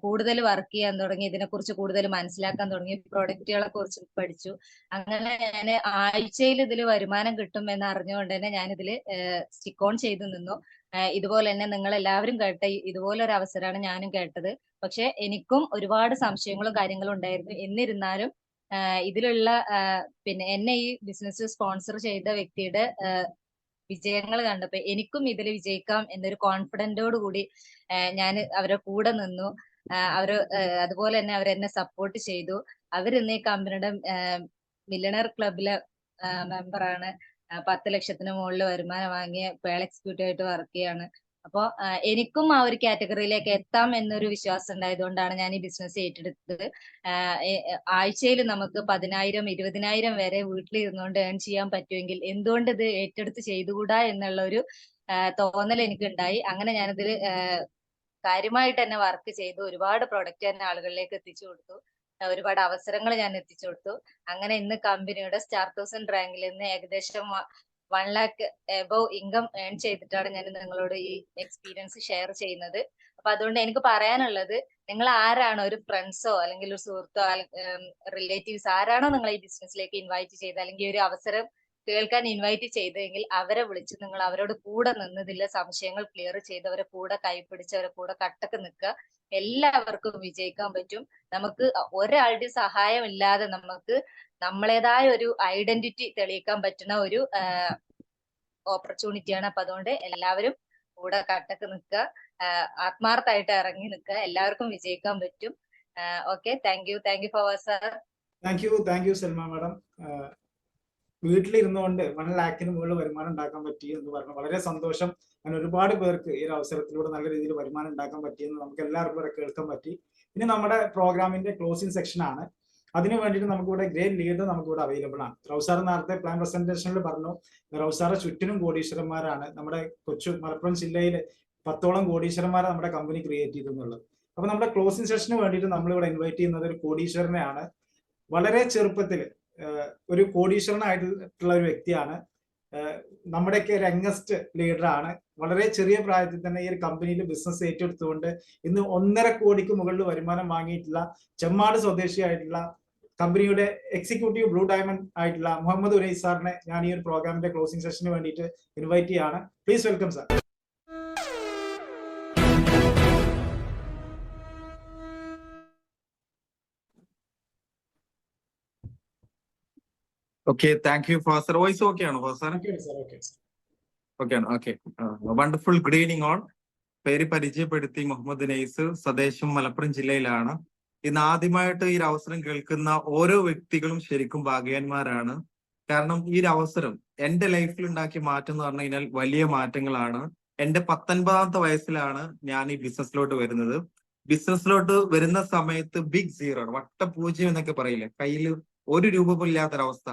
കൂടുതൽ വർക്ക് ചെയ്യാൻ തുടങ്ങി. ഇതിനെക്കുറിച്ച് കൂടുതൽ മനസ്സിലാക്കാൻ തുടങ്ങി. പ്രൊഡക്റ്റുകളെ കുറിച്ച് പഠിച്ചു. അങ്ങനെ ഞാൻ ആഴ്ചയിൽ ഇതിൽ വരുമാനം കിട്ടും എന്ന് അറിഞ്ഞുകൊണ്ട് തന്നെ ഞാൻ ഇതിൽ സ്റ്റിക്ക് ഓൺ ചെയ്ത് നിന്നു. ഇതുപോലെ തന്നെ നിങ്ങൾ എല്ലാവരും കേട്ട ഇതുപോലൊരു അവസരമാണ് ഞാനും കേട്ടത്. പക്ഷെ എനിക്കും ഒരുപാട് സംശയങ്ങളും കാര്യങ്ങളും ഉണ്ടായിരുന്നു. എന്നിരുന്നാലും ഇതിലുള്ള പിന്നെ എന്നെ ഈ ബിസിനസ് സ്പോൺസർ ചെയ്ത വ്യക്തിയുടെ വിജയങ്ങൾ കണ്ടപ്പോ എനിക്കും ഇതിൽ വിജയിക്കാം എന്നൊരു കോൺഫിഡന്റോട് കൂടി ഞാൻ അവരെ കൂടെ നിന്നു. അതുപോലെ തന്നെ അവരെന്നെ സപ്പോർട്ട് ചെയ്തു. അവരിന്ന് ഈ കമ്പനിയുടെ മില്ലണർ ക്ലബിലെ മെമ്പറാണ്. 10 ലക്ഷത്തിന് മുകളിൽ വരുമാനം വാങ്ങിയ പേൾ എക്സിക്യൂട്ടീവ് ആയിട്ട് വർക്ക് ചെയ്യാണ്. അപ്പോ എനിക്കും ആ ഒരു കാറ്റഗറിയിലേക്ക് എത്താം എന്നൊരു വിശ്വാസം ഉണ്ടായതുകൊണ്ടാണ് ഞാൻ ഈ ബിസിനസ് ഏറ്റെടുത്തത്. ആഴ്ചയിൽ നമുക്ക് 10,000 20,000 വരെ വീട്ടിലിരുന്നുകൊണ്ട് ഏൺ ചെയ്യാൻ പറ്റുമെങ്കിൽ എന്തുകൊണ്ട് ഇത് ഏറ്റെടുത്ത് ചെയ്തുകൂടാ എന്നുള്ള ഒരു തോന്നൽ എനിക്കുണ്ടായി. അങ്ങനെ ഞാനിതിൽ കാര്യമായിട്ട് തന്നെ വർക്ക് ചെയ്തു. ഒരുപാട് പ്രൊഡക്റ്റ് തന്നെ ആളുകളിലേക്ക് എത്തിച്ചു കൊടുത്തു. ഒരുപാട് അവസരങ്ങൾ ഞാൻ എത്തിച്ചു കൊടുത്തു. അങ്ങനെ ഇന്ന് കമ്പനിയുടെ സ്റ്റാർ 1000 റാങ്കിൽ നിന്ന് ഏകദേശം 1 lakh എബവ് ഇൻകം ഏൺ ചെയ്തിട്ടാണ് ഞാൻ നിങ്ങളോട് ഈ എക്സ്പീരിയൻസ് ഷെയർ ചെയ്യുന്നത്. അപ്പൊ അതുകൊണ്ട് എനിക്ക് പറയാനുള്ളത്, നിങ്ങൾ ആരാണോ, ഒരു ഫ്രണ്ട്സോ അല്ലെങ്കിൽ ഒരു സുഹൃത്തോ റിലേറ്റീവ്സ് ആരാണോ നിങ്ങൾ ഈ ബിസിനസ്സിലേക്ക് ഇൻവൈറ്റ് ചെയ്ത് അല്ലെങ്കിൽ ഒരു അവസരം കേൾക്കാൻ ഇൻവൈറ്റ് ചെയ്തെങ്കിൽ അവരെ വിളിച്ച് നിങ്ങൾ അവരോട് കൂടെ നിന്നതിലെ സംശയങ്ങൾ ക്ലിയർ ചെയ്ത് അവരെ കൂടെ കൈപിടിച്ച് അവരെ കൂടെ കട്ടക്ക് നിൽക്കുക. എല്ലാവർക്കും വിജയിക്കാൻ പറ്റും. നമുക്ക് ഒരാളുടെ സഹായം ഇല്ലാതെ നമുക്ക് നമ്മളേതായ ഒരു ഐഡന്റിറ്റി തെളിയിക്കാൻ പറ്റുന്ന ഒരു ഓപ്പർച്യൂണിറ്റിയാണ്. അപ്പൊ അതുകൊണ്ട് എല്ലാവരും കൂടെ കട്ടക്ക് നിൽക്കുക, ആത്മാർത്ഥമായിട്ട് ഇറങ്ങി നിൽക്കുക. എല്ലാവർക്കും വിജയിക്കാൻ പറ്റും. Okay, thank you Fawad sir. Thank you Salma madam. വീട്ടിലിരുന്നുകൊണ്ട് 1 lakhന് മുകളിൽ വരുമാനം ഉണ്ടാക്കാൻ പറ്റി എന്ന് പറഞ്ഞു. വളരെ സന്തോഷം. അങ്ങനെ ഒരുപാട് പേർക്ക് ഈ ഒരു അവസരത്തിലൂടെ നല്ല രീതിയിൽ വരുമാനം ഉണ്ടാക്കാൻ പറ്റിയെന്ന് നമുക്ക് എല്ലാവർക്കും ഇവിടെ കേൾക്കാൻ പറ്റി. ഇനി നമ്മുടെ പ്രോഗ്രാമിന്റെ ക്ലോസിംഗ് സെക്ഷൻ ആണ്. അതിന് വേണ്ടിയിട്ട് നമുക്കിവിടെ ഗ്രേറ്റ് ലീഡർ നമുക്കിവിടെ അവൈലബിൾ ആണ്. റൗസാർ നേരത്തെ പ്ലാൻ പ്രസന്റേഷനിൽ പറഞ്ഞു, റൗസാറ് ചുറ്റിനും കോടീശ്വരന്മാരാണ്. നമ്മുടെ മലപ്പുറം ജില്ലയിൽ 10ഓളം കോടീശ്വരന്മാരെ നമ്മുടെ കമ്പനി ക്രിയേറ്റ് ചെയ്തെന്നുള്ളത്. അപ്പൊ നമ്മുടെ ക്ലോസിംഗ് സെഷന് വേണ്ടിയിട്ട് നമ്മളിവിടെ ഇൻവൈറ്റ് ചെയ്യുന്നത് ഒരു കോടീശ്വരനെയാണ്. വളരെ ചെറുപ്പത്തിൽ ഒരു കോടീശ്വരനായിട്ടുള്ള ഒരു വ്യക്തിയാണ്. നമ്മുടെയൊക്കെ യങ്ങസ്റ്റ് ലീഡറാണ്. വളരെ ചെറിയ പ്രായത്തിൽ തന്നെ ഈ ഒരു കമ്പനിയിൽ ബിസിനസ് ഏറ്റെടുത്തുകൊണ്ട് ഇന്ന് 1.5 കോടിക്ക് മുകളിൽ വരുമാനം വാങ്ങിയിട്ടുള്ള ചെമ്മാട് സ്വദേശിയായിട്ടുള്ള കമ്പനിയുടെ എക്സിക്യൂട്ടീവ് ബ്ലൂ ഡയമണ്ട് ആയിട്ടുള്ള മുഹമ്മദ് ഉനൈസ് സാറിനെ ഞാൻ ഈ ഒരു പ്രോഗ്രാമിന്റെ ക്ലോസിംഗ് സെഷന് വേണ്ടിയിട്ട് ഇൻവൈറ്റ് ചെയ്യാണ്. Please welcome sir. Okay, thank you, Pastor. Voice okay ആണോ Pastor? Okay ആണ്. Okay. Wonderful. Good evening all. പേര് പരിചയപ്പെടുത്തി മുഹമ്മദ് ഉനൈസ്, സ്വദേശം മലപ്പുറം ജില്ലയിലാണ്. ഇന്ന് ആദ്യമായിട്ട് ഈ ഒരു അവസരം കേൾക്കുന്ന ഓരോ വ്യക്തികളും ശരിക്കും ഭാഗ്യവാന്മാരാണ്. കാരണം ഈ ഒരു അവസരം എന്റെ ലൈഫിൽ ഉണ്ടാക്കിയ മാറ്റം എന്ന് പറഞ്ഞു കഴിഞ്ഞാൽ വലിയ മാറ്റങ്ങളാണ്. എന്റെ 19ാമത്തെ വയസ്സിലാണ് ഞാൻ ഈ ബിസിനസ്സിലോട്ട് വരുന്നത്. ബിസിനസ്സിലോട്ട് വരുന്ന സമയത്ത് ബിഗ് സീറോ, വട്ടപൂജ്യം എന്നൊക്കെ പറയില്ലേ, കയ്യിൽ 1 രൂപ പോലും ഇല്ലാത്തൊരവസ്ഥ.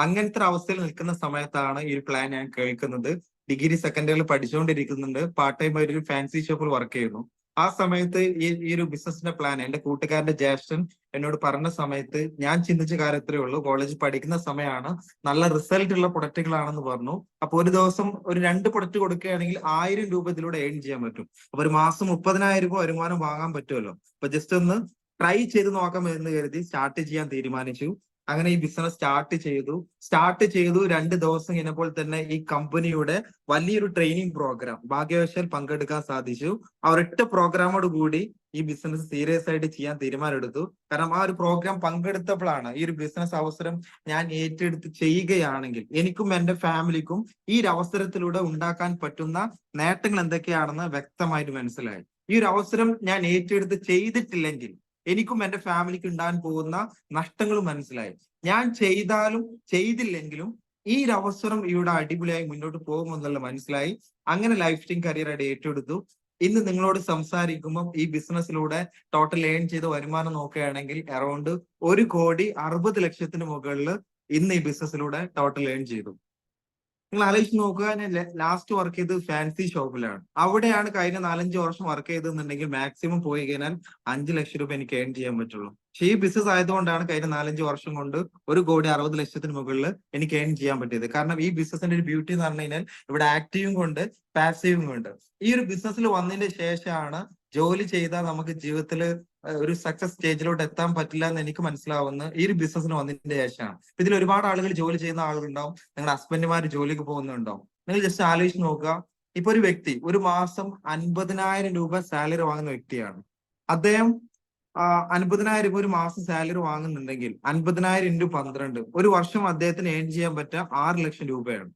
അങ്ങനത്തെ ഒരു അവസ്ഥയിൽ നിൽക്കുന്ന സമയത്താണ് ഈ ഒരു പ്ലാൻ ഞാൻ കേൾക്കുന്നത്. ഡിഗ്രി സെക്കൻഡ് ഇയറിൽ പഠിച്ചുകൊണ്ടിരിക്കുന്നുണ്ട്. പാർട്ട് ടൈം ആയിട്ട് ഒരു ഫാൻസി ഷോപ്പിൽ വർക്ക് ചെയ്യുന്നു. ആ സമയത്ത് ഈ ഒരു ബിസിനസിന്റെ പ്ലാൻ എന്റെ കൂട്ടുകാരന്റെ ജ്യേഷ്ഠൻ എന്നോട് പറഞ്ഞ സമയത്ത് ഞാൻ ചിന്തിച്ച കാര്യത്രേ ഉള്ളൂ. കോളേജിൽ പഠിക്കുന്ന സമയമാണ്, നല്ല റിസൾട്ട് ഉള്ള പ്രൊഡക്റ്റുകളാണെന്ന് പറഞ്ഞു. അപ്പൊ ഒരു ദിവസം ഒരു 2 പ്രൊഡക്റ്റ് കൊടുക്കുകയാണെങ്കിൽ 1000 രൂപ ഇതിലൂടെ ഏൺ ചെയ്യാൻ പറ്റും. അപ്പൊ ഒരു മാസം 30,000 രൂപ വരുമാനം വാങ്ങാൻ പറ്റുമല്ലോ. അപ്പൊ ജസ്റ്റ് ഒന്ന് ട്രൈ ചെയ്ത് നോക്കാം എന്ന് കരുതി സ്റ്റാർട്ട് ചെയ്യാൻ തീരുമാനിച്ചു. അങ്ങനെ ഈ ബിസിനസ് സ്റ്റാർട്ട് ചെയ്തു. 2 ദിവസം കഴിഞ്ഞപ്പോൾ തന്നെ ഈ കമ്പനിയുടെ വലിയൊരു ട്രെയിനിങ് പ്രോഗ്രാം ഭാഗ്യവശാൽ പങ്കെടുക്കാൻ സാധിച്ചു. ആ ഒരൊറ്റ പ്രോഗ്രാമോട് കൂടി ഈ ബിസിനസ് സീരിയസ് ആയിട്ട് ചെയ്യാൻ തീരുമാനമെടുത്തു. കാരണം ആ ഒരു പ്രോഗ്രാം പങ്കെടുത്തപ്പോഴാണ് ഈ ഒരു ബിസിനസ് അവസരം ഞാൻ ഏറ്റെടുത്ത് ചെയ്യുകയാണെങ്കിൽ എനിക്കും എന്റെ ഫാമിലിക്കും ഈ ഒരു അവസരത്തിലൂടെ ഉണ്ടാക്കാൻ പറ്റുന്ന നേട്ടങ്ങൾ എന്തൊക്കെയാണെന്ന് വ്യക്തമായിട്ട് മനസ്സിലായി. ഈ ഒരു അവസരം ഞാൻ ഏറ്റെടുത്ത് ചെയ്തിട്ടില്ലെങ്കിൽ എനിക്കും എന്റെ ഫാമിലിക്ക് ഉണ്ടാകാൻ പോകുന്ന നഷ്ടങ്ങളും മനസ്സിലായി. ഞാൻ ചെയ്താലും ചെയ്തില്ലെങ്കിലും ഈ ഒരു അവസരം ഇവിടെ അടിപൊളിയായി മുന്നോട്ട് പോകുമെന്നുള്ള മനസ്സിലായി. അങ്ങനെ ലൈഫ് ടൈം കരിയറായിട്ട് ഏറ്റെടുത്തു. ഇന്ന് നിങ്ങളോട് സംസാരിക്കുമ്പോൾ ഈ ബിസിനസ്സിലൂടെ ടോട്ടൽ ഏൺ ചെയ്ത വരുമാനം നോക്കുകയാണെങ്കിൽ അറൌണ്ട് 1,60,00,000 മുകളിൽ ഇന്ന് ഈ ബിസിനസ്സിലൂടെ ടോട്ടൽ ഏൺ ചെയ്തു. നിങ്ങൾ ആലോചിച്ച് നോക്കുക, ഞാൻ ലാസ്റ്റ് വർക്ക് ചെയ്തത് ഫാൻസി ഷോപ്പിലാണ്. അവിടെയാണ് കഴിഞ്ഞ 4-5 വർഷം വർക്ക് ചെയ്തെന്നുണ്ടെങ്കിൽ മാക്സിമം പോയി കഴിഞ്ഞാൽ 5 ലക്ഷം രൂപ എനിക്ക് ഏൺ ചെയ്യാൻ പറ്റുള്ളൂ. പക്ഷേ ഈ ബിസിനസ് ആയതുകൊണ്ടാണ് കഴിഞ്ഞ 4-5 വർഷം കൊണ്ട് 1,60,00,000 മുകളിൽ എനിക്ക് ഏൺ ചെയ്യാൻ പറ്റിയത്. കാരണം ഈ ബിസിനസിന്റെ ഒരു ബ്യൂട്ടി എന്ന് പറഞ്ഞു കഴിഞ്ഞാൽ ഇവിടെ ആക്റ്റീവും കൊണ്ട് പാസീവും കൊണ്ട്. ഈ ഒരു ബിസിനസ്സിൽ വന്നതിന്റെ ശേഷമാണ് ജോലി ചെയ്താൽ നമുക്ക് ജീവിതത്തിൽ ഒരു സക്സസ് സ്റ്റേജിലോട്ട് എത്താൻ പറ്റില്ല എന്ന് എനിക്ക് മനസ്സിലാവുന്നത് ഈ ഒരു ബിസിനസ്സിന് വന്നതിന്റെ ശേഷമാണ്. ഇതിൽ ഒരുപാട് ആളുകൾ ജോലി ചെയ്യുന്ന ആളുകളുണ്ടാവും, നിങ്ങളുടെ ഹസ്ബൻഡുമാർ ജോലിക്ക് പോകുന്നുണ്ടാവും. നിങ്ങൾ ജസ്റ്റ് ആലോചിച്ച് നോക്കുക, ഇപ്പൊ ഒരു വ്യക്തി ഒരു മാസം 50,000 രൂപ സാലറി വാങ്ങുന്ന വ്യക്തിയാണ്. അദ്ദേഹം 50,000 രൂപ ഒരു മാസം സാലറി വാങ്ങുന്നുണ്ടെങ്കിൽ 50,000 × 12 ഒരു വർഷം അദ്ദേഹത്തിന് ഏൺ ചെയ്യാൻ പറ്റുക 6 ലക്ഷം രൂപയാണ്.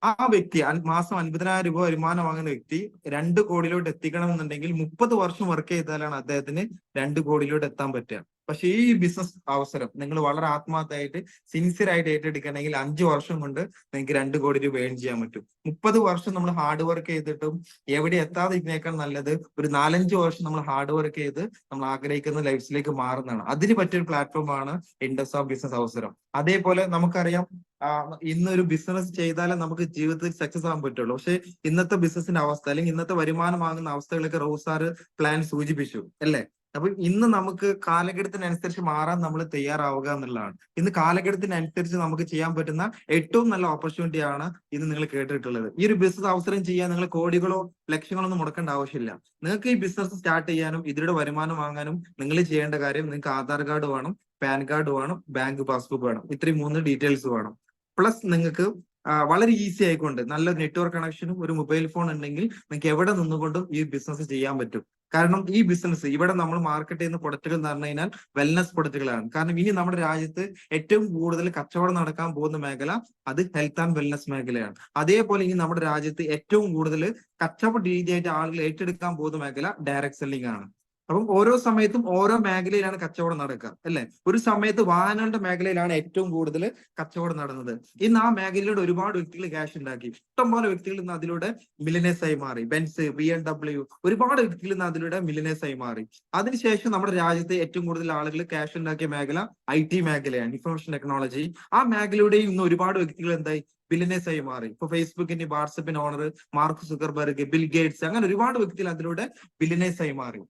ആ വ്യക്തി മാസം 50,000 രൂപ വരുമാനം വാങ്ങുന്ന വ്യക്തി 2 കോടിയിലോട്ട് എത്തിക്കണം എന്നുണ്ടെങ്കിൽ 30 വർഷം വർക്ക് ചെയ്താലാണ് അദ്ദേഹത്തിന് 2 കോടിയിലോട്ട് എത്താൻ പറ്റുക. പക്ഷെ ഈ ബിസിനസ് അവസരം നിങ്ങൾ വളരെ ആത്മാർത്ഥമായിട്ട് സിൻസിയർ ആയിട്ട് ഏറ്റെടുക്കണമെങ്കിൽ 5 വർഷം കൊണ്ട് നിങ്ങൾക്ക് 2 കോടി രൂപ ഏൺ ചെയ്യാൻ പറ്റും. 30 വർഷം നമ്മൾ ഹാർഡ് വർക്ക് ചെയ്തിട്ടും എവിടെ എത്താതെ ഇതിനേക്കാൾ നല്ലത് ഒരു 4-5 വർഷം നമ്മൾ ഹാർഡ് വർക്ക് ചെയ്ത് നമ്മൾ ആഗ്രഹിക്കുന്ന ലൈഫിലേക്ക് മാറുന്നതാണ്. അതിന് പറ്റിയൊരു പ്ലാറ്റ്ഫോമാണ് ഇൻഡസ് ഓഫ് ബിസിനസ് അവസരം. അതേപോലെ നമുക്കറിയാം, ഇന്നൊരു ബിസിനസ് ചെയ്താലേ നമുക്ക് ജീവിതത്തിൽ സക്സസ് ആകാൻ പറ്റുള്ളൂ. പക്ഷെ ഇന്നത്തെ ബിസിനസിന്റെ അവസ്ഥ അല്ലെങ്കിൽ ഇന്നത്തെ വരുമാനം വാങ്ങുന്ന അവസ്ഥകളൊക്കെ റോസ് സാറ് പ്ലാൻ സൂചിപ്പിച്ചു അല്ലേ. അപ്പൊ ഇന്ന് നമുക്ക് കാലഘട്ടത്തിനനുസരിച്ച് മാറാൻ നമ്മൾ തയ്യാറാവുക എന്നുള്ളതാണ്. ഇന്ന് കാലഘട്ടത്തിനനുസരിച്ച് നമുക്ക് ചെയ്യാൻ പറ്റുന്ന ഏറ്റവും നല്ല ഓപ്പർച്യൂണിറ്റിയാണ് ഇന്ന് നിങ്ങൾ കേട്ടിട്ടുള്ളത്. ഈ ഒരു ബിസിനസ് അവസരം ചെയ്യാൻ നിങ്ങൾ കോടികളോ ലക്ഷങ്ങളോ ഒന്നും മുടക്കേണ്ട ആവശ്യമില്ല. നിങ്ങൾക്ക് ഈ ബിസിനസ് സ്റ്റാർട്ട് ചെയ്യാനും ഇതിലൂടെ വരുമാനം വാങ്ങാനും നിങ്ങൾ ചെയ്യേണ്ട കാര്യം, നിങ്ങൾക്ക് ആധാർ കാർഡ് വേണം, പാൻ കാർഡ് വേണം, ബാങ്ക് പാസ്ബുക്ക് വേണം. ഇത്രയും 3 ഡീറ്റെയിൽസ് വേണം. പ്ലസ് നിങ്ങൾക്ക് വളരെ ഈസി ആയിക്കൊണ്ട് നല്ലൊരു നെറ്റ്വർക്ക് കണക്ഷനും ഒരു മൊബൈൽ ഫോൺ ഉണ്ടെങ്കിൽ നിങ്ങൾക്ക് എവിടെ നിന്നുകൊണ്ടും ഈ ബിസിനസ് ചെയ്യാൻ പറ്റും. കാരണം ഈ ബിസിനസ് ഇവിടെ നമ്മൾ മാർക്കറ്റ് ചെയ്യുന്ന പ്രൊഡക്റ്റുകൾ എന്ന് പറഞ്ഞു കഴിഞ്ഞാൽ വെൽനസ് പ്രൊഡക്റ്റുകളാണ്. കാരണം ഇനി നമ്മുടെ രാജ്യത്ത് ഏറ്റവും കൂടുതൽ കച്ചവടം നടക്കാൻ പോകുന്ന മേഖല അത് ഹെൽത്ത് ആൻഡ് വെൽനസ് മേഖലയാണ്. അതേപോലെ ഇനി നമ്മുടെ രാജ്യത്ത് ഏറ്റവും കൂടുതൽ കച്ചവട രീതിയായിട്ട് ആളുകൾ ഏറ്റെടുക്കാൻ പോകുന്ന മേഖല ഡയറക്ട് സെല്ലിംഗ് ആണ്. അപ്പം ഓരോ സമയത്തും ഓരോ മേഖലയിലാണ് കച്ചവടം നടക്കുക അല്ലെ. ഒരു സമയത്ത് വാഹനങ്ങളുടെ മേഖലയിലാണ് ഏറ്റവും കൂടുതൽ കച്ചവടം നടന്നത്. ഇന്ന് ആ മേഖലയിലൂടെ ഒരുപാട് വ്യക്തികൾ ക്യാഷ് ഉണ്ടാക്കി. ഇഷ്ടംപോലെ വ്യക്തികൾ ഇന്ന് അതിലൂടെ മില്യനേഴ്സ് ആയി മാറി. ബെൻസ്, BMW ഒരുപാട് വ്യക്തികൾ ഇന്ന് അതിലൂടെ മില്യനേഴ്സ് ആയി മാറി. അതിനുശേഷം നമ്മുടെ രാജ്യത്തെ ഏറ്റവും കൂടുതൽ ആളുകൾ ക്യാഷ് ഉണ്ടാക്കിയ മേഖല IT മേഖലയാണ്, ഇൻഫർമേഷൻ ടെക്നോളജി. ആ മേഖലയുടെയും ഇന്ന് ഒരുപാട് വ്യക്തികൾ എന്തായി ബില്യനേഴ്സ് ആയി മാറി. ഇപ്പൊ ഫേസ്ബുക്കിന്റെ വാട്സപ്പിന്റെ owner Mark Zuckerberg, Bill Gates, അങ്ങനെ ഒരുപാട് വ്യക്തികൾ അതിലൂടെ ബില്യനേഴ്സ് ആയി മാറി.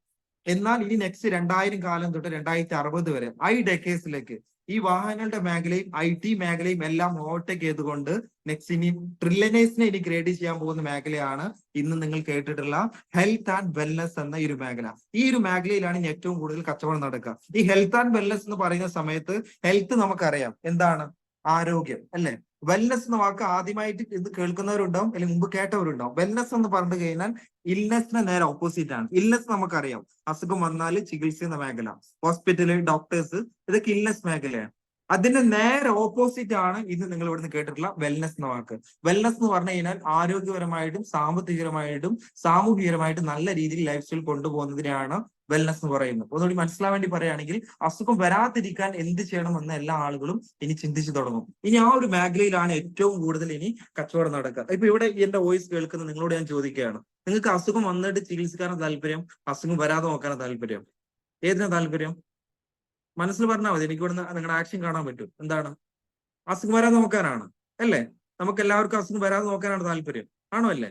എന്നാൽ ഇനി നെക്സ്റ്റ് 2000 കാലം തൊട്ട് 2060 വരെ ഡെക്കേഡ്സിലേക്ക് ഈ വാഹനങ്ങളുടെ മേഖലയും IT മേഖലയും എല്ലാം ഓവർടേക്ക് ചെയ്തുകൊണ്ട് നെക്സ്റ്റ് ഇനി ട്രില്യനേഴ്സിനെ ഇനി ഗ്രേഡ് ചെയ്യാൻ പോകുന്ന മേഖലയാണ് ഇന്ന് നിങ്ങൾ കേട്ടിട്ടുള്ള ഹെൽത്ത് ആൻഡ് വെൽനസ് എന്ന ഈ ഒരു മേഖല. ഈ ഒരു മേഖലയിലാണ് ഇനി ഏറ്റവും കൂടുതൽ കച്ചവടം നടക്കുക. ഈ ഹെൽത്ത് ആൻഡ് വെൽനസ് എന്ന് പറയുന്ന സമയത്ത് ഹെൽത്ത് നമുക്കറിയാം എന്താണ്, ആരോഗ്യം അല്ലെ. വെൽനസ് എന്ന വാക്ക് ആദ്യമായിട്ട് ഇത് കേൾക്കുന്നവരുണ്ടാവും അല്ലെങ്കിൽ മുമ്പ് കേട്ടവരുണ്ടാവും. വെൽനസ് എന്ന് പറഞ്ഞു കഴിഞ്ഞാൽ ഇൽനെസിന് നേരെ ഓപ്പോസിറ്റ് ആണ്. ഇൽനെസ് നമുക്കറിയാം, അസുഖം വന്നാൽ ചികിത്സിക്കുന്ന മേഖല, ഹോസ്പിറ്റല്, ഡോക്ടേഴ്സ്, ഇതൊക്കെ ഇൽനെസ് മേഖലയാണ്. അതിന്റെ നേരെ ഓപ്പോസിറ്റ് ആണ് ഇന്ന് നിങ്ങൾ ഇവിടുന്ന് കേട്ടിട്ടുള്ള വെൽനസ് എന്ന വാക്ക്. വെൽനസ് എന്ന് പറഞ്ഞു കഴിഞ്ഞാൽ ആരോഗ്യപരമായിട്ടും സാമ്പത്തികപരമായിട്ടും സാമൂഹികപരമായിട്ടും നല്ല രീതിയിൽ ലൈഫ് സ്റ്റൈൽ കൊണ്ടുപോകുന്നതിനാണ് വെൽനസ് എന്ന് പറയുന്നത്. ഒന്നുകൂടി മനസ്സിലാൻ വേണ്ടി പറയുകയാണെങ്കിൽ അസുഖം വരാതിരിക്കാൻ എന്ത് ചെയ്യണമെന്ന് എല്ലാ ആളുകളും ഇനി ചിന്തിച്ചു തുടങ്ങും. ഇനി ആ ഒരു മേഖലയിലാണ് ഏറ്റവും കൂടുതൽ ഇനി കച്ചവടം നടക്കുക. ഇപ്പൊ ഇവിടെ എന്റെ വോയിസ് കേൾക്കുന്ന നിങ്ങളോട് ഞാൻ ചോദിക്കുകയാണ്, നിങ്ങൾക്ക് അസുഖം വന്നിട്ട് ചികിത്സിക്കാനാണ് താല്പര്യം, അസുഖം വരാതെ നോക്കാനാണ് താല്പര്യം? ഏതിനാ താല്പര്യം? മനസ്സിൽ പറഞ്ഞാൽ മതി, എനിക്ക് ഇവിടുന്ന് നിങ്ങളുടെ ആക്ഷൻ കാണാൻ പറ്റും. എന്താണ്? അസുഖം വരാതെ നോക്കാനാണ് അല്ലേ? നമുക്ക് എല്ലാവർക്കും അസുഖം വരാതെ നോക്കാനാണ് താല്പര്യം, ആണോ അല്ലേ?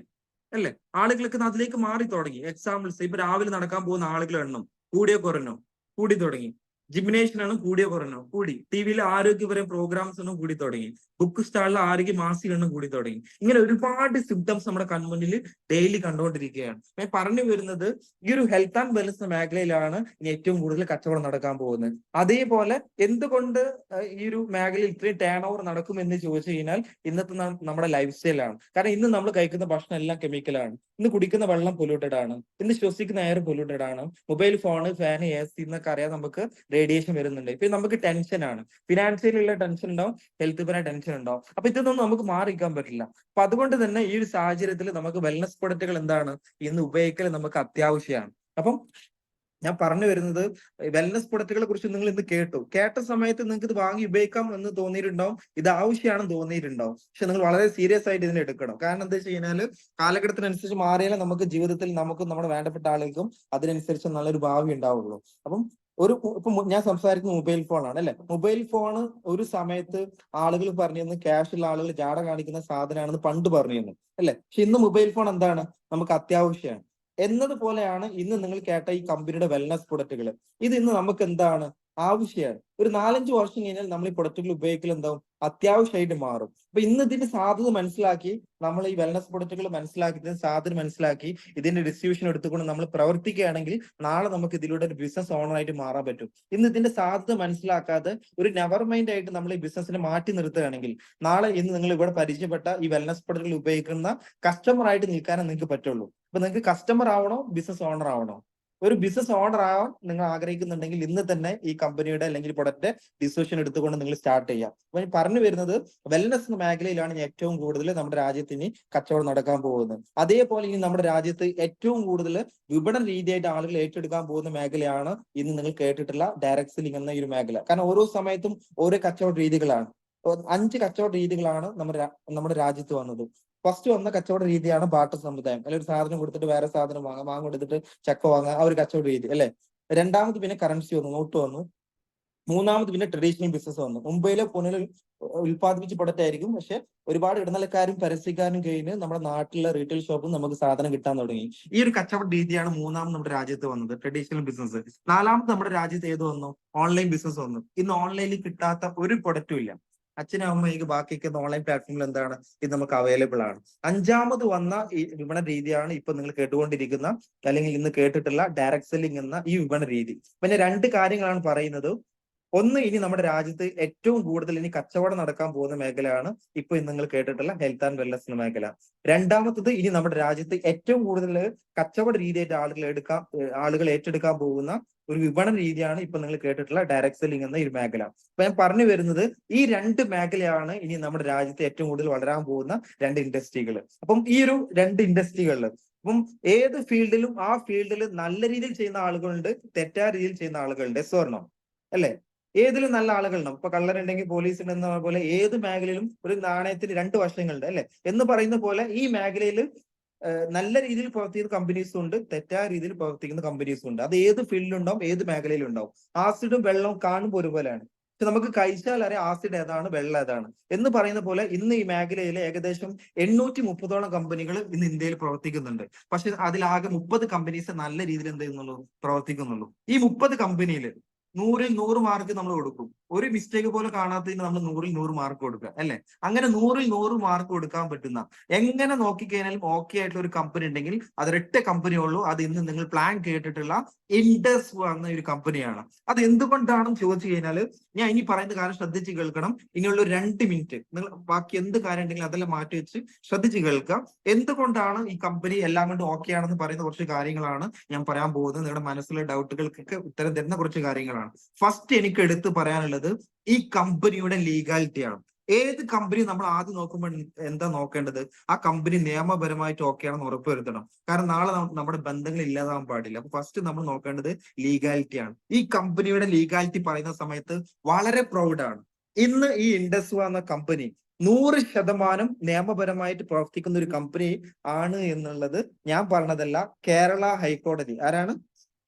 അല്ലേ? ആളുകൾക്ക് അതിലേക്ക് മാറി തുടങ്ങി. എക്സാമ്പിൾസ്, ഇപ്പൊ രാവിലെ നടക്കാൻ പോകുന്ന ആളുകളുടെ എണ്ണം കൂടിയോ കുറഞ്ഞോ? കൂടി തുടങ്ങി. ജിംനേഷ്യനാണ് കൂടിയോ കുറഞ്ഞോ? കൂടി. ടിവിയിൽ ആരോഗ്യപരം പ്രോഗ്രാംസ് എണ്ണം കൂടി തുടങ്ങി. ബുക്ക് സ്റ്റാളിലെ ആരോഗ്യ മാസിക എണ്ണം കൂടി തുടങ്ങി. ഇങ്ങനെ ഒരുപാട് സിംറ്റംസ് നമ്മുടെ കൺമുന്നിൽ ഡെയിലി കണ്ടുകൊണ്ടിരിക്കുകയാണ്. ഞാൻ പറഞ്ഞു വരുന്നത് ഈ ഒരു ഹെൽത്ത് ആൻഡ് വെൽനസ് മേഖലയിലാണ് ഇനി ഏറ്റവും കൂടുതൽ കച്ചവടം നടക്കാൻ പോകുന്നത്. അതേപോലെ എന്തുകൊണ്ട് ഈ ഒരു മേഖലയിൽ ഇത്രയും ടേൺ ഓവർ നടക്കും എന്ന് ചോദിച്ചു കഴിഞ്ഞാൽ ഇന്നത്തെ നമ്മുടെ ലൈഫ് സ്റ്റൈലാണ്. കാരണം ഇന്ന് നമ്മൾ കഴിക്കുന്ന ഭക്ഷണം എല്ലാം കെമിക്കലാണ്. ഇന്ന് കുടിക്കുന്ന വെള്ളം പൊല്യൂട്ടഡ് ആണ്. ഇന്ന് ശ്വസിക്കുന്ന എയർ പൊല്യൂട്ടഡ് ആണ്. മൊബൈൽ ഫോണ്, ഫാൻ, AC എന്നൊക്കെ അറിയാം, നമുക്ക് റേഡിയേഷൻ വരുന്നുണ്ട്. ഇപ്പൊ നമുക്ക് ടെൻഷനാണ്, ഫിനാൻഷ്യലിയുള്ള ടെൻഷൻ ഉണ്ടാവും, ഹെൽത്ത് പരമായ ടെൻഷൻ ഉണ്ടാവും. അപ്പൊ ഇതൊന്നും നമുക്ക് മാറിയിരിക്കാൻ പറ്റില്ല. അപ്പൊ അതുകൊണ്ട് തന്നെ ഈ ഒരു സാഹചര്യത്തിൽ നമുക്ക് വെൽനസ് പ്രൊഡക്റ്റുകൾ എന്താണ് ഇന്ന് ഉപയോഗിക്കൽ നമുക്ക് അത്യാവശ്യമാണ്. അപ്പം ഞാൻ പറഞ്ഞു വരുന്നത് വെൽനസ് പ്രൊഡക്റ്റുകളെ കുറിച്ച് നിങ്ങൾ ഇന്ന് കേട്ട സമയത്ത് നിങ്ങൾക്ക് ഇത് വാങ്ങി ഉപയോഗിക്കാം എന്ന് തോന്നിയിട്ടുണ്ടാവും, ഇത് ആവശ്യമാണെന്ന് തോന്നിയിട്ടുണ്ടാവും. പക്ഷെ നിങ്ങൾ വളരെ സീരിയസ് ആയിട്ട് ഇതിനെ എടുക്കണം. കാരണം എന്താ വെച്ച് കഴിഞ്ഞാൽ കാലഘട്ടത്തിനനുസരിച്ച് മാറിയാലേ നമുക്ക് ജീവിതത്തിൽ നമുക്കും നമ്മുടെ വേണ്ടപ്പെട്ട ആളുകൾക്കും അതിനനുസരിച്ച് നല്ലൊരു ഭാവി ഉണ്ടാവുള്ളൂ. അപ്പം ഇപ്പൊ ഞാൻ സംസാരിക്കുന്ന മൊബൈൽ ഫോണാണ് അല്ലെ. മൊബൈൽ ഫോണ് ഒരു സമയത്ത് ആളുകൾ പറഞ്ഞിരുന്നു ക്യാഷുള്ള ആളുകൾ ജാട കാണിക്കുന്ന സാധനമാണെന്ന് പണ്ട് പറഞ്ഞിരുന്നു അല്ലെ. പക്ഷെ ഇന്ന് മൊബൈൽ ഫോൺ എന്താണ്, നമുക്ക് അത്യാവശ്യമാണ് എന്നതുപോലെയാണ് ഇന്ന് നിങ്ങൾ കേട്ട ഈ കമ്പനിയുടെ വെൽനസ് പ്രൊഡക്റ്റുകൾ. ഇത് ഇന്ന് നമുക്ക് എന്താണ്, ആവശ്യമാണ്. ഒരു 4-5 വർഷം കഴിഞ്ഞാൽ നമ്മൾ ഈ പ്രൊഡക്റ്റുകൾ ഉപയോഗിക്കൽ എന്താവും, അത്യാവശ്യമായിട്ട് മാറും. അപ്പൊ ഇന്ന് ഇതിന്റെ സാധ്യത മനസ്സിലാക്കി നമ്മൾ ഈ വെൽനസ് പ്രൊഡക്റ്റുകൾ മനസ്സിലാക്കി, സാധ്യത മനസ്സിലാക്കി ഇതിന്റെ ഡിസ്ട്രിബ്യൂഷൻ എടുത്തുകൊണ്ട് നമ്മൾ പ്രവർത്തിക്കുകയാണെങ്കിൽ നാളെ നമുക്ക് ഇതിലൂടെ ഒരു ബിസിനസ് ഓണറായിട്ട് മാറാൻ പറ്റും. ഇന്ന് ഇതിന്റെ സാധ്യത മനസ്സിലാക്കാതെ ഒരു നെവർ മൈൻഡ് ആയിട്ട് നമ്മൾ ഈ ബിസിനസിനെ മാറ്റി നിർത്തുകയാണെങ്കിൽ നാളെ ഇന്ന് നിങ്ങൾ ഇവിടെ പരിചയപ്പെട്ട ഈ വെൽനസ് പ്രൊഡക്റ്റുകൾ ഉപയോഗിക്കുന്ന കസ്റ്റമർ ആയിട്ട് നിൽക്കാനേ നിങ്ങൾക്ക് പറ്റുള്ളൂ. അപ്പൊ നിങ്ങൾക്ക് കസ്റ്റമർ ആവണോ, ബിസിനസ് ഓണർ ആവണോ? ഒരു ബിസിനസ് ഓണർ ആവാൻ നിങ്ങൾ ആഗ്രഹിക്കുന്നുണ്ടെങ്കിൽ ഇന്ന് തന്നെ ഈ കമ്പനിയുടെ അല്ലെങ്കിൽ പ്രൊഡക്റ്റ് ഡിസിഷൻ എടുത്തുകൊണ്ട് നിങ്ങൾ സ്റ്റാർട്ട് ചെയ്യാം. അപ്പൊ ഞാൻ പറഞ്ഞു വരുന്നത് വെൽനസ് മേഖലയിലാണ് ഏറ്റവും കൂടുതൽ നമ്മുടെ രാജ്യത്തിന് കച്ചവടം നടക്കാൻ പോകുന്നത്. അതേപോലെ ഇനി നമ്മുടെ രാജ്യത്ത് ഏറ്റവും കൂടുതൽ വിപണന രീതിയായിട്ട് ആളുകൾ ഏറ്റെടുക്കാൻ പോകുന്ന മേഖലയാണ് ഇന്ന് നിങ്ങൾ കേട്ടിട്ടുള്ള ഡയറക്ട് സെല്ലിംഗ് എന്ന ഈ ഒരു മേഖല. കാരണം ഓരോ സമയത്തും ഓരോ കച്ചവട രീതികളാണ്. 5 കച്ചവട രീതികളാണ് നമ്മുടെ രാജ്യത്ത് വന്നത്. ഫസ്റ്റ് വന്ന കച്ചവട രീതിയാണ് ബാർട്ടർ സമ്പ്രദായം, അല്ലെങ്കിൽ ഒരു സാധനം കൊടുത്തിട്ട് വേറെ സാധനം വാങ്ങാൻ കൊടുത്തിട്ട് ചക്ക വാങ്ങുക, ആ ഒരു കച്ചവട രീതി അല്ലെ. രണ്ടാമത് പിന്നെ കറൻസി വന്നു, നോട്ട് വന്നു. മൂന്നാമത് പിന്നെ ട്രഡീഷണൽ ബിസിനസ് വന്നു. മുംബൈയിലെ പുനൽ ഉൽപ്പാദിപ്പിച്ച പ്രൊഡക്റ്റ് ആയിരിക്കും, പക്ഷെ ഒരുപാട് ഇടനിലക്കാരും പരസ്യക്കാരും കഴിഞ്ഞ് നമ്മുടെ നാട്ടിലെ റീറ്റെയിൽ ഷോപ്പും നമുക്ക് സാധനം കിട്ടാൻ തുടങ്ങി. ഈ ഒരു കച്ചവട രീതിയാണ് മൂന്നാമത് നമ്മുടെ രാജ്യത്ത് വന്നത്, ട്രഡീഷണൽ ബിസിനസ്. നാലാമത് നമ്മുടെ രാജ്യത്ത് ഏത് വന്നു, ഓൺലൈൻ ബിസിനസ് വന്നു. ഇന്ന് ഓൺലൈനിൽ കിട്ടാത്ത ഒരു പ്രൊഡക്റ്റും ഇല്ല. അച്ഛനും അമ്മയ്ക്ക് ബാക്കിയൊക്കെ ഓൺലൈൻ പ്ലാറ്റ്ഫോമിൽ എന്താണ് ഇത് നമുക്ക് അവൈലബിൾ ആണ്. അഞ്ചാമത് വന്ന ഈ വിപണന രീതിയാണ് ഇപ്പൊ നിങ്ങൾ കേട്ടുകൊണ്ടിരിക്കുന്ന അല്ലെങ്കിൽ ഇന്ന് കേട്ടിട്ടുള്ള ഡയറക്ട് സെല്ലിംഗ് എന്ന ഈ വിപണന രീതി. പിന്നെ 2 കാര്യങ്ങളാണ് പറയുന്നത്. ഒന്ന്, ഇനി നമ്മുടെ രാജ്യത്ത് ഏറ്റവും കൂടുതൽ ഇനി കച്ചവടം നടക്കാൻ പോകുന്ന മേഖലയാണ് ഇപ്പൊ നിങ്ങൾ കേട്ടിട്ടുള്ള ഹെൽത്ത് ആൻഡ് വെൽനസ് മേഖല. രണ്ടാമത്തത്, ഇനി നമ്മുടെ രാജ്യത്ത് ഏറ്റവും കൂടുതൽ കച്ചവട രീതിയായിട്ട് ആളുകൾ ഏറ്റെടുക്കാൻ പോകുന്ന ഒരു വിപണന രീതിയാണ് ഇപ്പൊ നിങ്ങൾ കേട്ടിട്ടുള്ള ഡയറക്ട് സെല്ലിംഗ് എന്ന ഒരു മേഖല. അപ്പൊ ഞാൻ പറഞ്ഞു വരുന്നത് ഈ 2 മേഖലയാണ് ഇനി നമ്മുടെ രാജ്യത്ത് ഏറ്റവും കൂടുതൽ വളരാൻ പോകുന്ന 2 ഇൻഡസ്ട്രികൾ. അപ്പം ഈ ഒരു 2 ഇൻഡസ്ട്രികളിൽ അപ്പം ഏത് ഫീൽഡിലും ആ ഫീൽഡിൽ നല്ല രീതിയിൽ ചെയ്യുന്ന ആളുകളുണ്ട്, തെറ്റായ രീതിയിൽ ചെയ്യുന്ന ആളുകളുണ്ട്. സ്വർണം അല്ലെ. ഏതിലും നല്ല ആളുകളുണ്ടാവും. ഇപ്പൊ കള്ളനുണ്ടെങ്കിൽ പോലീസ് ഉണ്ടെന്ന പോലെ ഏത് മേഖലയിലും ഒരു നാണയത്തിന് 2 വശങ്ങളുണ്ട് അല്ലെ എന്ന് പറയുന്ന പോലെ ഈ മേഖലയിൽ നല്ല രീതിയിൽ പ്രവർത്തിക്കുന്ന കമ്പനീസും ഉണ്ട്, തെറ്റായ രീതിയിൽ പ്രവർത്തിക്കുന്ന കമ്പനീസും ഉണ്ട്. അത് ഏത് ഫീൽഡിലുണ്ടാവും, ഏത് മേഖലയിലും ഉണ്ടാവും. ആസിഡും വെള്ളവും കാണുമ്പോൾ ഒരുപോലെയാണ്. പക്ഷെ നമുക്ക് കഴിച്ചാൽ അറിയാം ആസിഡ് ഏതാണ് വെള്ളം ഏതാണ് എന്ന് പറയുന്ന പോലെ ഇന്ന് ഈ മേഖലയിൽ ഏകദേശം 830ഓളം കമ്പനികൾ ഇന്ന് ഇന്ത്യയിൽ പ്രവർത്തിക്കുന്നുണ്ട്. പക്ഷെ അതിലാകെ 30 കമ്പനീസ് നല്ല രീതിയിൽ എന്ത് ചെയ്യുന്നുള്ളൂ, പ്രവർത്തിക്കുന്നുള്ളൂ. ഈ 30 കമ്പനിയിൽ 100ൽ 100 മാർക്ക് നമ്മൾ കൊടുക്കും. ഒരു മിസ്റ്റേക്ക് പോലും കാണാത്തതിന് നമ്മൾ 100ൽ 100 മാർക്ക് കൊടുക്കുക അല്ലെ? അങ്ങനെ 100ൽ 100 മാർക്ക് കൊടുക്കാൻ പറ്റുന്ന, എങ്ങനെ നോക്കിക്കഴിഞ്ഞാലും ഓക്കെ ആയിട്ടുള്ള ഒരു കമ്പനി ഉണ്ടെങ്കിൽ അതൊരൊറ്റ കമ്പനിയേ ഉള്ളൂ. അത് ഇന്ന് നിങ്ങൾ പ്ലാൻ കേട്ടിട്ടുള്ള ഇൻഡസ് എന്ന ഒരു കമ്പനിയാണ്. അത് എന്തുകൊണ്ടാണെന്ന് ചോദിച്ചു കഴിഞ്ഞാൽ ഞാൻ ഇനി പറയുന്ന കാര്യം ശ്രദ്ധിച്ച് കേൾക്കണം. ഇനിയുള്ള 2 മിനിറ്റ് നിങ്ങൾ ബാക്കി എന്ത് കാര്യം ഉണ്ടെങ്കിലും അതെല്ലാം മാറ്റി വെച്ച് ശ്രദ്ധിച്ച് കേൾക്കാം. എന്തുകൊണ്ടാണ് ഈ കമ്പനി എല്ലാം കൊണ്ട് ഓക്കെ ആണെന്ന് പറയുന്ന കുറച്ച് കാര്യങ്ങളാണ് ഞാൻ പറയാൻ പോകുന്നത്. നിങ്ങളുടെ മനസ്സിലെ ഡൗട്ടുകൾക്കൊക്കെ ഉത്തരം തരുന്ന കുറച്ച് കാര്യങ്ങളാണ്. ഫസ്റ്റ് എനിക്ക് എടുത്ത് പറയാനുള്ളത് ഈ കമ്പനിയുടെ ലീഗാലിറ്റിയാണ്. ഏത് കമ്പനി നമ്മൾ ആദ്യം നോക്കുമ്പോൾ എന്താ നോക്കേണ്ടത്? ആ കമ്പനി നിയമപരമായിട്ട് ഓക്കെ ആണെന്ന് ഉറപ്പുവരുത്തണം. കാരണം നാളെ നമ്മുടെ ബന്ധങ്ങൾ ഇല്ലാതാവാൻ പാടില്ല. അപ്പൊ ഫസ്റ്റ് നമ്മൾ നോക്കേണ്ടത് ലീഗാലിറ്റിയാണ്. ഈ കമ്പനിയുടെ ലീഗാലിറ്റി പറയുന്ന സമയത്ത് വളരെ പ്രൗഡാണ്. ഇന്ന് ഈ ഇൻഡസ് എന്ന കമ്പനി 100% നിയമപരമായിട്ട് പ്രവർത്തിക്കുന്ന ഒരു കമ്പനി ആണ് എന്നുള്ളത് ഞാൻ പറഞ്ഞതല്ല, കേരള ഹൈക്കോടതി, ആരാണ്?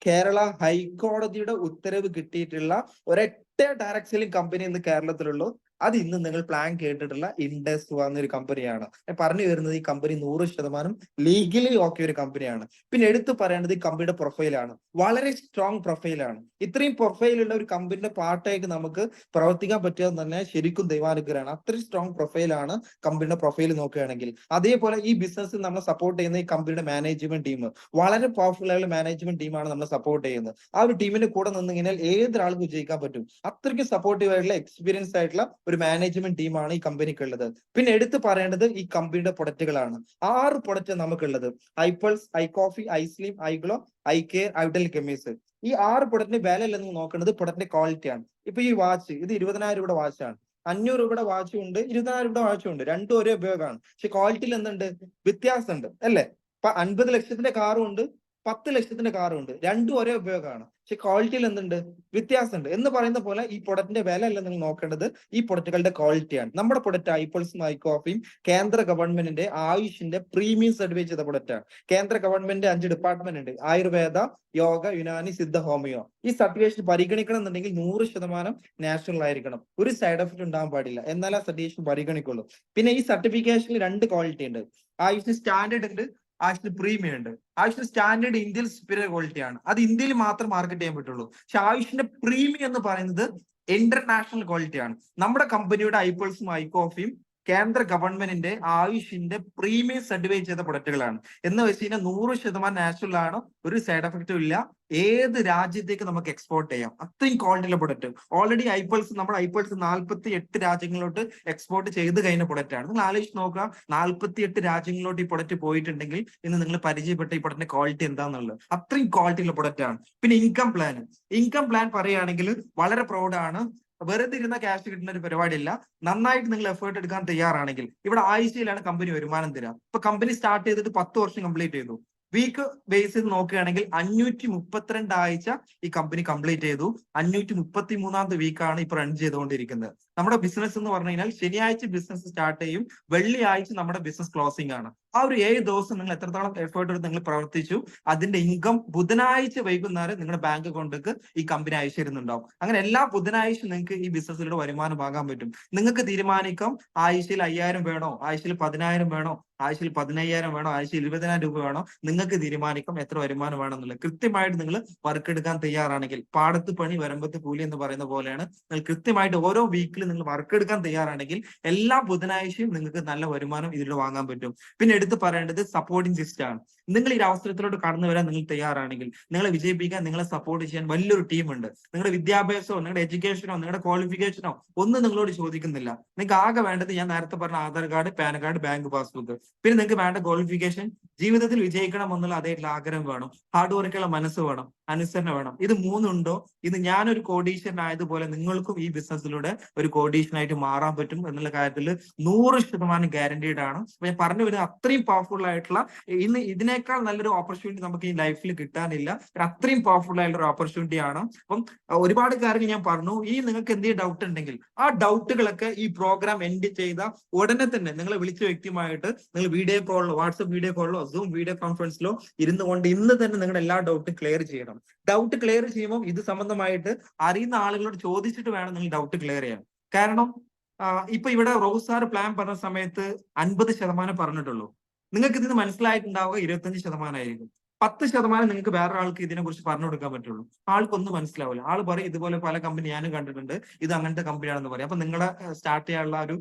കേരള ഹൈക്കോടതിയുടെ ഉത്തരവ് കിട്ടിയിട്ടുള്ള ഒരൊറ്റ ഡയറക്ട് സെല്ലിംഗ് കമ്പനി ഇന്ന് കേരളത്തിലുള്ളൂ. അത് ഇന്ന് നിങ്ങൾ പ്ലാൻ കേട്ടിട്ടുള്ള ഇൻഡസ് എന്നൊരു കമ്പനിയാണ്. ഞാൻ പറഞ്ഞു വരുന്നത് ഈ കമ്പനി 100% ലീഗലി ഓക്കെ ഒരു കമ്പനിയാണ്. പിന്നെ എടുത്തു പറയേണ്ടത് ഈ കമ്പനിയുടെ പ്രൊഫൈലാണ്. വളരെ സ്ട്രോങ് പ്രൊഫൈലാണ്. ഇത്രയും പ്രൊഫൈലുള്ള ഒരു കമ്പനിയുടെ പാർട്ടായിട്ട് നമുക്ക് പ്രവർത്തിക്കാൻ പറ്റുക തന്നെ ശരിക്കും ദൈവാനുഗ്രഹമാണ്. അത്രയും സ്ട്രോങ് പ്രൊഫൈലാണ് കമ്പനിയുടെ പ്രൊഫൈൽ നോക്കുകയാണെങ്കിൽ. അതേപോലെ ഈ ബിസിനസ്സിൽ നമ്മളെ സപ്പോർട്ട് ചെയ്യുന്ന ഈ കമ്പനിയുടെ മാനേജ്മെന്റ് ടീം വളരെ പവർഫുൾ ആയുള്ള മാനേജ്മെന്റ് ടീമാണ് നമ്മളെ സപ്പോർട്ട് ചെയ്യുന്നത്. ആ ഒരു ടീമിന്റെ കൂടെ നിന്ന് കഴിഞ്ഞാൽ ഏതൊരാൾക്കും വിജയിക്കാൻ പറ്റും. അത്രയ്ക്ക് സപ്പോർട്ടീവ് ആയിട്ടുള്ള എക്സ്പീരിയൻസ് ആയിട്ടുള്ള ഒരു മാനേജ്മെന്റ് ടീമാണ് ഈ കമ്പനിക്കുള്ളത്. പിന്നെ എടുത്തു പറയേണ്ടത് ഈ കമ്പനിയുടെ പ്രൊഡക്റ്റുകളാണ്. 6 പ്രൊഡക്റ്റ് നമുക്കുള്ളത്. IPulse, I coffee, I slim, I glow, I care, ഐഡൽ കെമീസ്. ഈ 6 പ്രൊഡക്റ്റിന്റെ വില അല്ലെന്ന് നോക്കേണ്ടത് പ്രൊഡക്റ്റിന്റെ ക്വാളിറ്റിയാണ്. ഇപ്പൊ ഈ വാച്ച് ഇത് 20,000 രൂപയുടെ വാച്ചാണ്. 500 രൂപയുടെ വാച്ചും ഉണ്ട്, 20,000 രൂപയുടെ വാച്ചും ഉണ്ട്. രണ്ടും ഒരേ ഉപയോഗമാണ്. പക്ഷെ ക്വാളിറ്റിയിൽ എന്തുണ്ട്? വ്യത്യാസമുണ്ട് അല്ലെ? ഇപ്പൊ 50 ലക്ഷത്തിന്റെ കാറും ഉണ്ട്, 10 ലക്ഷത്തിന്റെ കാറും ഉണ്ട്. രണ്ടും ഒരേ ഉപയോഗമാണ്. പക്ഷെ ക്വാളിറ്റിയിൽ എന്തുണ്ട്? വ്യത്യാസമുണ്ട്. എന്ന് പറയുന്ന പോലെ ഈ പ്രൊഡക്റ്റിന്റെ വില അല്ല നിങ്ങൾ നോക്കേണ്ടത്, ഈ പ്രൊഡക്റ്റുകളുടെ ക്വാളിറ്റിയാണ്. നമ്മുടെ പ്രൊഡക്റ്റ് ഐപൾസും ഐ കോഫിയും കേന്ദ്ര ഗവൺമെന്റിന്റെ ആയുഷിന്റെ പ്രീമിയം സർട്ടിഫൈ ചെയ്ത പ്രൊഡക്റ്റാണ്. കേന്ദ്ര ഗവൺമെന്റ് 5 ഡിപ്പാർട്ട്മെന്റ് ഉണ്ട്: ആയുർവേദ, യോഗ, യുനാനി, സിദ്ധ, ഹോമിയോ. ഈ സർട്ടിഫിക്കേഷൻ പരിഗണിക്കണം എന്നുണ്ടെങ്കിൽ 100% നാഷണൽ ആയിരിക്കണം. ഒരു സൈഡ് എഫക്ട് ഉണ്ടാകാൻ പാടില്ല. എന്നാൽ ആ സർട്ടിഫിക്കേഷൻ പരിഗണിക്കുള്ളൂ. പിന്നെ ഈ സർട്ടിഫിക്കേഷനിൽ 2 ക്വാളിറ്റി ഉണ്ട്. ആയുഷ് സ്റ്റാൻഡേർഡ് ഉണ്ട്, ആയുഷിന് പ്രീമിയം ഉണ്ട്. ആയുഷിന്റെ സ്റ്റാൻഡേർഡ് ഇന്ത്യയിൽ സുപ്പീരിയർ ക്വാളിറ്റി ആണ്. അത് ഇന്ത്യയിൽ മാത്രം മാർക്കറ്റ് ചെയ്യാൻ പറ്റുള്ളൂ. പക്ഷെ ആയുഷിന്റെ പ്രീമിയം എന്ന് പറയുന്നത് ഇന്റർനാഷണൽ ക്വാളിറ്റി ആണ്. നമ്മുടെ കമ്പനിയുടെ ഐപൾസും ഐ കോഫിയും കേന്ദ്ര ഗവൺമെന്റിന്റെ ആയുഷിന്റെ പ്രീമിയം സർട്ടിഫൈ ചെയ്ത പ്രൊഡക്റ്റുകളാണ്. എന്ന് വെച്ച് കഴിഞ്ഞാൽ 100% നാച്ചുറൽ ആണ്. ഒരു സൈഡ് എഫക്റ്റും ഇല്ല. ഏത് രാജ്യത്തേക്ക് നമുക്ക് എക്സ്പോർട്ട് ചെയ്യാം. അത്രയും ക്വാളിറ്റിയുള്ള പ്രൊഡക്റ്റ്. ഓൾറെഡി ഐപൾസ്, നമ്മുടെ ഐപൾസ് 48 രാജ്യങ്ങളിലോട്ട് എക്സ്പോർട്ട് ചെയ്ത് കഴിഞ്ഞ പ്രൊഡക്റ്റ് ആണ്. നിങ്ങൾ ആലോചിച്ച് നോക്കുക, 48 രാജ്യങ്ങളിലോട്ട് ഈ പ്രൊഡക്റ്റ് പോയിട്ടുണ്ടെങ്കിൽ ഇന്ന് നിങ്ങൾ പരിചയപ്പെട്ട ഈ പ്രൊഡക്റ്റിന്റെ ക്വാളിറ്റി എന്താണെന്നുള്ളത്. അത്രയും ക്വാളിറ്റിയുള്ള പ്രൊഡക്റ്റ് ആണ്. പിന്നെ ഇൻകം പ്ലാൻ പറയുകയാണെങ്കിൽ വളരെ പ്രൗഡാണ്. വെറുതെ ഇരുന്ന ക്യാഷ് കിട്ടുന്ന ഒരു പരിപാടിയില്ല. നന്നായിട്ട് നിങ്ങൾ എഫേർട്ട് എടുക്കാൻ തയ്യാറാണെങ്കിൽ ഇവിടെ ആഴ്ചയിലാണ് കമ്പനി വരുമാനം തരിക. ഇപ്പൊ കമ്പനി സ്റ്റാർട്ട് ചെയ്തിട്ട് 10 വർഷം കംപ്ലീറ്റ് ചെയ്തു. വീക്ക് ബേസിൽ നോക്കുകയാണെങ്കിൽ 532 ആഴ്ച ഈ കമ്പനി കംപ്ലീറ്റ് ചെയ്തു. 533ാമത്തെ വീക്കാണ് ഇപ്പൊ റൺ ചെയ്തുകൊണ്ടിരിക്കുന്നത്. നമ്മുടെ ബിസിനസ് എന്ന് പറഞ്ഞു കഴിഞ്ഞാൽ ശനിയാഴ്ച ബിസിനസ് സ്റ്റാർട്ട് ചെയ്യും, വെള്ളിയാഴ്ച നമ്മുടെ ബിസിനസ് ക്ലോസിംഗ് ആണ്. ആ ഒരു 7 ദിവസം നിങ്ങൾ എത്രത്തോളം എഫേർട്ട് എടുത്ത് നിങ്ങൾ പ്രവർത്തിച്ചു, അതിന്റെ ഇൻകം ബുധനാഴ്ച വൈകുന്നേരം നിങ്ങളുടെ ബാങ്ക് അക്കൗണ്ടിലേക്ക് ഈ കമ്പനി അയച്ചു തരുന്നുണ്ടാവും. അങ്ങനെ എല്ലാ ബുധനാഴ്ച നിങ്ങൾക്ക് ഈ ബിസിനസ്സിലൂടെ വരുമാനം ആകാൻ പറ്റും. നിങ്ങൾക്ക് തീരുമാനിക്കാം ആഴ്ചയിൽ 5,000 വേണോ, ആഴ്ചയിൽ 10,000 വേണോ, ആഴ്ചയിൽ 15,000 വേണോ, ആഴ്ചയിൽ 20,000 രൂപ വേണോ. നിങ്ങൾക്ക് തീരുമാനിക്കാം എത്ര വരുമാനം വേണമെന്നുള്ളത്. കൃത്യമായിട്ട് നിങ്ങൾ വർക്ക് എടുക്കാൻ തയ്യാറാണെങ്കിൽ, പാടത്ത് പണി വരമ്പത്ത് കൂലി എന്ന് പറയുന്ന പോലെയാണ്. നിങ്ങൾ കൃത്യമായിട്ട് ഓരോ വീക്കിൽ നിങ്ങൾ വർക്ക് എടുക്കാൻ തയ്യാറാണെങ്കിൽ എല്ലാ ബുധനാഴ്ചയും നിങ്ങൾക്ക് നല്ല വരുമാനം ഇതിലൂടെ വാങ്ങാൻ പറ്റും. പിന്നെ എടുത്ത് പറയേണ്ടത് സപ്പോർട്ടിംഗ് സിസ്റ്റം ആണ്. നിങ്ങൾ ഈ അവസരത്തിലോട്ട് കടന്നു വരാൻ നിങ്ങൾ തയ്യാറാണെങ്കിൽ, നിങ്ങളെ വിജയിപ്പിക്കാൻ, നിങ്ങളെ സപ്പോർട്ട് ചെയ്യാൻ വലിയൊരു ടീമുണ്ട്. നിങ്ങളുടെ വിദ്യാഭ്യാസമോ നിങ്ങളുടെ എഡ്യൂക്കേഷനോ നിങ്ങളുടെ ക്വാളിഫിക്കേഷനോ ഒന്നും നിങ്ങളോട് ചോദിക്കുന്നില്ല. നിങ്ങൾക്ക് ആകെ വേണ്ടത് ഞാൻ നേരത്തെ പറഞ്ഞ Aadhaar card, pan card, bank passbook. പിന്നെ നിങ്ങൾക്ക് വേണ്ട ക്വാളിഫിക്കേഷൻ, ജീവിതത്തിൽ വിജയിക്കണം എന്നുള്ള അതേറ്റുള്ള ആഗ്രഹം വേണം, ഹാർഡ് വർക്കുള്ള മനസ്സ് വേണം, അനുസരണ വേണം. ഇത് 3 ഉണ്ടോ, ഇത് ഞാനൊരു കോടീശ്വരനായതുപോലെ നിങ്ങൾക്കും ഈ ബിസിനസ്സിലൂടെ ഒരു കോടീശ്വരനായിട്ട് മാറാൻ പറ്റും എന്നുള്ള കാര്യത്തിൽ 100% ഗ്യാരണ്ടീഡ് ആണ്. അപ്പൊ ഞാൻ പറഞ്ഞു വരുന്നത് അത്രയും അത്രയും പവർഫുൾ ആയിട്ടുള്ള ഇന്ന് ഇതിനേക്കാൾ നല്ലൊരു ഓപ്പർച്യൂണിറ്റി നമുക്ക് ഈ ലൈഫിൽ കിട്ടാനില്ല. അത്രയും പവർഫുൾ ആയിട്ടുള്ള ഒരു ഓപ്പർച്യൂണിറ്റി ആണ്. അപ്പം ഒരുപാട് കാര്യങ്ങൾ ഞാൻ പറഞ്ഞു. ഈ നിങ്ങൾക്ക് എന്തെങ്കിലും ഡൗട്ട് ഉണ്ടെങ്കിൽ ആ ഡൗട്ടുകളൊക്കെ ഈ പ്രോഗ്രാം എൻഡ് ചെയ്ത ഉടനെ തന്നെ നിങ്ങൾ വിളിച്ച വ്യക്തിയുമായിട്ട് നിങ്ങൾ വീഡിയോ കോളിലോ വാട്സ്ആപ്പ് വീഡിയോ കോളിലോ സൂം വീഡിയോ കോൺഫറൻസിലോ ഇരുന്നു കൊണ്ട് ഇന്ന് തന്നെ നിങ്ങളുടെ എല്ലാ ഡൗട്ടും ക്ലിയർ ചെയ്യണം. ഡൗട്ട് ക്ലിയർ ചെയ്യുമ്പോൾ ഇത് സംബന്ധമായിട്ട് അറിയുന്ന ആളുകളോട് ചോദിച്ചിട്ട് വേണം നിങ്ങൾ ഡൗട്ട് ക്ലിയർ ചെയ്യാൻ. കാരണം ഇപ്പൊ ഇവിടെ റോസ് സാർ പ്ലാൻ പറഞ്ഞ സമയത്ത് 50% പറഞ്ഞിട്ടുള്ളൂ. നിങ്ങൾക്ക് ഇതിന് മനസ്സിലായിട്ടുണ്ടാവുക 25% ആയിരിക്കും. 10% നിങ്ങൾക്ക് വേറെ ആൾക്ക് ഇതിനെ കുറിച്ച് പറഞ്ഞു കൊടുക്കാൻ പറ്റുള്ളൂ. ആൾക്കൊന്നും മനസ്സിലാവില്ല. ആൾ പറയും ഇതുപോലെ പല കമ്പനി ഞാനും കണ്ടിട്ടുണ്ട്, ഇത് അങ്ങനത്തെ കമ്പനിയാണെന്ന് പറയും. അപ്പൊ നിങ്ങളെ സ്റ്റാർട്ട് ചെയ്യാനുള്ള ഒരു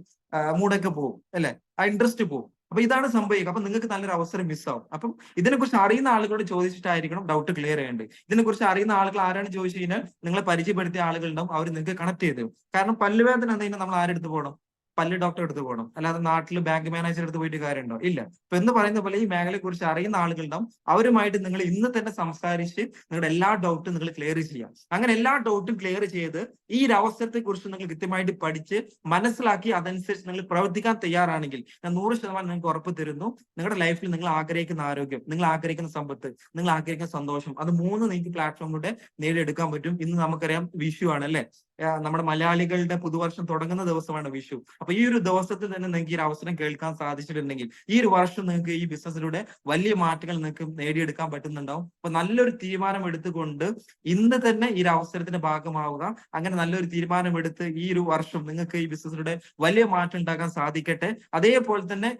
മൂടൊക്കെ പോകും അല്ലെ, ആ ഇൻട്രസ്റ്റ് പോകും. അപ്പൊ ഇതാണ് സംഭവിക്കുക. അപ്പൊ നിങ്ങൾക്ക് നല്ലൊരു അവസരം മിസ്സാവും. അപ്പം ഇതിനെക്കുറിച്ച് അറിയുന്ന ആളുകളോട് ചോദിച്ചിട്ടായിരിക്കണം ഡൗട്ട് ക്ലിയർ ചെയ്യേണ്ടത്. ഇതിനെക്കുറിച്ച് അറിയുന്ന ആളുകൾ ആരാണ് ചോദിച്ചു കഴിഞ്ഞാൽ നിങ്ങളെ പരിചയപ്പെടുത്തിയ ആളുകളുണ്ടാവും, അവർ നിങ്ങൾക്ക് കണക്ട് ചെയ്തു. കാരണം പല്ലുവേദന എന്തെങ്കിലും നമ്മൾ ആരെടുത്ത് പോകണം? പല്ല് ഡോക്ടറെ അടുത്ത് പോകണം. അല്ലാതെ നാട്ടിൽ ബാങ്ക് മാനേജർ അടുത്ത് പോയിട്ട് കാര്യമുണ്ടോ? ഇല്ല. ഇപ്പൊ എന്ന് പറയുന്ന പോലെ ഈ മേഖലയെ കുറിച്ച് അറിയുന്ന ആളുകളുണ്ടാവും, അവരുമായിട്ട് നിങ്ങൾ ഇന്ന് തന്നെ സംസാരിച്ച് നിങ്ങളുടെ എല്ലാ ഡൗട്ടും നിങ്ങൾ ക്ലിയർ ചെയ്യാം. അങ്ങനെ എല്ലാ ഡൗട്ടും ക്ലിയർ ചെയ്ത് ഈ ഒരു അവസരത്തെ കുറിച്ച് നിങ്ങൾ കൃത്യമായിട്ട് പഠിച്ച് മനസ്സിലാക്കി അതനുസരിച്ച് നിങ്ങൾ പ്രവർത്തിക്കാൻ തയ്യാറാണെങ്കിൽ ഞാൻ 100% നിങ്ങൾക്ക് ഉറപ്പ് തരുന്നു, നിങ്ങളുടെ ലൈഫിൽ നിങ്ങൾ ആഗ്രഹിക്കുന്ന ആരോഗ്യം, നിങ്ങൾ ആഗ്രഹിക്കുന്ന സമ്പത്ത്, നിങ്ങൾ ആഗ്രഹിക്കുന്ന സന്തോഷം, അത് 3 നിങ്ങൾക്ക് പ്ലാറ്റ്ഫോമിലൂടെ നേടിയെടുക്കാൻ പറ്റും. ഇന്ന് നമുക്കറിയാം വിഷു ആണ് അല്ലെ, നമ്മുടെ മലയാളികളുടെ പുതുവർഷം തുടങ്ങുന്ന ദിവസമാണ് വിഷു. അപ്പൊ ഈ ഒരു ദിവസത്തിൽ തന്നെ നിങ്ങൾക്ക് ഈ ഒരു അവസരം കേൾക്കാൻ സാധിച്ചിട്ടുണ്ടെങ്കിൽ ഈ ഒരു വർഷം നിങ്ങൾക്ക് ഈ ബിസിനസ്സിലൂടെ വലിയ മാറ്റങ്ങൾ നിങ്ങൾക്ക് നേടിയെടുക്കാൻ പറ്റുന്നുണ്ടാവും. അപ്പൊ നല്ലൊരു തീരുമാനം എടുത്തുകൊണ്ട് ഇന്ന് തന്നെ ഈ ഒരു അവസരത്തിന്റെ ഭാഗമാവുക. അങ്ങനെ നല്ലൊരു തീരുമാനം എടുത്ത് ഈ ഒരു വർഷം നിങ്ങൾക്ക് ഈ ബിസിനസ്സിലൂടെ വലിയ മാറ്റം ഉണ്ടാക്കാൻ സാധിക്കട്ടെ. അതേപോലെ തന്നെ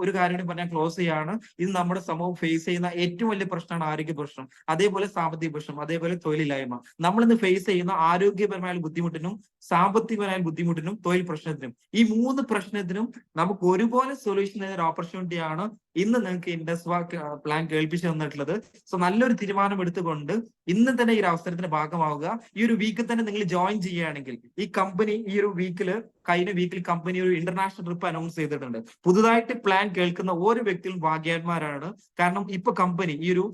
ഒരു കാര്യം കൂടി പറഞ്ഞാൽ ക്ലോസ് ചെയ്യാണ്. ഇത് നമ്മുടെ സമൂഹം ഫേസ് ചെയ്യുന്ന ഏറ്റവും വലിയ പ്രശ്നമാണ് ആരോഗ്യ പ്രശ്നം, അതേപോലെ സാമ്പത്തിക പ്രശ്നം, അതേപോലെ തൊഴിലില്ലായ്മ. നമ്മളിന്ന് ഫേസ് ചെയ്യുന്ന ആരോഗ്യപരമായ ബുദ്ധിമുട്ടിനും സാമ്പത്തികപരമായ ബുദ്ധിമുട്ടിനും തൊഴിൽ പ്രശ്നത്തിനും, ഈ 3 പ്രശ്നത്തിനും നമുക്ക് ഒരുപോലെ സൊല്യൂഷൻ ചെയ്യുന്ന ഒരു ഓപ്പർച്യൂണിറ്റിയാണ് ഇന്ന് നിങ്ങൾക്ക് ഇൻഡസ്വാക്ക് പ്ലാൻ കേൾപ്പിച്ചു തന്നിട്ടുള്ളത്. സോ നല്ലൊരു തീരുമാനം എടുത്തുകൊണ്ട് ഇന്ന് തന്നെ ഈ ഒരു അവസരത്തിന്റെ ഭാഗമാവുക. ഈ ഒരു വീക്കിൽ തന്നെ നിങ്ങൾ ജോയിൻ ചെയ്യുകയാണെങ്കിൽ ഈ കമ്പനി ഈ ഒരു കഴിഞ്ഞ വീക്കിൽ കമ്പനി ഒരു ഇന്റർനാഷണൽ ട്രിപ്പ് അനൗൺസ് ചെയ്തിട്ടുണ്ട്. പുതുതായിട്ട് പ്ലാൻ കേൾക്കുന്ന ഓരോ വ്യക്തികളും ഭാഗ്യവാന്മാരാണ്. കാരണം ഇപ്പൊ കമ്പനി ഈ ഒരു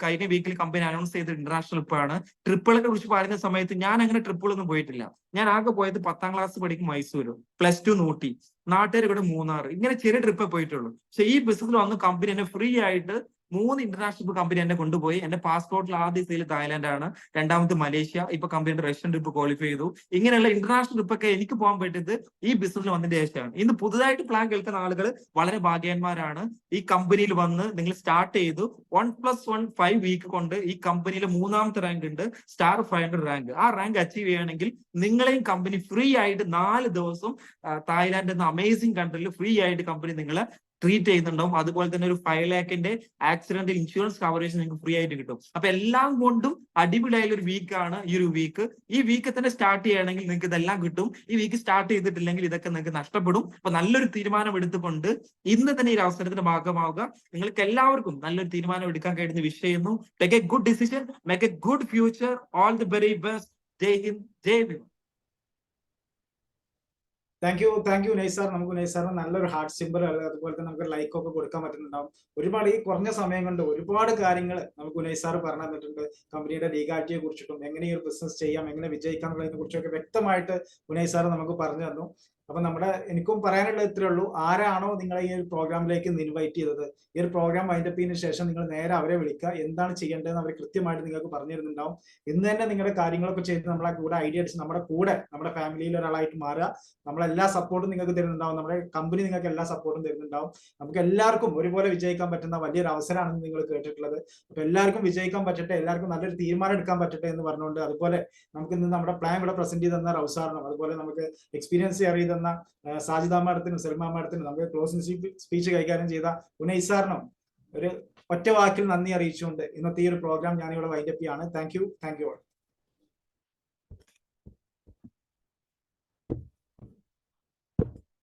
കഴിഞ്ഞ വീക്കിൽ കമ്പനി അനൗൺസ് ചെയ്ത ഇന്റർനാഷണൽ ട്രിപ്പാണ്. ട്രിപ്പുകളെ കുറിച്ച് പറയുന്ന സമയത്ത് ഞാൻ അങ്ങനെ ട്രിപ്പുകളൊന്നും പോയിട്ടില്ല. ഞാൻ ആകെ പോയത് 10ാം ക്ലാസ് പഠിക്കും മൈസൂര്, +2 ഊട്ടി, നാട്ടുകാർ ഇവിടെ മൂന്നാർ, ഇങ്ങനെ ചെറിയ ട്രിപ്പേ പോയിട്ടുള്ളൂ. പക്ഷെ ഈ ബിസിനസ്സിൽ വന്ന് കമ്പനി എന്നെ ഫ്രീ ആയിട്ട് 3 ഇന്റർനാഷണൽ കമ്പനി എന്നെ കൊണ്ടുപോയി. എന്റെ പാസ്പോർട്ടിൽ ആദ്യ സീൽ തായ്ലാന്റ് ആണ്, രണ്ടാമത് മലേഷ്യ, ഇപ്പൊ കമ്പനിയുടെ റഷ്യൻ ട്രിപ്പ് ക്വാളിഫൈ ചെയ്തു. ഇങ്ങനെയുള്ള ഇന്റർനാഷണൽ ട്രിപ്പൊക്കെ എനിക്ക് പോകാൻ പറ്റിയത് ഈ ബിസിനസ്സിൽ വന്നതിന്റെ ശേഷമാണ്. ഇന്ന് പുതുതായിട്ട് പ്ലാൻ കേൾക്കുന്ന ആളുകൾ വളരെ ഭാഗ്യവാന്മാരാണ്. ഈ കമ്പനിയിൽ വന്ന് നിങ്ങൾ സ്റ്റാർട്ട് ചെയ്തു 1+1 5 വീക്ക് കൊണ്ട് ഈ കമ്പനിയിൽ 3ാമത്തെ റാങ്ക് ഉണ്ട്, സ്റ്റാർ 500 റാങ്ക്. ആ റാങ്ക് അച്ചീവ് ചെയ്യണമെങ്കിൽ നിങ്ങളെയും കമ്പനി ഫ്രീ ആയിട്ട് 4 ദിവസം തായ്ലാന്റ് എന്ന അമേസിംഗ് കൺട്രിയിൽ ഫ്രീ ആയിട്ട് കമ്പനി നിങ്ങളെ ട്രീറ്റ് ചെയ്യുന്നുണ്ടാവും. അതുപോലെ തന്നെ ഒരു 5 lakhന്റെ ആക്സിഡന്റൽ ഇൻഷുറൻസ് കവറേജ് നിങ്ങൾക്ക് ഫ്രീ ആയിട്ട് കിട്ടും. അപ്പൊ എല്ലാം കൊണ്ടും അടിപൊളിയായ ഒരു വീക്കാണ് ഈ ഒരു വീക്ക്. ഈ വീക്ക് തന്നെ സ്റ്റാർട്ട് ചെയ്യണമെങ്കിൽ നിങ്ങൾക്ക് ഇതെല്ലാം കിട്ടും. ഈ വീക്ക് സ്റ്റാർട്ട് ചെയ്തിട്ടില്ലെങ്കിൽ ഇതൊക്കെ നിങ്ങൾക്ക് നഷ്ടപ്പെടും. അപ്പൊ നല്ലൊരു തീരുമാനം എടുത്തുകൊണ്ട് ഇന്ന് തന്നെ ഈ അവസരത്തിന്റെ ഭാഗമാവുക. നിങ്ങൾക്ക് എല്ലാവർക്കും നല്ലൊരു തീരുമാനം എടുക്കാൻ കഴിയുന്ന വിഷയം. Take a good decision, make a good future. All the very best. Jai Hind, Jai Bhim. Thank you Nisar. നമുക്ക് നൈസാറിന് നല്ലൊരു ഹാർട്ട് സിമ്പിൾ, അതുപോലെ തന്നെ നമുക്ക് ലൈക്ക് ഒക്കെ കൊടുക്കാൻ പറ്റുന്നുണ്ടാവും. ഒരുപാട് ഈ കുറഞ്ഞ സമയം കൊണ്ട് ഒരുപാട് കാര്യങ്ങൾ നമുക്ക് നൈസാർ പറഞ്ഞു തന്നിട്ടുണ്ട്. കമ്പനിയുടെ ലീഗാലിറ്റിയെ കുറിച്ചിട്ടും എങ്ങനെ ഈ ഒരു ബിസിനസ് ചെയ്യാം, എങ്ങനെ വിജയിക്കാം എന്നുള്ളതിനെ കുറിച്ചൊക്കെ വ്യക്തമായിട്ട് നൈസാർ നമുക്ക് പറഞ്ഞു തന്നു. അപ്പൊ എനിക്കും പറയാനുള്ള ഇത്രേ ഉള്ളൂ. ആരാണോ നിങ്ങളെ ഈ ഒരു പ്രോഗ്രാമിലേക്ക് ഇൻവൈറ്റ് ചെയ്തത്, ഈ ഒരു പ്രോഗ്രാം വൈൻഡപ്പ് ചെയ്തതിനു ശേഷം നിങ്ങൾ നേരെ അവരെ വിളിക്കുക. എന്താണ് ചെയ്യേണ്ടതെന്ന് അവർ കൃത്യമായിട്ട് നിങ്ങൾക്ക് പറഞ്ഞു തരുന്നുണ്ടാവും. ഇന്ന് തന്നെ നിങ്ങളുടെ കാര്യങ്ങളൊക്കെ ചെയ്ത് നമ്മളെ കൂടെ ഐഡിയ അടിച്ച് നമ്മുടെ ഫാമിലിയിൽ ഒരാളായിട്ട് മാറുക. നമ്മളെല്ലാ സപ്പോർട്ടും നിങ്ങൾക്ക് തരുന്നുണ്ടാവും. നമ്മുടെ കമ്പനി നിങ്ങൾക്ക് എല്ലാ സപ്പോർട്ടും തരുന്നുണ്ടാവും. നമുക്ക് എല്ലാവർക്കും ഒരുപോലെ വിജയിക്കാൻ പറ്റുന്ന വലിയൊരു അവസരമാണെന്ന് നിങ്ങൾ കേട്ടിട്ടുള്ളത്. അപ്പൊ എല്ലാവർക്കും വിജയിക്കാൻ പറ്റട്ടെ, എല്ലാവർക്കും നല്ലൊരു തീരുമാനം എടുക്കാൻ പറ്റട്ടെ എന്ന് പറഞ്ഞുകൊണ്ട്, അതുപോലെ നമുക്ക് ഇന്ന് നമ്മുടെ പ്ലാൻ ഇവിടെ പ്രസന്റ് ചെയ്ത് തന്ന റൗസാറിനും, അതുപോലെ നമുക്ക് എക്സ്പീരിയൻസ് അറിയുന്ന സാജിദ മാഡത്തിനും സൽമാ മാഡത്തിനും, നമുക്ക് ക്ലോസിംഗ് സ്പീച്ച് കൈകാര്യം ചെയ്ത ഉനൈസ് സാറിനും ഒരു ഒറ്റ വാക്കിൽ നന്ദി അറിയിച്ചുകൊണ്ട് ഇന്നത്തെ ഈ ഒരു പ്രോഗ്രാം ഞാനിവിടെ വൈൻഡപ്പ് ചെയ്യാണ്. Thank you all.